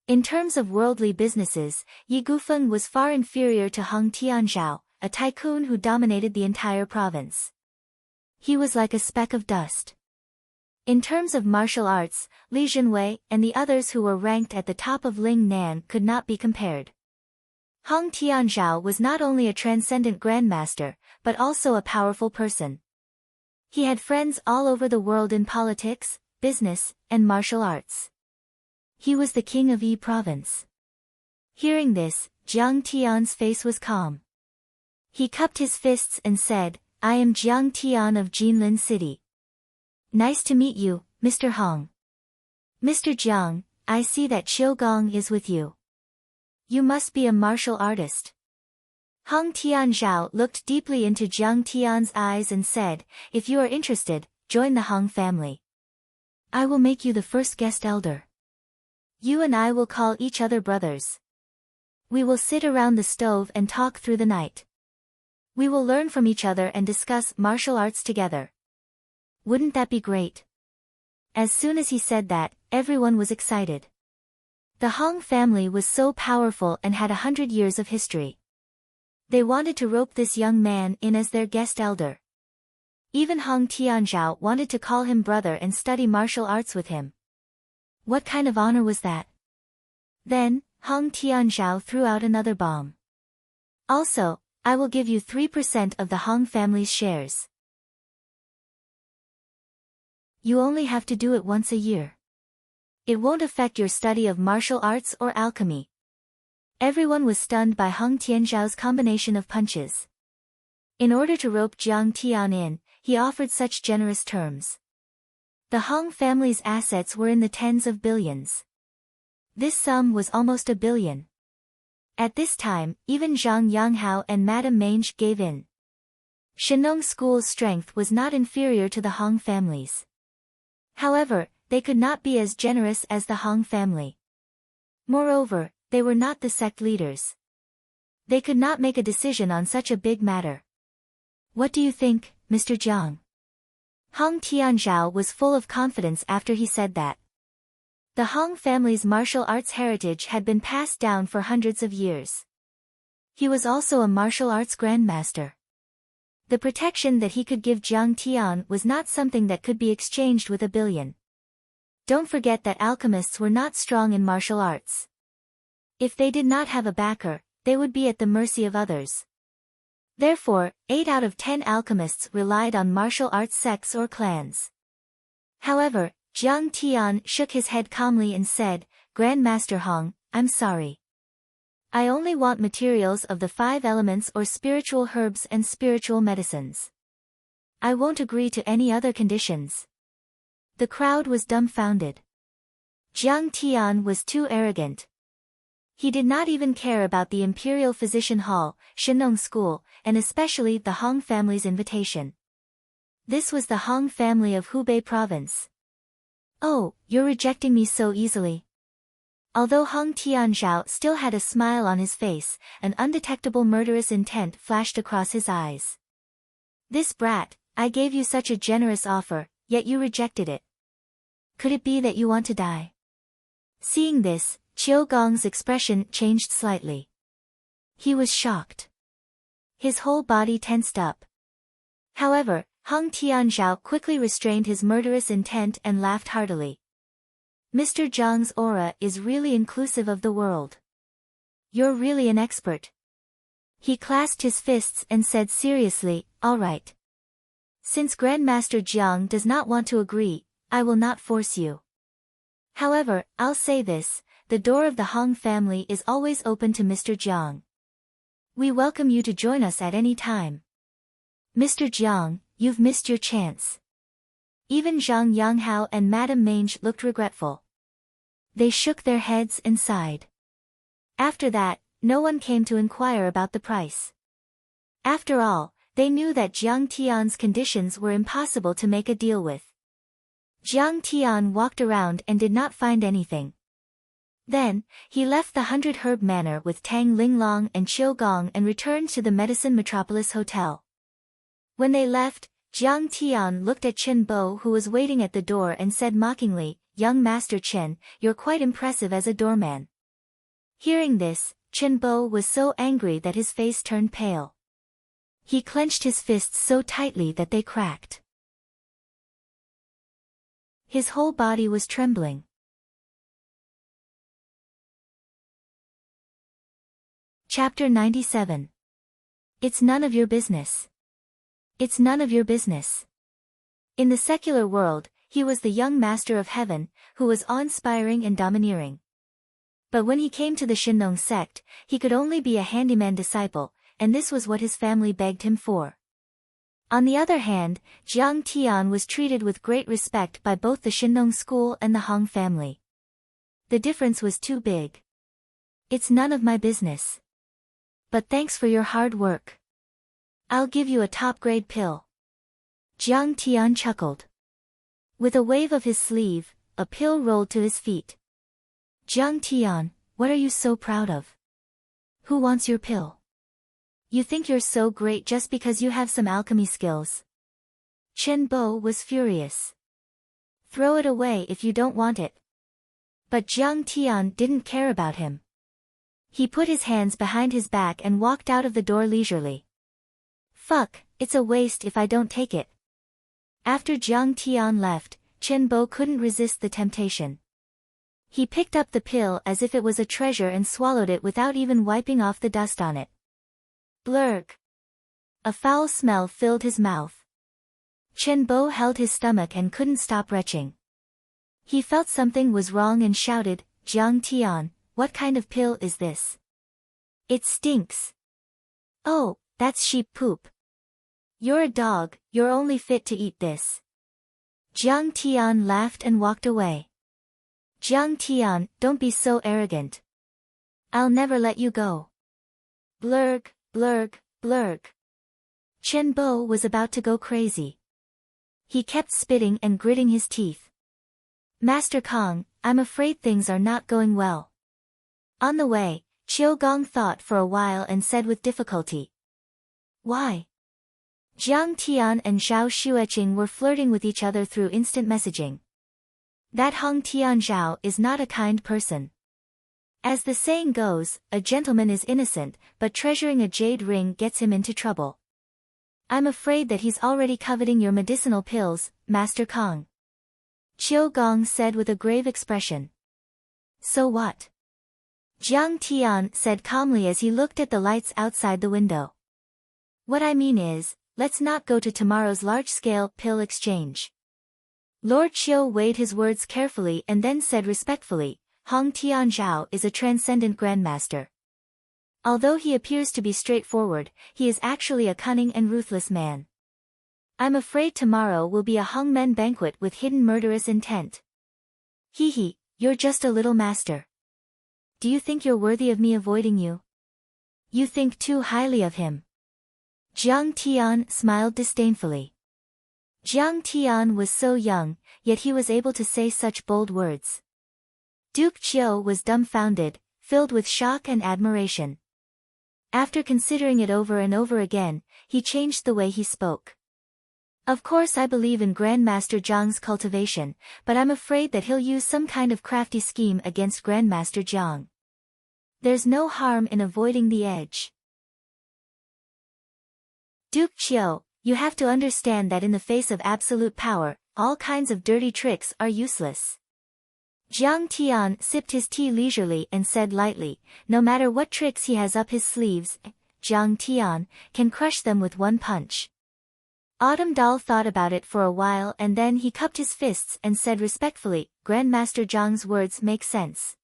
In terms of worldly businesses, Yi Gufeng was far inferior to Hong Tianzhao, a tycoon who dominated the entire province. He was like a speck of dust. In terms of martial arts, Li Jinwei and the others who were ranked at the top of Ling Nan could not be compared. Hong Tianzhao was not only a transcendent grandmaster, but also a powerful person. He had friends all over the world in politics, business, and martial arts. He was the king of Yi province. Hearing this, Jiang Tian's face was calm. He cupped his fists and said, I am Jiang Tian of Jinlin City. Nice to meet you, Mr. Hong. Mr. Jiang, I see that Qiu Gong is with you. You must be a martial artist. Hong Tianzhao looked deeply into Jiang Tian's eyes and said, if you are interested, join the Hong family. I will make you the first guest elder. You and I will call each other brothers. We will sit around the stove and talk through the night. We will learn from each other and discuss martial arts together. Wouldn't that be great? As soon as he said that, everyone was excited. The Hong family was so powerful and had 100 years of history. They wanted to rope this young man in as their guest elder. Even Hong Tianzhao wanted to call him brother and study martial arts with him. What kind of honor was that? Then, Hong Tianzhao threw out another bomb. Also, I will give you 3% of the Hong family's shares. You only have to do it once a year. It won't affect your study of martial arts or alchemy. Everyone was stunned by Hong Tianzhao's combination of punches. In order to rope Jiang Tian in, he offered such generous terms. The Hong family's assets were in the tens of billions. This sum was almost $1 billion. At this time, even Zhang Yanghao and Madame Mange gave in. Shenong School's strength was not inferior to the Hong family's. However, they could not be as generous as the Hong family. Moreover, they were not the sect leaders. They could not make a decision on such a big matter. What do you think, Mr. Jiang? Hong Tianzhao was full of confidence after he said that. The Hong family's martial arts heritage had been passed down for hundreds of years. He was also a martial arts grandmaster. The protection that he could give Jiang Tian was not something that could be exchanged with $1 billion. Don't forget that alchemists were not strong in martial arts. If they did not have a backer, they would be at the mercy of others. Therefore, 8 out of 10 alchemists relied on martial arts sects or clans. However, Jiang Tian shook his head calmly and said, Grandmaster Hong, I'm sorry. I only want materials of the 5 elements or spiritual herbs and spiritual medicines. I won't agree to any other conditions. The crowd was dumbfounded. Jiang Tian was too arrogant. He did not even care about the Imperial Physician Hall, Shenong School, and especially the Hong family's invitation. This was the Hong family of Hubei province. Oh, you're rejecting me so easily. Although Hong Tianzhao still had a smile on his face, an undetectable murderous intent flashed across his eyes. This brat, I gave you such a generous offer, yet you rejected it. Could it be that you want to die? Seeing this, Qiu Gong's expression changed slightly. He was shocked. His whole body tensed up. However, Hong Tianzhao quickly restrained his murderous intent and laughed heartily. Mr. Zhang's aura is really inclusive of the world. You're really an expert. He clasped his fists and said seriously, all right. Since Grandmaster Jiang does not want to agree, I will not force you. However, I'll say this, the door of the Hong family is always open to Mr. Jiang. We welcome you to join us at any time. Mr. Jiang, you've missed your chance. Even Zhang Yanghao and Madame Mange looked regretful. They shook their heads and sighed. After that, no one came to inquire about the price. After all, they knew that Jiang Tian's conditions were impossible to make a deal with. Jiang Tian walked around and did not find anything. Then, he left the 100 Herb Manor with Tang Linglong and Qiu Gong and returned to the Medicine Metropolis Hotel. When they left, Jiang Tian looked at Chen Bo who was waiting at the door and said mockingly, Young Master Chen, you're quite impressive as a doorman. Hearing this, Chen Bo was so angry that his face turned pale. He clenched his fists so tightly that they cracked. His whole body was trembling. Chapter 97. It's none of your business. It's none of your business. In the secular world, he was the young master of heaven, who was awe-inspiring and domineering. But when he came to the Shenong sect, he could only be a handyman disciple, and this was what his family begged him for. On the other hand, Jiang Tian was treated with great respect by both the Shenong school and the Hong family. The difference was too big. It's none of my business. But thanks for your hard work. I'll give you a top-grade pill. Jiang Tian chuckled. With a wave of his sleeve, a pill rolled to his feet. Jiang Tian, what are you so proud of? Who wants your pill? You think you're so great just because you have some alchemy skills. Chen Bo was furious. Throw it away if you don't want it. But Jiang Tian didn't care about him. He put his hands behind his back and walked out of the door leisurely. Fuck, it's a waste if I don't take it. After Jiang Tian left, Chen Bo couldn't resist the temptation. He picked up the pill as if it was a treasure and swallowed it without even wiping off the dust on it. Blurg. A foul smell filled his mouth. Chen Bo held his stomach and couldn't stop retching. He felt something was wrong and shouted, Jiang Tian, what kind of pill is this? It stinks. Oh, that's sheep poop. You're a dog, you're only fit to eat this. Jiang Tian laughed and walked away. Jiang Tian, don't be so arrogant. I'll never let you go. Blurg, blurg, blurg. Chen Bo was about to go crazy. He kept spitting and gritting his teeth. Master Kong, I'm afraid things are not going well. On the way, Qiu Gong thought for a while and said with difficulty. Why? Jiang Tian and Zhao Xueqing were flirting with each other through instant messaging. That Hong Tian Zhao is not a kind person. As the saying goes, a gentleman is innocent, but treasuring a jade ring gets him into trouble. I'm afraid that he's already coveting your medicinal pills, Master Kong. Qiu Gong said with a grave expression. So what? Jiang Tian said calmly as he looked at the lights outside the window. What I mean is, let's not go to tomorrow's large-scale pill exchange. Lord Qiu weighed his words carefully and then said respectfully, Hong Tian Zhao is a transcendent grandmaster. Although he appears to be straightforward, he is actually a cunning and ruthless man. I'm afraid tomorrow will be a hangmen banquet with hidden murderous intent. Hee, you're just a little master. Do you think you're worthy of me avoiding you? You think too highly of him. Jiang Tian smiled disdainfully. Jiang Tian was so young, yet he was able to say such bold words. Duke Qiu was dumbfounded, filled with shock and admiration. After considering it over and over again, he changed the way he spoke. Of course I believe in Grandmaster Jiang's cultivation, but I'm afraid that he'll use some kind of crafty scheme against Grandmaster Jiang. There's no harm in avoiding the edge. Duke Qiu, you have to understand that in the face of absolute power, all kinds of dirty tricks are useless. Jiang Tian sipped his tea leisurely and said lightly, no matter what tricks he has up his sleeves, Jiang Tian can crush them with one punch. Autumn Doll thought about it for a while and then he cupped his fists and said respectfully, Grandmaster Jiang's words make sense.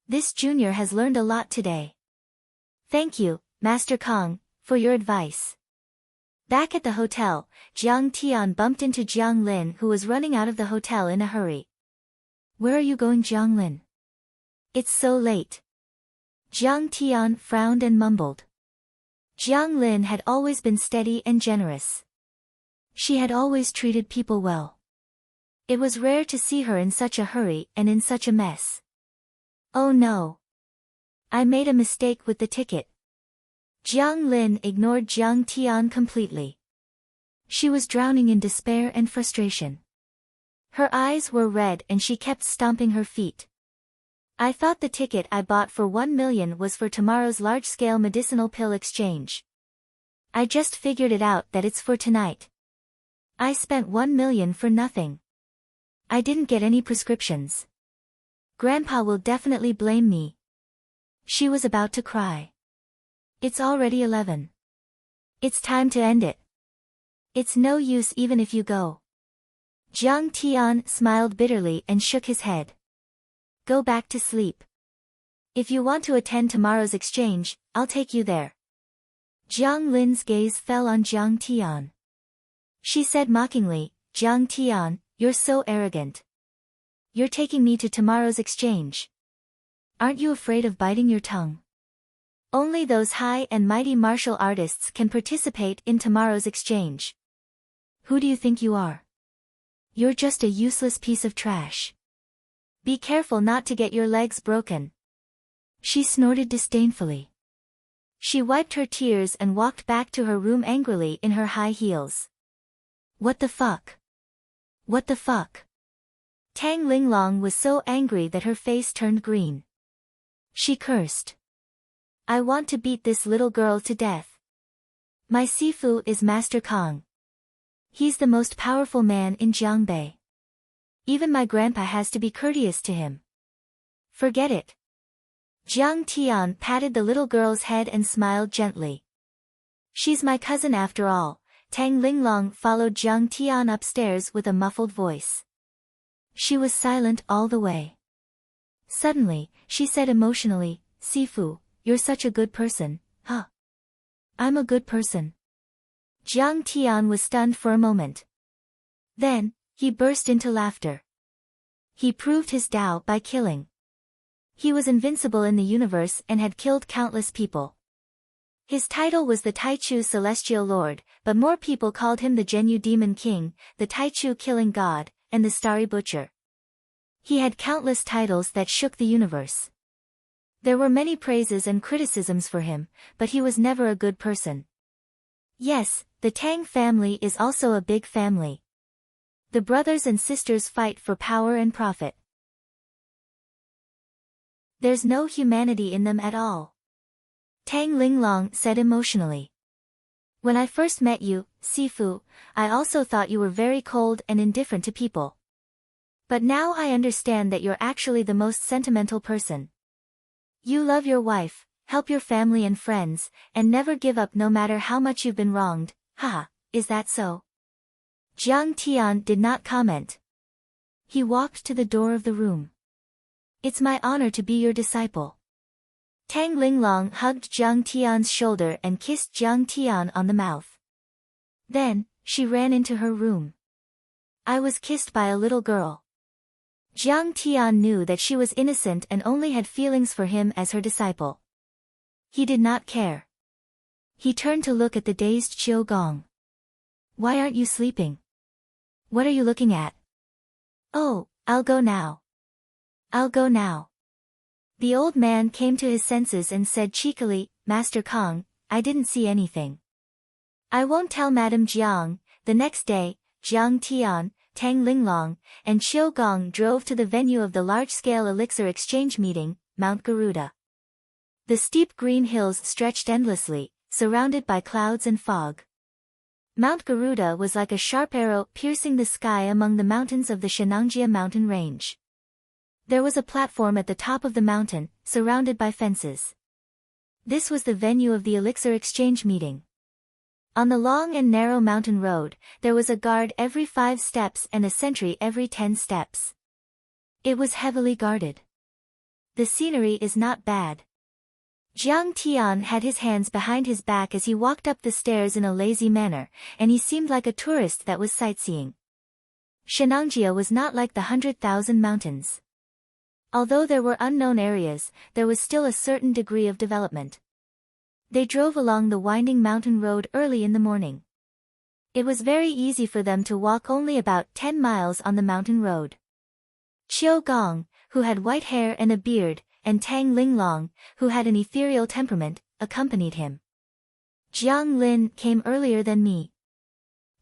This junior has learned a lot today. Thank you, Master Kong, for your advice. Back at the hotel, Jiang Tian bumped into Jiang Lin who was running out of the hotel in a hurry. Where are you going, Jiang Lin? It's so late. Jiang Tian frowned and mumbled. Jiang Lin had always been steady and generous. She had always treated people well. It was rare to see her in such a hurry and in such a mess. Oh no. I made a mistake with the ticket. Jiang Lin ignored Jiang Tian completely. She was drowning in despair and frustration. Her eyes were red and she kept stomping her feet. I thought the ticket I bought for 1 million was for tomorrow's large-scale medicinal pill exchange. I just figured it out that it's for tonight. I spent 1 million for nothing. I didn't get any prescriptions. Grandpa will definitely blame me. She was about to cry. It's already 11. It's time to end it. It's no use even if you go. Jiang Tian smiled bitterly and shook his head. Go back to sleep. If you want to attend tomorrow's exchange, I'll take you there. Jiang Lin's gaze fell on Jiang Tian. She said mockingly, Jiang Tian, you're so arrogant. You're taking me to tomorrow's exchange. Aren't you afraid of biting your tongue? Only those high and mighty martial artists can participate in tomorrow's exchange. Who do you think you are? You're just a useless piece of trash. Be careful not to get your legs broken. She snorted disdainfully. She wiped her tears and walked back to her room angrily in her high heels. What the fuck? What the fuck? Tang Linglong was so angry that her face turned green. She cursed. I want to beat this little girl to death. My Sifu is Master Kong. He's the most powerful man in Jiangbei. Even my grandpa has to be courteous to him. Forget it. Jiang Tian patted the little girl's head and smiled gently. She's my cousin after all. Tang Linglong followed Jiang Tian upstairs with a muffled voice. She was silent all the way. Suddenly, she said emotionally, Sifu, you're such a good person, huh? I'm a good person. Jiang Tian was stunned for a moment. Then, he burst into laughter. He proved his Tao by killing. He was invincible in the universe and had killed countless people. His title was the Taichu Celestial Lord, but more people called him the Zhenyu Demon King, the Taichu Killing God, and the Starry Butcher. He had countless titles that shook the universe. There were many praises and criticisms for him, but he was never a good person. Yes, the Tang family is also a big family. The brothers and sisters fight for power and profit. There's no humanity in them at all. Tang Linglong said emotionally. When I first met you, Sifu, I also thought you were very cold and indifferent to people. But now I understand that you're actually the most sentimental person. You love your wife, help your family and friends, and never give up no matter how much you've been wronged. Haha, is that so? Jiang Tian did not comment. He walked to the door of the room. It's my honor to be your disciple. Tang Linglong hugged Jiang Tian's shoulder and kissed Jiang Tian on the mouth. Then, she ran into her room. I was kissed by a little girl. Jiang Tian knew that she was innocent and only had feelings for him as her disciple. He did not care. He turned to look at the dazed Qiu Gong. Why aren't you sleeping? What are you looking at? Oh, I'll go now. I'll go now. The old man came to his senses and said cheekily, Master Kong, I didn't see anything. I won't tell Madame Jiang. The next day, Jiang Tian, Tang Linglong, and Qiu Gong drove to the venue of the large-scale elixir exchange meeting, Mount Garuda. The steep green hills stretched endlessly, surrounded by clouds and fog. Mount Garuda was like a sharp arrow piercing the sky among the mountains of the Shenangjia mountain range. There was a platform at the top of the mountain, surrounded by fences. This was the venue of the elixir exchange meeting. On the long and narrow mountain road, there was a guard every 5 steps and a sentry every 10 steps. It was heavily guarded. The scenery is not bad. Jiang Tian had his hands behind his back as he walked up the stairs in a lazy manner, and he seemed like a tourist that was sightseeing. Shenangjia was not like the 100,000 mountains. Although there were unknown areas, there was still a certain degree of development. They drove along the winding mountain road early in the morning. It was very easy for them to walk only about 10 miles on the mountain road. Qiu Gong, who had white hair and a beard, and Tang Linglong, who had an ethereal temperament, accompanied him. Jiang Lin came earlier than me.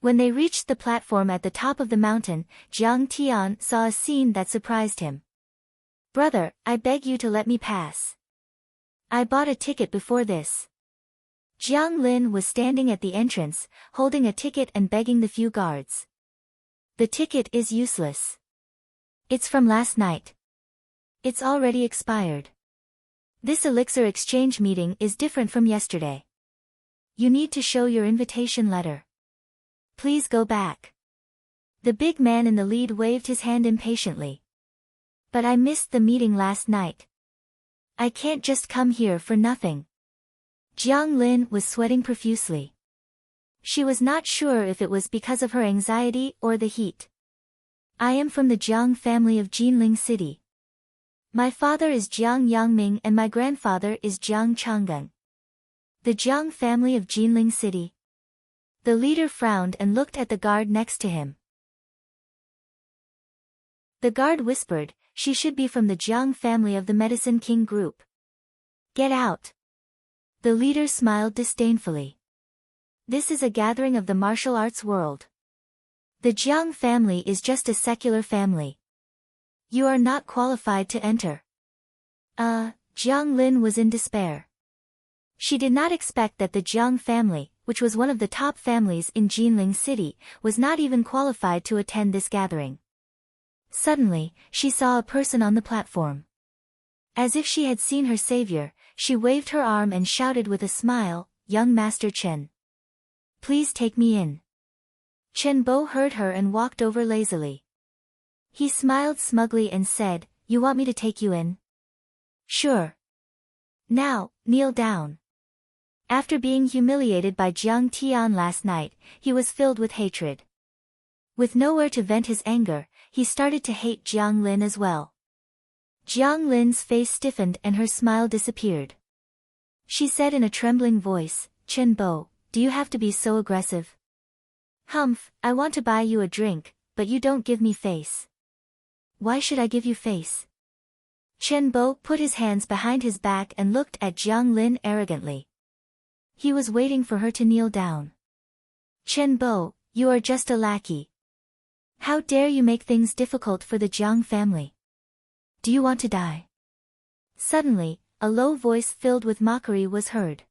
When they reached the platform at the top of the mountain, Jiang Tian saw a scene that surprised him. Brother, I beg you to let me pass. I bought a ticket before this. Jiang Lin was standing at the entrance, holding a ticket and begging the few guards. The ticket is useless. It's from last night. It's already expired. This elixir exchange meeting is different from yesterday. You need to show your invitation letter. Please go back. The big man in the lead waved his hand impatiently. But I missed the meeting last night. I can't just come here for nothing. Jiang Lin was sweating profusely. She was not sure if it was because of her anxiety or the heat. I am from the Jiang family of Jinling City. My father is Jiang Yangming and my grandfather is Jiang Changgen. The Jiang family of Jinling City. The leader frowned and looked at the guard next to him. The guard whispered, she should be from the Jiang family of the Medicine King group. Get out. The leader smiled disdainfully. This is a gathering of the martial arts world. The Jiang family is just a secular family. You are not qualified to enter. Jiang Lin was in despair. She did not expect that the Jiang family, which was one of the top families in Jinling City, was not even qualified to attend this gathering. Suddenly, she saw a person on the platform. As if she had seen her savior, she waved her arm and shouted with a smile, "Young Master Chen. Please take me in." Chen Bo heard her and walked over lazily. He smiled smugly and said, "You want me to take you in?" "Sure. Now, kneel down." After being humiliated by Jiang Tian last night, he was filled with hatred. With nowhere to vent his anger, he started to hate Jiang Lin as well. Jiang Lin's face stiffened and her smile disappeared. She said in a trembling voice, "Chen Bo, do you have to be so aggressive?" "Humph, I want to buy you a drink, but you don't give me face." "Why should I give you face?" Chen Bo put his hands behind his back and looked at Jiang Lin arrogantly. He was waiting for her to kneel down. "Chen Bo, you are just a lackey. How dare you make things difficult for the Jiang family? Do you want to die?" Suddenly, a low voice filled with mockery was heard.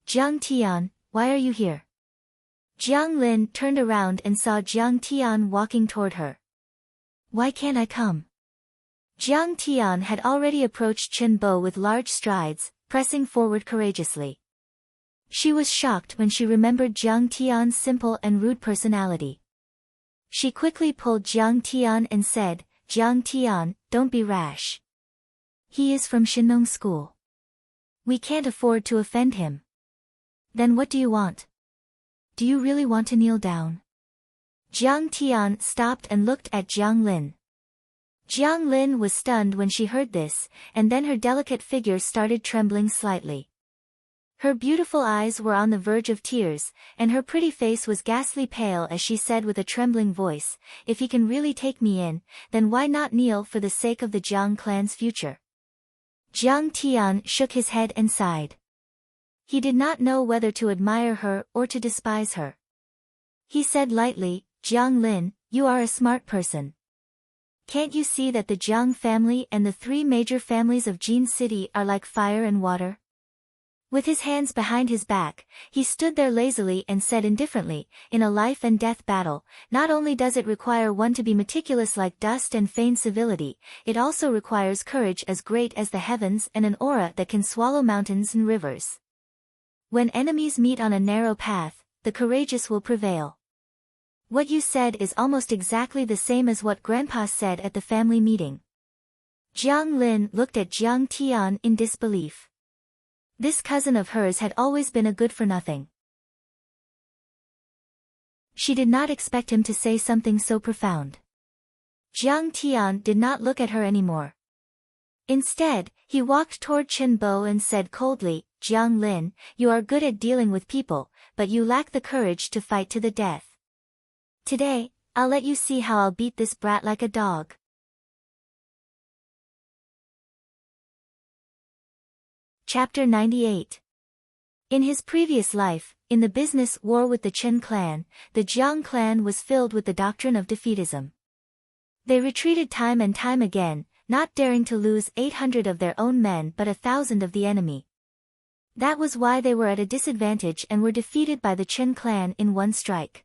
"Jiang Tian, why are you here?" Jiang Lin turned around and saw Jiang Tian walking toward her. "Why can't I come?" Jiang Tian had already approached Chen Bo with large strides, pressing forward courageously. She was shocked when she remembered Jiang Tian's simple and rude personality. She quickly pulled Jiang Tian and said, "Jiang Tian, don't be rash. He is from Shinong School. We can't afford to offend him." "Then what do you want? Do you really want to kneel down?" Jiang Tian stopped and looked at Jiang Lin. Jiang Lin was stunned when she heard this, and then her delicate figure started trembling slightly. Her beautiful eyes were on the verge of tears, and her pretty face was ghastly pale as she said with a trembling voice, "If he can really take me in, then why not kneel for the sake of the Jiang clan's future?" Jiang Tian shook his head and sighed. He did not know whether to admire her or to despise her. He said lightly, "Jiang Lin, you are a smart person. Can't you see that the Jiang family and the three major families of Jin City are like fire and water?" With his hands behind his back, he stood there lazily and said indifferently, "In a life and death battle, not only does it require one to be meticulous like dust and feign civility, it also requires courage as great as the heavens and an aura that can swallow mountains and rivers. When enemies meet on a narrow path, the courageous will prevail." What you said is almost exactly the same as what Grandpa said at the family meeting. Jiang Lin looked at Jiang Tian in disbelief. This cousin of hers had always been a good-for-nothing. She did not expect him to say something so profound. Jiang Tian did not look at her anymore. Instead, he walked toward Chen Bo and said coldly, "Jiang Lin, you are good at dealing with people, but you lack the courage to fight to the death. Today, I'll let you see how I'll beat this brat like a dog." Chapter 98. In his previous life, in the business war with the Chen clan, the Jiang clan was filled with the doctrine of defeatism. They retreated time and time again, not daring to lose 800 of their own men but 1,000 of the enemy. That was why they were at a disadvantage and were defeated by the Chen clan in one strike.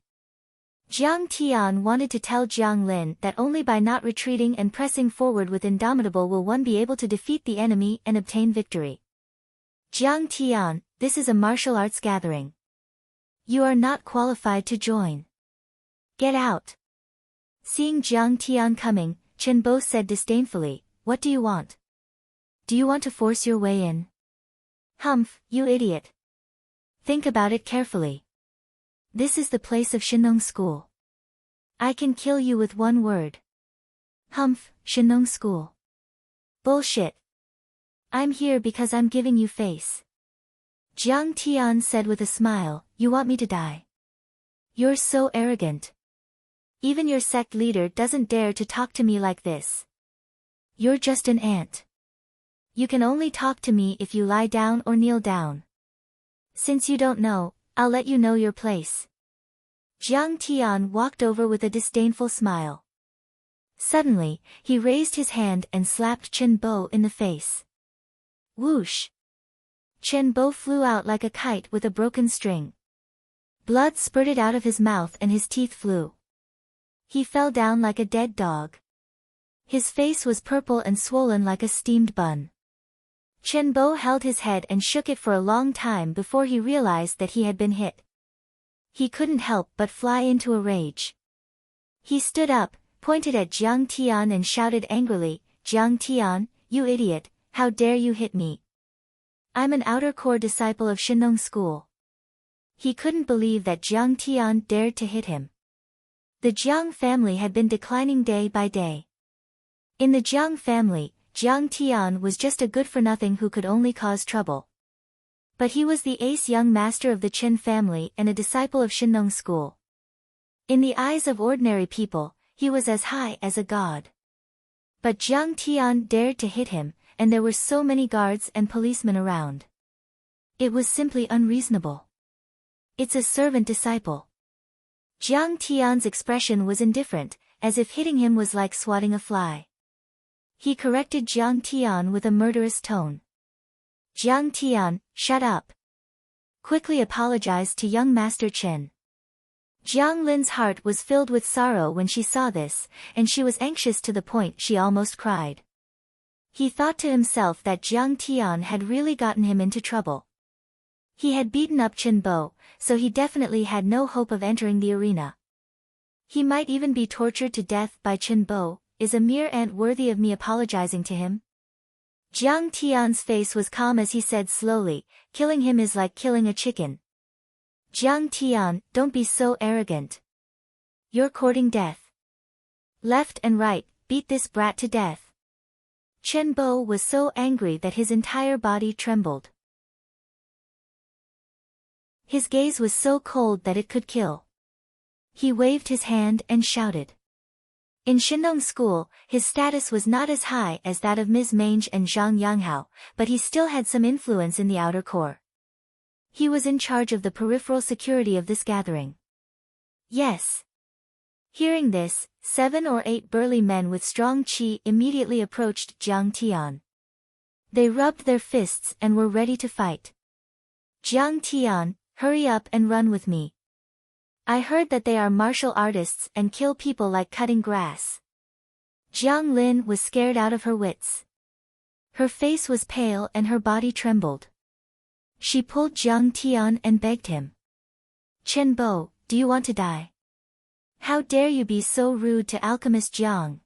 Jiang Tian wanted to tell Jiang Lin that only by not retreating and pressing forward with indomitable will one be able to defeat the enemy and obtain victory. "Jiang Tian, this is a martial arts gathering. You are not qualified to join. Get out." Seeing Jiang Tian coming, Chen Bo said disdainfully, "What do you want? Do you want to force your way in?" "Humph, you idiot. Think about it carefully. This is the place of Shinong School. I can kill you with one word." "Humph, Shinong School. Bullshit. I'm here because I'm giving you face." Jiang Tian said with a smile, "You want me to die? You're so arrogant. Even your sect leader doesn't dare to talk to me like this. You're just an ant. You can only talk to me if you lie down or kneel down. Since you don't know, I'll let you know your place." Jiang Tian walked over with a disdainful smile. Suddenly, he raised his hand and slapped Chen Bo in the face. Whoosh! Chen Bo flew out like a kite with a broken string. Blood spurted out of his mouth and his teeth flew. He fell down like a dead dog. His face was purple and swollen like a steamed bun. Chen Bo held his head and shook it for a long time before he realized that he had been hit. He couldn't help but fly into a rage. He stood up, pointed at Jiang Tian and shouted angrily, "Jiang Tian, you idiot, how dare you hit me? I'm an outer core disciple of Shinong School." He couldn't believe that Jiang Tian dared to hit him. The Jiang family had been declining day by day. In the Jiang family, Jiang Tian was just a good-for-nothing who could only cause trouble. But he was the ace young master of the Chen family and a disciple of Shinong School. In the eyes of ordinary people, he was as high as a god. But Jiang Tian dared to hit him, and there were so many guards and policemen around. It was simply unreasonable. It's a servant disciple. Jiang Tian's expression was indifferent, as if hitting him was like swatting a fly. He corrected Jiang Tian with a murderous tone. "Jiang Tian, shut up. Quickly apologize to young Master Chen." Jiang Lin's heart was filled with sorrow when she saw this, and she was anxious to the point she almost cried. He thought to himself that Jiang Tian had really gotten him into trouble. He had beaten up Chen Bo, so he definitely had no hope of entering the arena. He might even be tortured to death by Chen Bo. Is a mere ant worthy of me apologizing to him? Jiang Tian's face was calm as he said slowly, "Killing him is like killing a chicken." "Jiang Tian, don't be so arrogant. You're courting death. Left and right, beat this brat to death." Chen Bo was so angry that his entire body trembled. His gaze was so cold that it could kill. He waved his hand and shouted. In Shinong School, his status was not as high as that of Ms. Mange and Zhang Yanghao, but he still had some influence in the outer core. He was in charge of the peripheral security of this gathering. Yes. Hearing this, 7 or 8 burly men with strong qi immediately approached Jiang Tian. They rubbed their fists and were ready to fight. "Jiang Tian, hurry up and run with me. I heard that they are martial artists and kill people like cutting grass." Jiang Lin was scared out of her wits. Her face was pale and her body trembled. She pulled Jiang Tian and begged him. "Chen Bo, do you want to die? How dare you be so rude to alchemist Jiang?"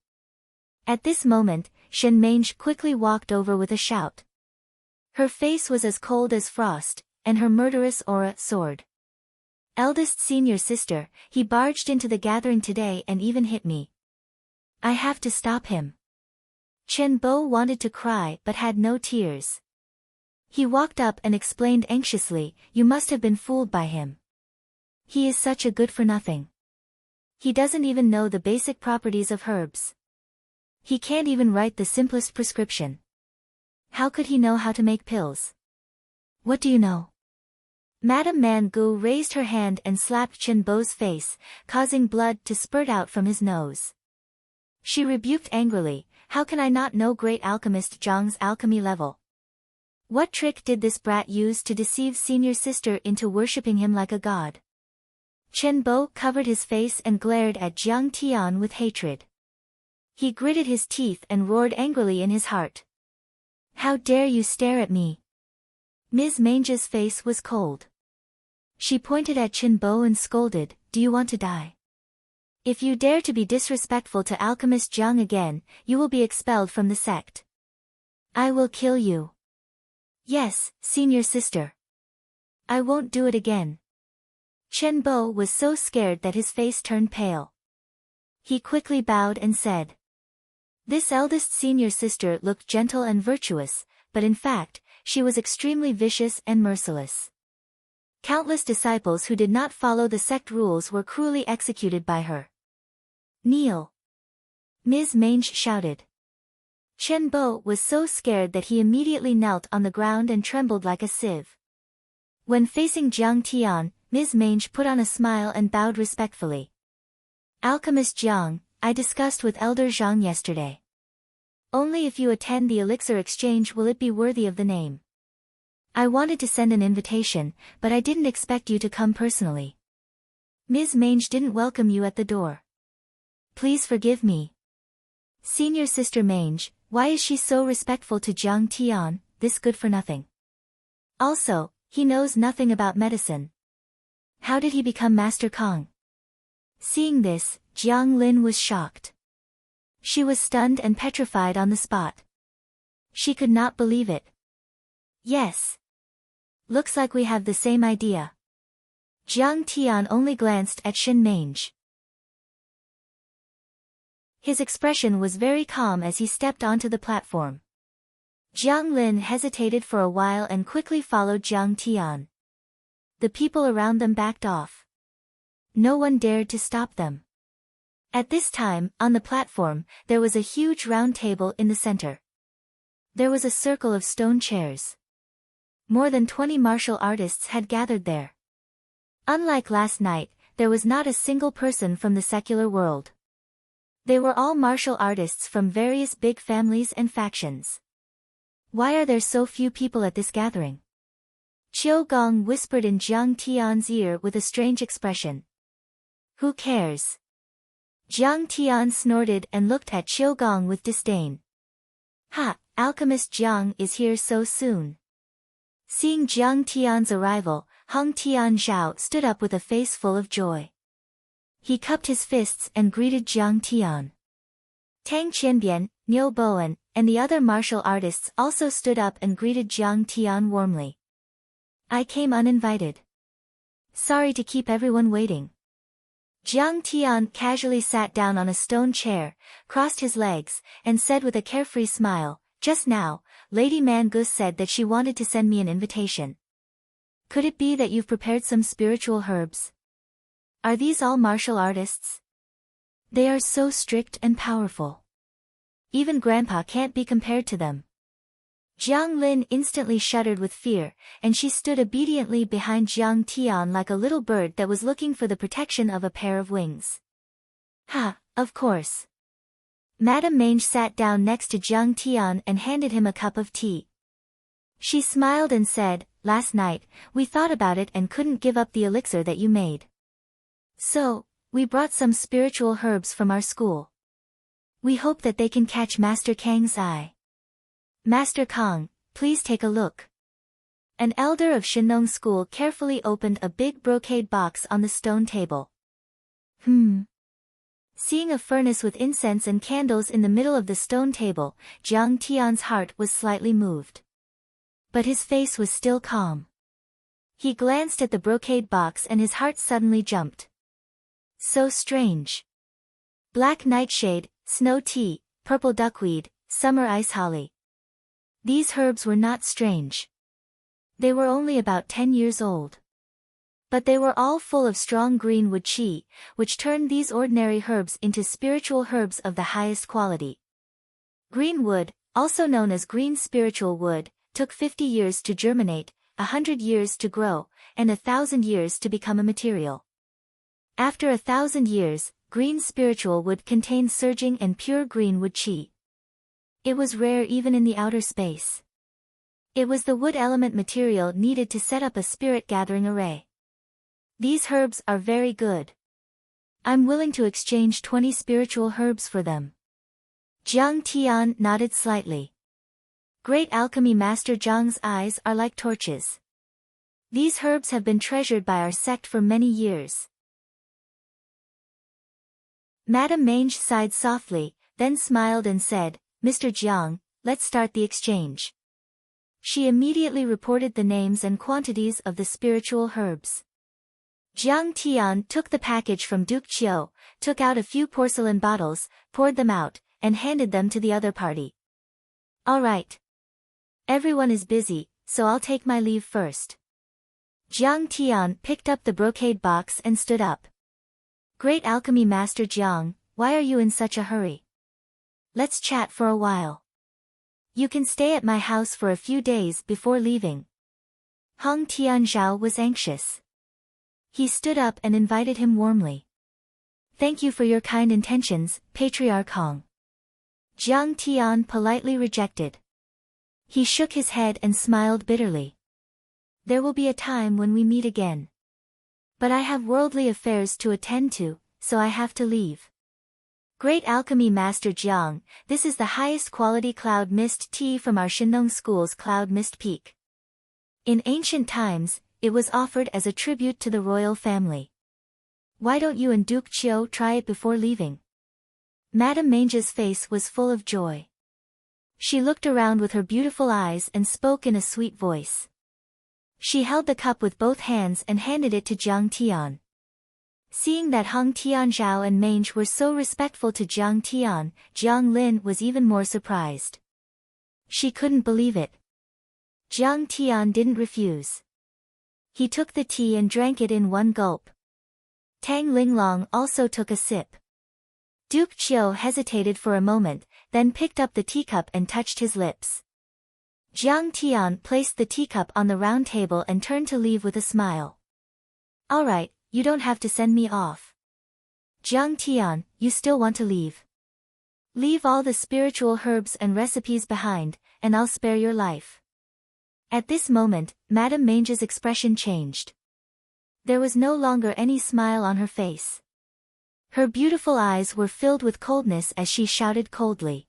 At this moment, Shen Mange quickly walked over with a shout. Her face was as cold as frost, and her murderous aura soared. "Eldest senior sister, he barged into the gathering today and even hit me. I have to stop him." Chen Bo wanted to cry but had no tears. He walked up and explained anxiously, "You must have been fooled by him. He is such a good-for-nothing. He doesn't even know the basic properties of herbs. He can't even write the simplest prescription. How could he know how to make pills? What do you know?" Madame Mangu raised her hand and slapped Chen Bo's face, causing blood to spurt out from his nose. She rebuked angrily, "How can I not know great alchemist Zhang's alchemy level? What trick did this brat use to deceive senior sister into worshipping him like a god?" Chen Bo covered his face and glared at Jiang Tian with hatred. He gritted his teeth and roared angrily in his heart. "How dare you stare at me?" Ms. Mange's face was cold. She pointed at Chen Bo and scolded, "Do you want to die? If you dare to be disrespectful to alchemist Jiang again, you will be expelled from the sect. I will kill you." "Yes, senior sister. I won't do it again." Chen Bo was so scared that his face turned pale. He quickly bowed and said. This eldest senior sister looked gentle and virtuous, but in fact, she was extremely vicious and merciless. Countless disciples who did not follow the sect rules were cruelly executed by her. "Kneel!" Ms. Mange shouted. Chen Bo was so scared that he immediately knelt on the ground and trembled like a sieve. When facing Jiang Tian, Ms. Mange put on a smile and bowed respectfully. "Alchemist Jiang, I discussed with Elder Zhang yesterday. Only if you attend the elixir exchange will it be worthy of the name. I wanted to send an invitation, but I didn't expect you to come personally. Ms. Mange didn't welcome you at the door. Please forgive me. Senior Sister Mange, why is she so respectful to Jiang Tian, this good-for-nothing? Also, he knows nothing about medicine. How did he become Master Kong? Seeing this, Jiang Lin was shocked. She was stunned and petrified on the spot. She could not believe it. Yes. Looks like we have the same idea. Jiang Tian only glanced at Shin Mange. His expression was very calm as he stepped onto the platform. Jiang Lin hesitated for a while and quickly followed Jiang Tian. The people around them backed off. No one dared to stop them. At this time, on the platform, there was a huge round table in the center. There was a circle of stone chairs. More than 20 martial artists had gathered there. Unlike last night, there was not a single person from the secular world. They were all martial artists from various big families and factions. Why are there so few people at this gathering? Qiu Gong whispered in Jiang Tian's ear with a strange expression. Who cares? Jiang Tian snorted and looked at Qiu Gong with disdain. Ha, alchemist Jiang is here so soon. Seeing Jiang Tian's arrival, Hung Tian Zhao stood up with a face full of joy. He cupped his fists and greeted Jiang Tian. Tang Qianbian, Niu Bowen, and the other martial artists also stood up and greeted Jiang Tian warmly. I came uninvited. Sorry to keep everyone waiting. Jiang Tian casually sat down on a stone chair, crossed his legs, and said with a carefree smile, just now, Lady Mangus said that she wanted to send me an invitation. Could it be that you've prepared some spiritual herbs? Are these all martial artists? They are so strict and powerful. Even Grandpa can't be compared to them. Jiang Lin instantly shuddered with fear, and she stood obediently behind Jiang Tian like a little bird that was looking for the protection of a pair of wings. Ha, of course. Madame Mange sat down next to Jiang Tian and handed him a cup of tea. She smiled and said, last night, we thought about it and couldn't give up the elixir that you made. So, we brought some spiritual herbs from our school. We hope that they can catch Master Kang's eye. Master Kang, please take a look. An elder of Shinong School carefully opened a big brocade box on the stone table. Seeing a furnace with incense and candles in the middle of the stone table, Jiang Tian's heart was slightly moved. But his face was still calm. He glanced at the brocade box and his heart suddenly jumped. So strange. Black nightshade, snow tea, purple duckweed, summer ice holly. These herbs were not strange. They were only about 10 years old. But they were all full of strong greenwood qi, which turned these ordinary herbs into spiritual herbs of the highest quality. Greenwood, also known as green spiritual wood, took 50 years to germinate, 100 years to grow, and 1,000 years to become a material. After 1,000 years, green spiritual wood contained surging and pure greenwood qi. It was rare even in the outer space. It was the wood element material needed to set up a spirit gathering array. These herbs are very good. I'm willing to exchange 20 spiritual herbs for them. Jiang Tian nodded slightly. Great alchemy master Zhang's eyes are like torches. These herbs have been treasured by our sect for many years. Madame Mange sighed softly, then smiled and said, Mr. Jiang, let's start the exchange. She immediately reported the names and quantities of the spiritual herbs. Jiang Tian took the package from Duke Qiu, took out a few porcelain bottles, poured them out, and handed them to the other party. All right. Everyone is busy, so I'll take my leave first. Jiang Tian picked up the brocade box and stood up. Great alchemy master Jiang, why are you in such a hurry? Let's chat for a while. You can stay at my house for a few days before leaving. Hung Tianzhao was anxious. He stood up and invited him warmly. Thank you for your kind intentions, Patriarch Hong. Jiang Tian politely rejected. He shook his head and smiled bitterly. There will be a time when we meet again. But I have worldly affairs to attend to, so I have to leave. Great Alchemy Master Jiang, this is the highest quality cloud mist tea from our Shinong School's Cloud Mist Peak. In ancient times, it was offered as a tribute to the royal family. Why don't you and Duke Qiu try it before leaving? Madame Mange's face was full of joy. She looked around with her beautiful eyes and spoke in a sweet voice. She held the cup with both hands and handed it to Jiang Tian. Seeing that Hung Tianzhao and Mange were so respectful to Jiang Tian, Jiang Lin was even more surprised. She couldn't believe it. Jiang Tian didn't refuse. He took the tea and drank it in one gulp. Tang Linglong also took a sip. Duke Qiu hesitated for a moment, then picked up the teacup and touched his lips. Jiang Tian placed the teacup on the round table and turned to leave with a smile. All right, you don't have to send me off. Jiang Tian, you still want to leave? Leave all the spiritual herbs and recipes behind, and I'll spare your life. At this moment, Madame Mange's expression changed. There was no longer any smile on her face. Her beautiful eyes were filled with coldness as she shouted coldly.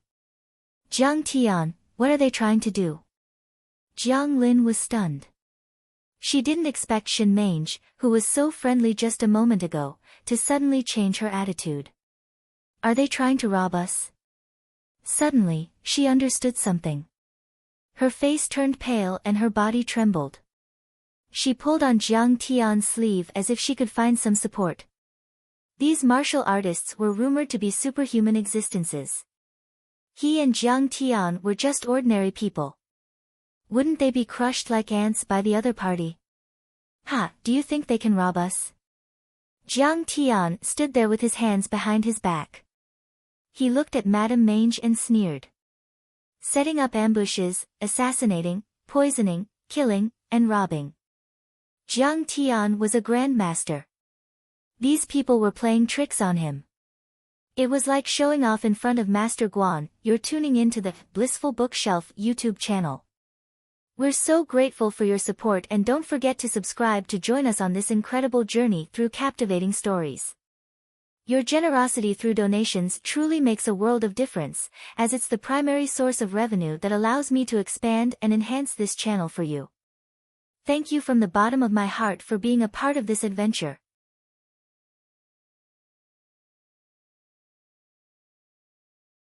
Jiang Tian, what are they trying to do? Jiang Lin was stunned. She didn't expect Shin Mange, who was so friendly just a moment ago, to suddenly change her attitude. Are they trying to rob us? Suddenly, she understood something. Her face turned pale and her body trembled. She pulled on Jiang Tian's sleeve as if she could find some support. These martial artists were rumored to be superhuman existences. He and Jiang Tian were just ordinary people. Wouldn't they be crushed like ants by the other party? Ha, do you think they can rob us? Jiang Tian stood there with his hands behind his back. He looked at Madame Mange and sneered. Setting up ambushes, assassinating, poisoning, killing, and robbing. Jiang Tian was a grandmaster. These people were playing tricks on him. It was like showing off in front of Master Guan. You're tuning into the Blissful Bookshelf YouTube channel. We're so grateful for your support and don't forget to subscribe to join us on this incredible journey through captivating stories. Your generosity through donations truly makes a world of difference, as it's the primary source of revenue that allows me to expand and enhance this channel for you. Thank you from the bottom of my heart for being a part of this adventure.